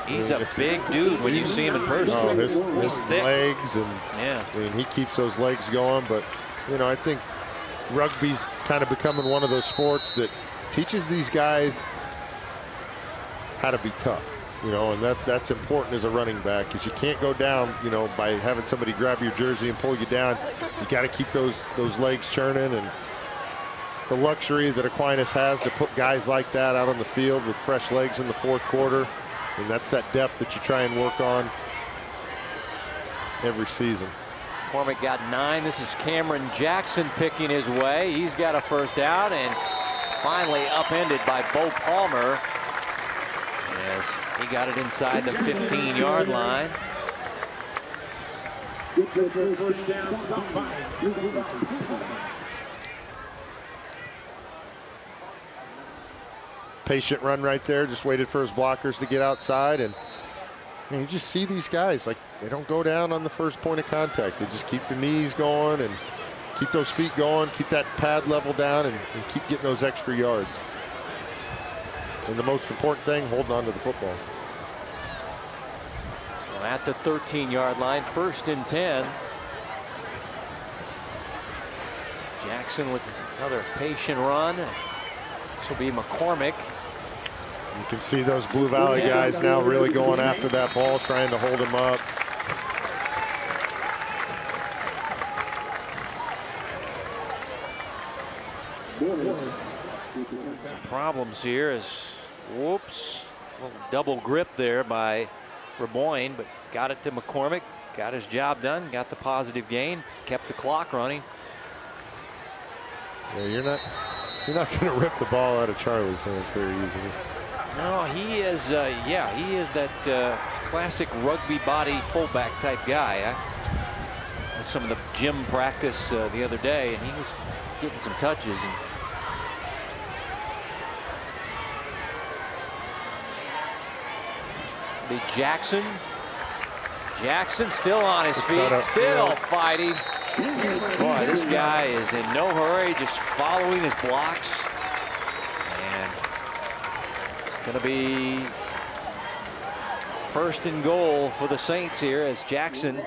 he's a big dude when you see him in person. Oh, his thick legs, and yeah, I mean, he keeps those legs going. But you know, I think rugby's kind of becoming one of those sports that teaches these guys how to be tough. You know, and that's important as a running back, because you can't go down, you know, by having somebody grab your jersey and pull you down. You got to keep those legs churning, and the luxury that Aquinas has to put guys like that out on the field with fresh legs in the 4th quarter, and that's that depth that you try and work on every season. McCormick got 9. This is Cameron Jackson picking his way. He's got a first down, and finally upended by Bo Palmer. Yes, he got it inside the 15-yard line. Patient run right there, just waited for his blockers to get outside, and you just see these guys, like, they don't go down on the first point of contact. They just keep their knees going and keep those feet going, keep that pad level down, and keep getting those extra yards. And the most important thing, holding on to the football. So at the 13-yard line, 1st and 10. Jackson with another patient run. This will be McCormick. You can see those Blue Valley guys now really going after that ball, trying to hold him up. Some problems here as, whoops, a little double grip there by Reboyne, but got it to McCormick, got his job done, got the positive gain, kept the clock running. Yeah, you're not going to rip the ball out of Charlie's hands very easily. No, he is, yeah, he is that classic rugby body fullback type guy. I with some of the gym practice the other day, and he was getting some touches. And be Jackson. Jackson still on his feet, still fighting. Boy, this guy is in no hurry, just following his blocks. And it's going to be 1st and goal for the Saints here as Jackson.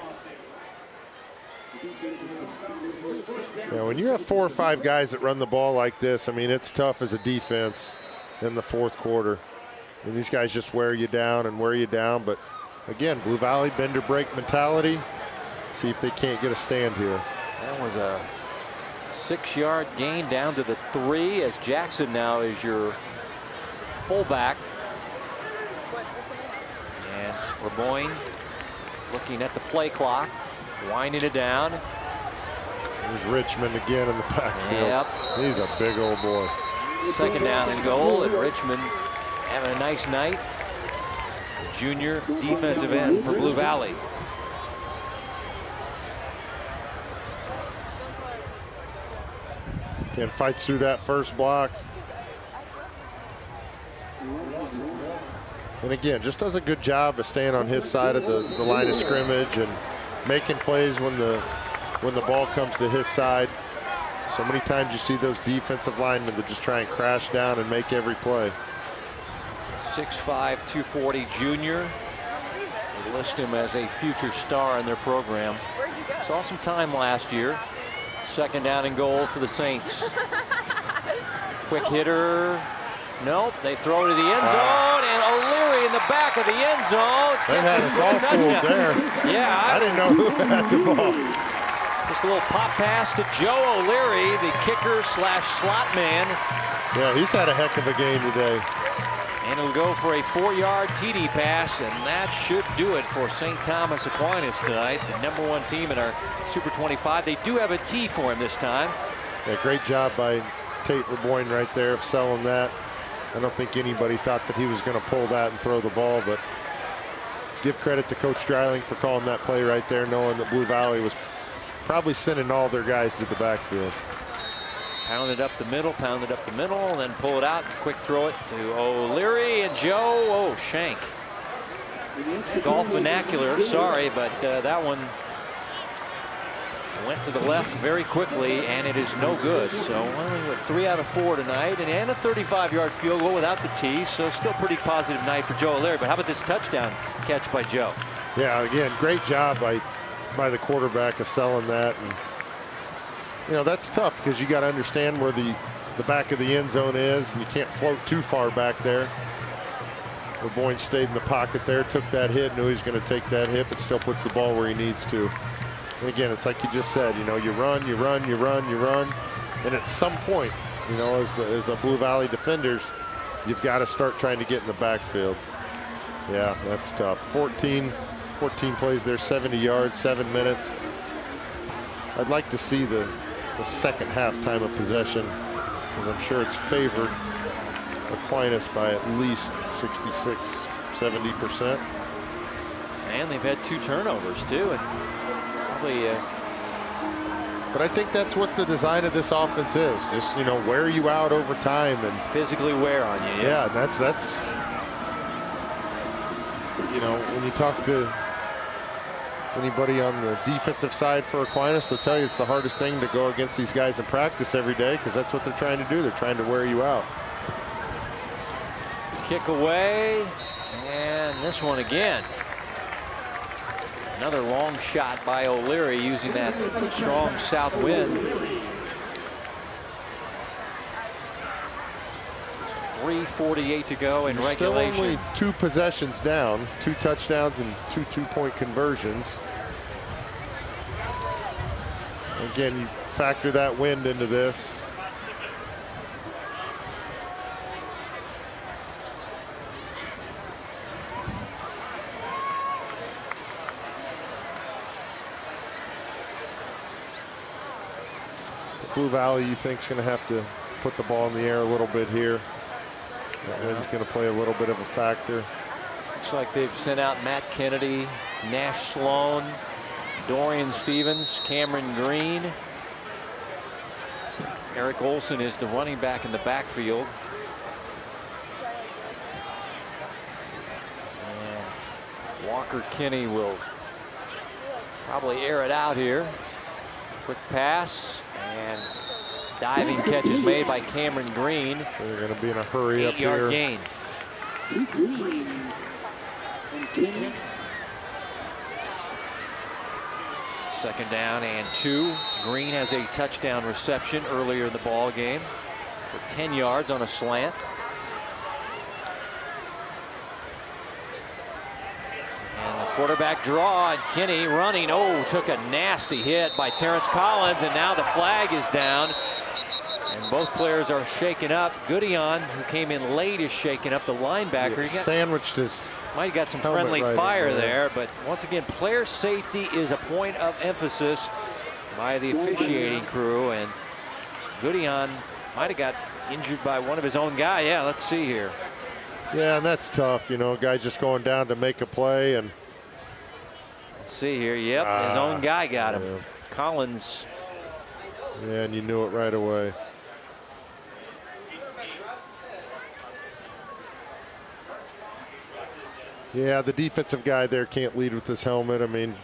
Yeah, when you have 4 or 5 guys that run the ball like this, I mean, it's tough as a defense in the 4th quarter. And these guys just wear you down and wear you down. But again, Blue Valley bend or break mentality. See if they can't get a stand here. That was a 6-yard gain down to the 3 as Jackson now is your fullback. And Reboyne looking at the play clock, winding it down. There's Richmond again in the backfield. Yep. He's a big old boy. 2nd down and goal, and Richmond having a nice night. The junior defensive end for Blue Valley. Again, fights through that first block. And again, just does a good job of staying on his side of the line of scrimmage and making plays when the ball comes to his side. So many times you see those defensive linemen that just try and crash down and make every play. 6'5", 240 junior. They list him as a future star in their program. Saw some time last year. 2nd down and goal for the Saints. Quick hitter. Nope, they throw to the end zone, and O'Leary in the back of the end zone. They had us all fooled there. Yeah. I didn't know who had the ball. Just a little pop pass to Joe O'Leary, the kicker / slot man. Yeah, he's had a heck of a game today. And it'll go for a 4-yard TD pass, and that should do it for St. Thomas Aquinas tonight, the #1 team in our Super 25. They do have a T for him this time. Yeah, great job by Tate Reboyne right there of selling that. I don't think anybody thought that he was going to pull that and throw the ball, but give credit to Coach Dreiling for calling that play right there, knowing that Blue Valley was probably sending all their guys to the backfield. Pounded up the middle, and then pull it out. Quick throw it to O'Leary, and Joe, oh, shank. Golf vernacular, sorry, but that one went to the left very quickly, and it is no good. So only 3 out of 4 tonight, and a 35-yard field goal without the tee. So still pretty positive night for Joe O'Leary. But how about this touchdown catch by Joe? Yeah, again, great job by the quarterback of selling that. And you know, that's tough because you got to understand where the back of the end zone is, and you can't float too far back there. Boyne stayed in the pocket there, took that hit, knew he was going to take that hit, but still puts the ball where he needs to. And again, it's like you just said, you know, you run, and at some point, you know, as a Blue Valley defenders, you've got to start trying to get in the backfield. Yeah, that's tough. 14 plays there, 70 yards, 7 minutes. I'd like to see the second half time of possession, as I'm sure it's favored Aquinas by at least 66, 70%. And they've had 2 turnovers too. And probably, but I think that's what the design of this offense is. Just, you know, wear you out over time and physically wear on you. Yeah, and that's you know, when you talk to anybody on the defensive side for Aquinas, they'll tell you it's the hardest thing to go against these guys in practice every day, because that's what they're trying to do. They're trying to wear you out. Kick away, and this one again. Another long shot by O'Leary using that strong south wind. 3:48 to go in regulation. Still only 2 possessions down, 2 touchdowns and 2 two-point conversions. Again, you factor that wind into this. Blue Valley, you think, is going to have to put the ball in the air a little bit here. That wind's going to play a little bit of a factor. Looks like they've sent out Matt Kennedy, Nash Sloan, Dorian Stevens, Cameron Green. Eric Olson is the running back in the backfield. And Walker Kinney will probably air it out here. Quick pass, and diving catch is made by Cameron Green. So they're going to be in a hurry up here. 8-yard gain. Second down and 2. Green has a touchdown reception earlier in the ball game for 10 yards on a slant. And the quarterback draw, and Kinney running. Oh, took a nasty hit by Terrence Collins, and now the flag is down. And both players are shaken up. Goodion, who came in late, is shaken up. The linebacker. Yeah, sandwiched his might have got some friendly fire there, but once again, player safety is a point of emphasis by the officiating crew, and Goodion might have got injured by one of his own guy. Yeah, let's see here. Yeah, and that's tough, you know, a guy just going down to make a play. And let's see here. Yep, his own guy got him. Yeah. Collins. Yeah, and you knew it right away. Yeah, the defensive guy there can't lead with his helmet. I mean,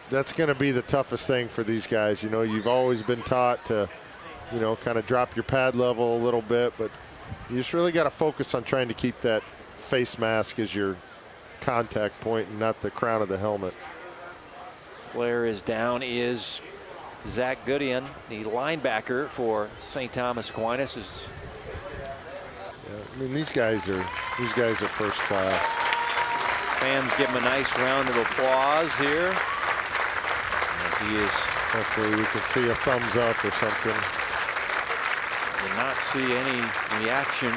that's going to be the toughest thing for these guys. You know, you've always been taught to, you know, kind of drop your pad level a little bit, but you just really got to focus on trying to keep that face mask as your contact point and not the crown of the helmet. Player is down is Zach Goodion, the linebacker for St. Thomas Aquinas. Yeah, I mean, these guys are first class. Fans give him a nice round of applause here. As he is. Hopefully we can see a thumbs up or something. Did not see any reaction.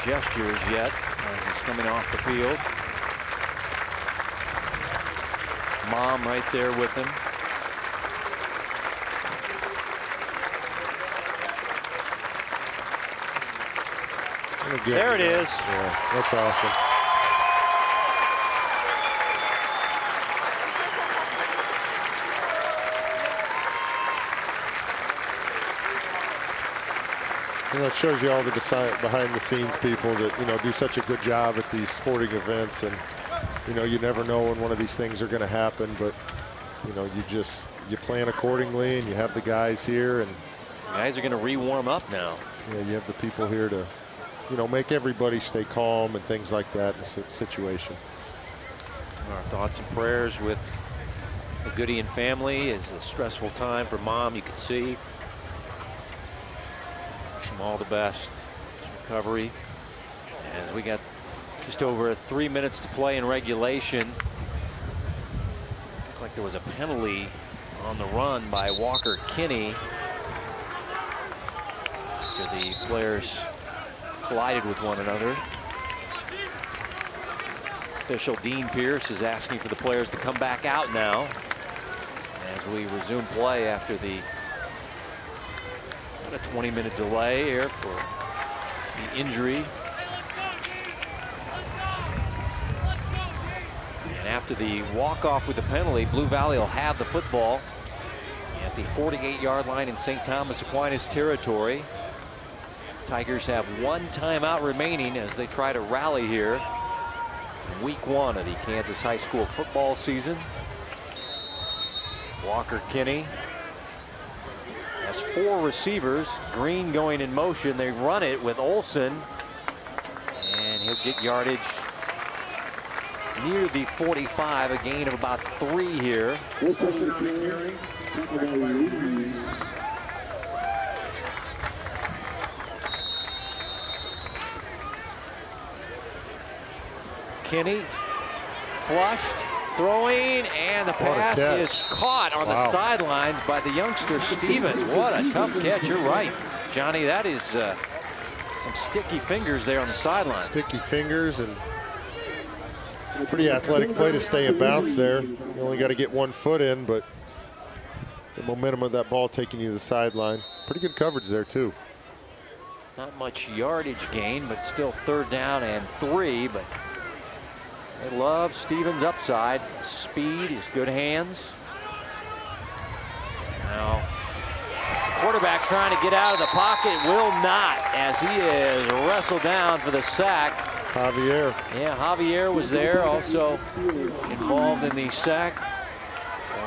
Gestures yet as he's coming off the field. Mom right there with him. Again, there it is. Yeah, that's awesome. You know, it shows you all the behind-the-scenes people that, you know, do such a good job at these sporting events. And, you know, you never know when one of these things are going to happen. But, you know, you plan accordingly, and you have the guys here. And guys are going to re-warm up now. Yeah, you have the people here to, you know, make everybody stay calm and things like that in a situation. Our thoughts and prayers with the Goodien family. It's a stressful time for Mom, you can see. Wish them all the best. His recovery. As we got just over 3 minutes to play in regulation. Looks like there was a penalty on the run by Walker Kinney. After the players collided with one another. Official Dean Pierce is asking for the players to come back out now as we resume play after the about a 20-minute delay here for the injury. And after the walk-off with the penalty, Blue Valley will have the football at the 48-yard line in St. Thomas Aquinas territory. Tigers have one timeout remaining as they try to rally here in week 1 of the Kansas high school football season. Walker Kinney has 4 receivers. Green going in motion. They run it with Olson, and he'll get yardage near the 45, a gain of about 3 here. Kinney flushed, throwing, and the pass is caught on the sidelines by the youngster Stevens. What a tough catch. You're right, Johnny. That is some sticky fingers there on the sideline. Sticky fingers, and pretty athletic play to stay in bounce there. You only got to get 1 foot in, but the momentum of that ball taking you to the sideline. Pretty good coverage there, too. Not much yardage gain, but still 3rd down and 3. But they love Stevens' upside. Speed, his good hands. Now, the quarterback trying to get out of the pocket, will not, as he is wrestled down for the sack. Javier. Yeah, Javier was there, also involved in the sack.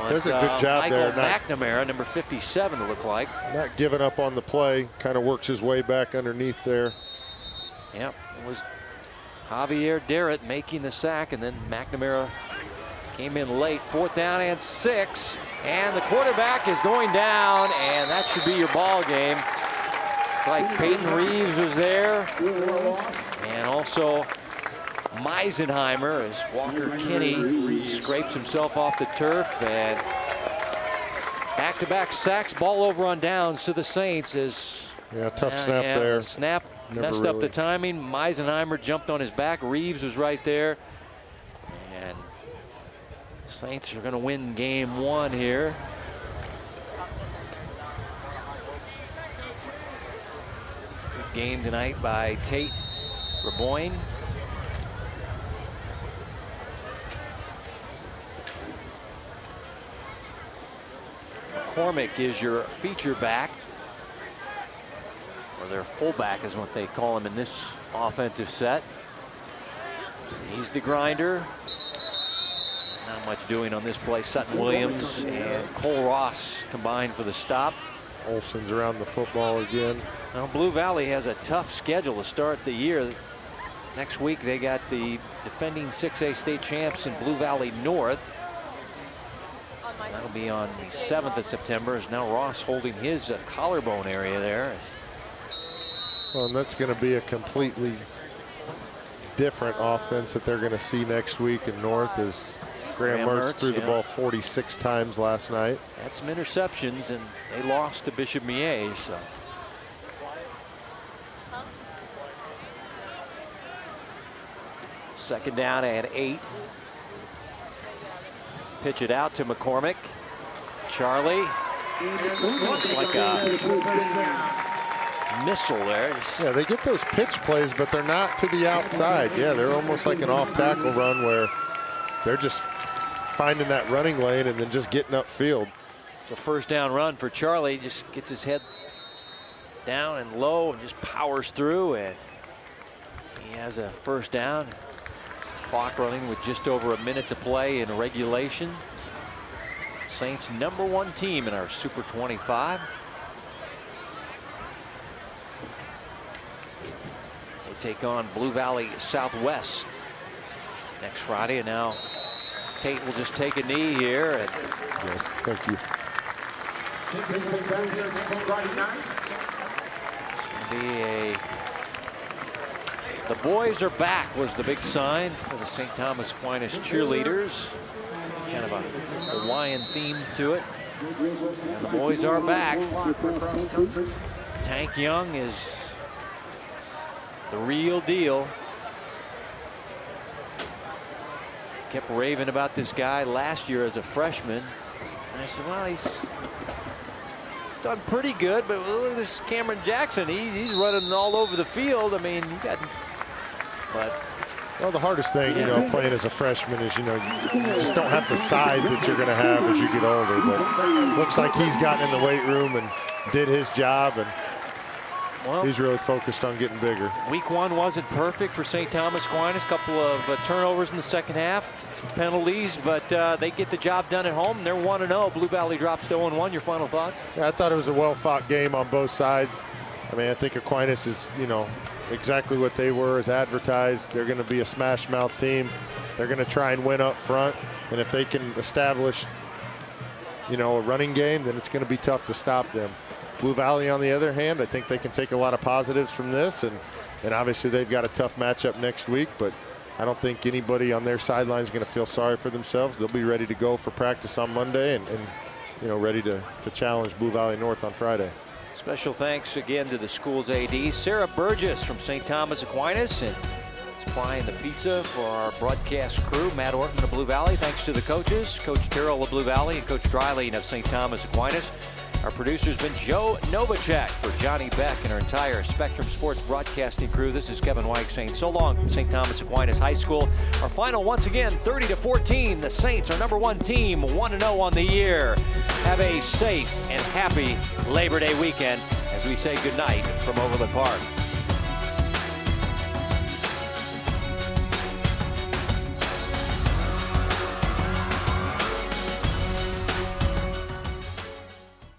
There's a good job Michael there. McNamara, number 57, to look like. Not giving up on the play. Kind of works his way back underneath there. Yep, it was Javier Derritt making the sack, and then McNamara came in late. 4th down and 6, and the quarterback is going down, and that should be your ball game. Like Peyton Reeves was there, and also Meisenheimer as Walker Kinney scrapes himself off the turf, and back-to-back sacks, ball over on downs to the Saints. As tough snap there. Snap messed up the timing. Meisenheimer jumped on his back. Reeves was right there. And Saints are going to win game 1 here. Good game tonight by Tate Raboyne. McCormick is your feature back, or their fullback is what they call him in this offensive set. He's the grinder. Not much doing on this play. Sutton Williams and Cole Ross combined for the stop. Olson's around the football again. Now, Blue Valley has a tough schedule to start the year. Next week they got the defending 6A state champs in Blue Valley North. That'll be on the 7th of September. Is now Ross holding his collarbone area there. Well, and that's going to be a completely different offense that they're going to see next week in North, as Graham Mertz threw the ball 46 times last night. Had some interceptions, and they lost to Bishop Miege. So. Second down and 8. Pitch it out to McCormick. Charlie. Looks like a missile there. Yeah, they get those pitch plays, but they're not to the outside. Yeah, they're almost like an off-tackle run where they're just finding that running lane and then just getting upfield. It's a 1st down run for Charlie. Just gets his head down and low and just powers through, and he has a first down. Clock running with just over a minute to play in regulation. Saints #1 team in our Super 25. They take on Blue Valley Southwest next Friday, and now Tate will just take a knee here. And yes, thank you. it's going to be the boys are back was the big sign for the St. Thomas Aquinas cheerleaders. Kind of a Hawaiian theme to it. And the boys are back. Tank Young is the real deal. Kept raving about this guy last year as a freshman. And I said, well, he's done pretty good, but look at this Cameron Jackson. He's running all over the field. I mean, you got, but. Well, the hardest thing, you know, playing as a freshman is, you know, you just don't have the size that you're going to have as you get older. But looks like he's gotten in the weight room and did his job, and well, he's really focused on getting bigger. Week 1 wasn't perfect for St. Thomas Aquinas. A couple of turnovers in the second half, some penalties, but they get the job done at home. They're 1-0. Blue Valley drops to 0-1. Your final thoughts? Yeah, I thought it was a well-fought game on both sides. I mean, I think Aquinas is, you know, exactly what they were as advertised. They're going to be a smash mouth team. They're going to try and win up front, and if they can establish, you know, a running game, then it's going to be tough to stop them. Blue Valley, on the other hand, I think they can take a lot of positives from this, and obviously they've got a tough matchup next week, but I don't think anybody on their sideline is going to feel sorry for themselves. They'll be ready to go for practice on Monday, and you know, ready to challenge Blue Valley North on Friday. Special thanks again to the school's AD, Sarah Burgess from St. Thomas Aquinas, and supplying the pizza for our broadcast crew, Matt Orton of Blue Valley. Thanks to the coaches, Coach Terrell of Blue Valley and Coach Dryleen of St. Thomas Aquinas. Our producer's been Joe Novacek. For Johnny Beck and our entire Spectrum Sports broadcasting crew, this is Kevin White saying so long from St. Thomas Aquinas High School. Our final, once again, 30-14. The Saints are #1 team, 1-0 on the year. Have a safe and happy Labor Day weekend as we say goodnight from Overland Park.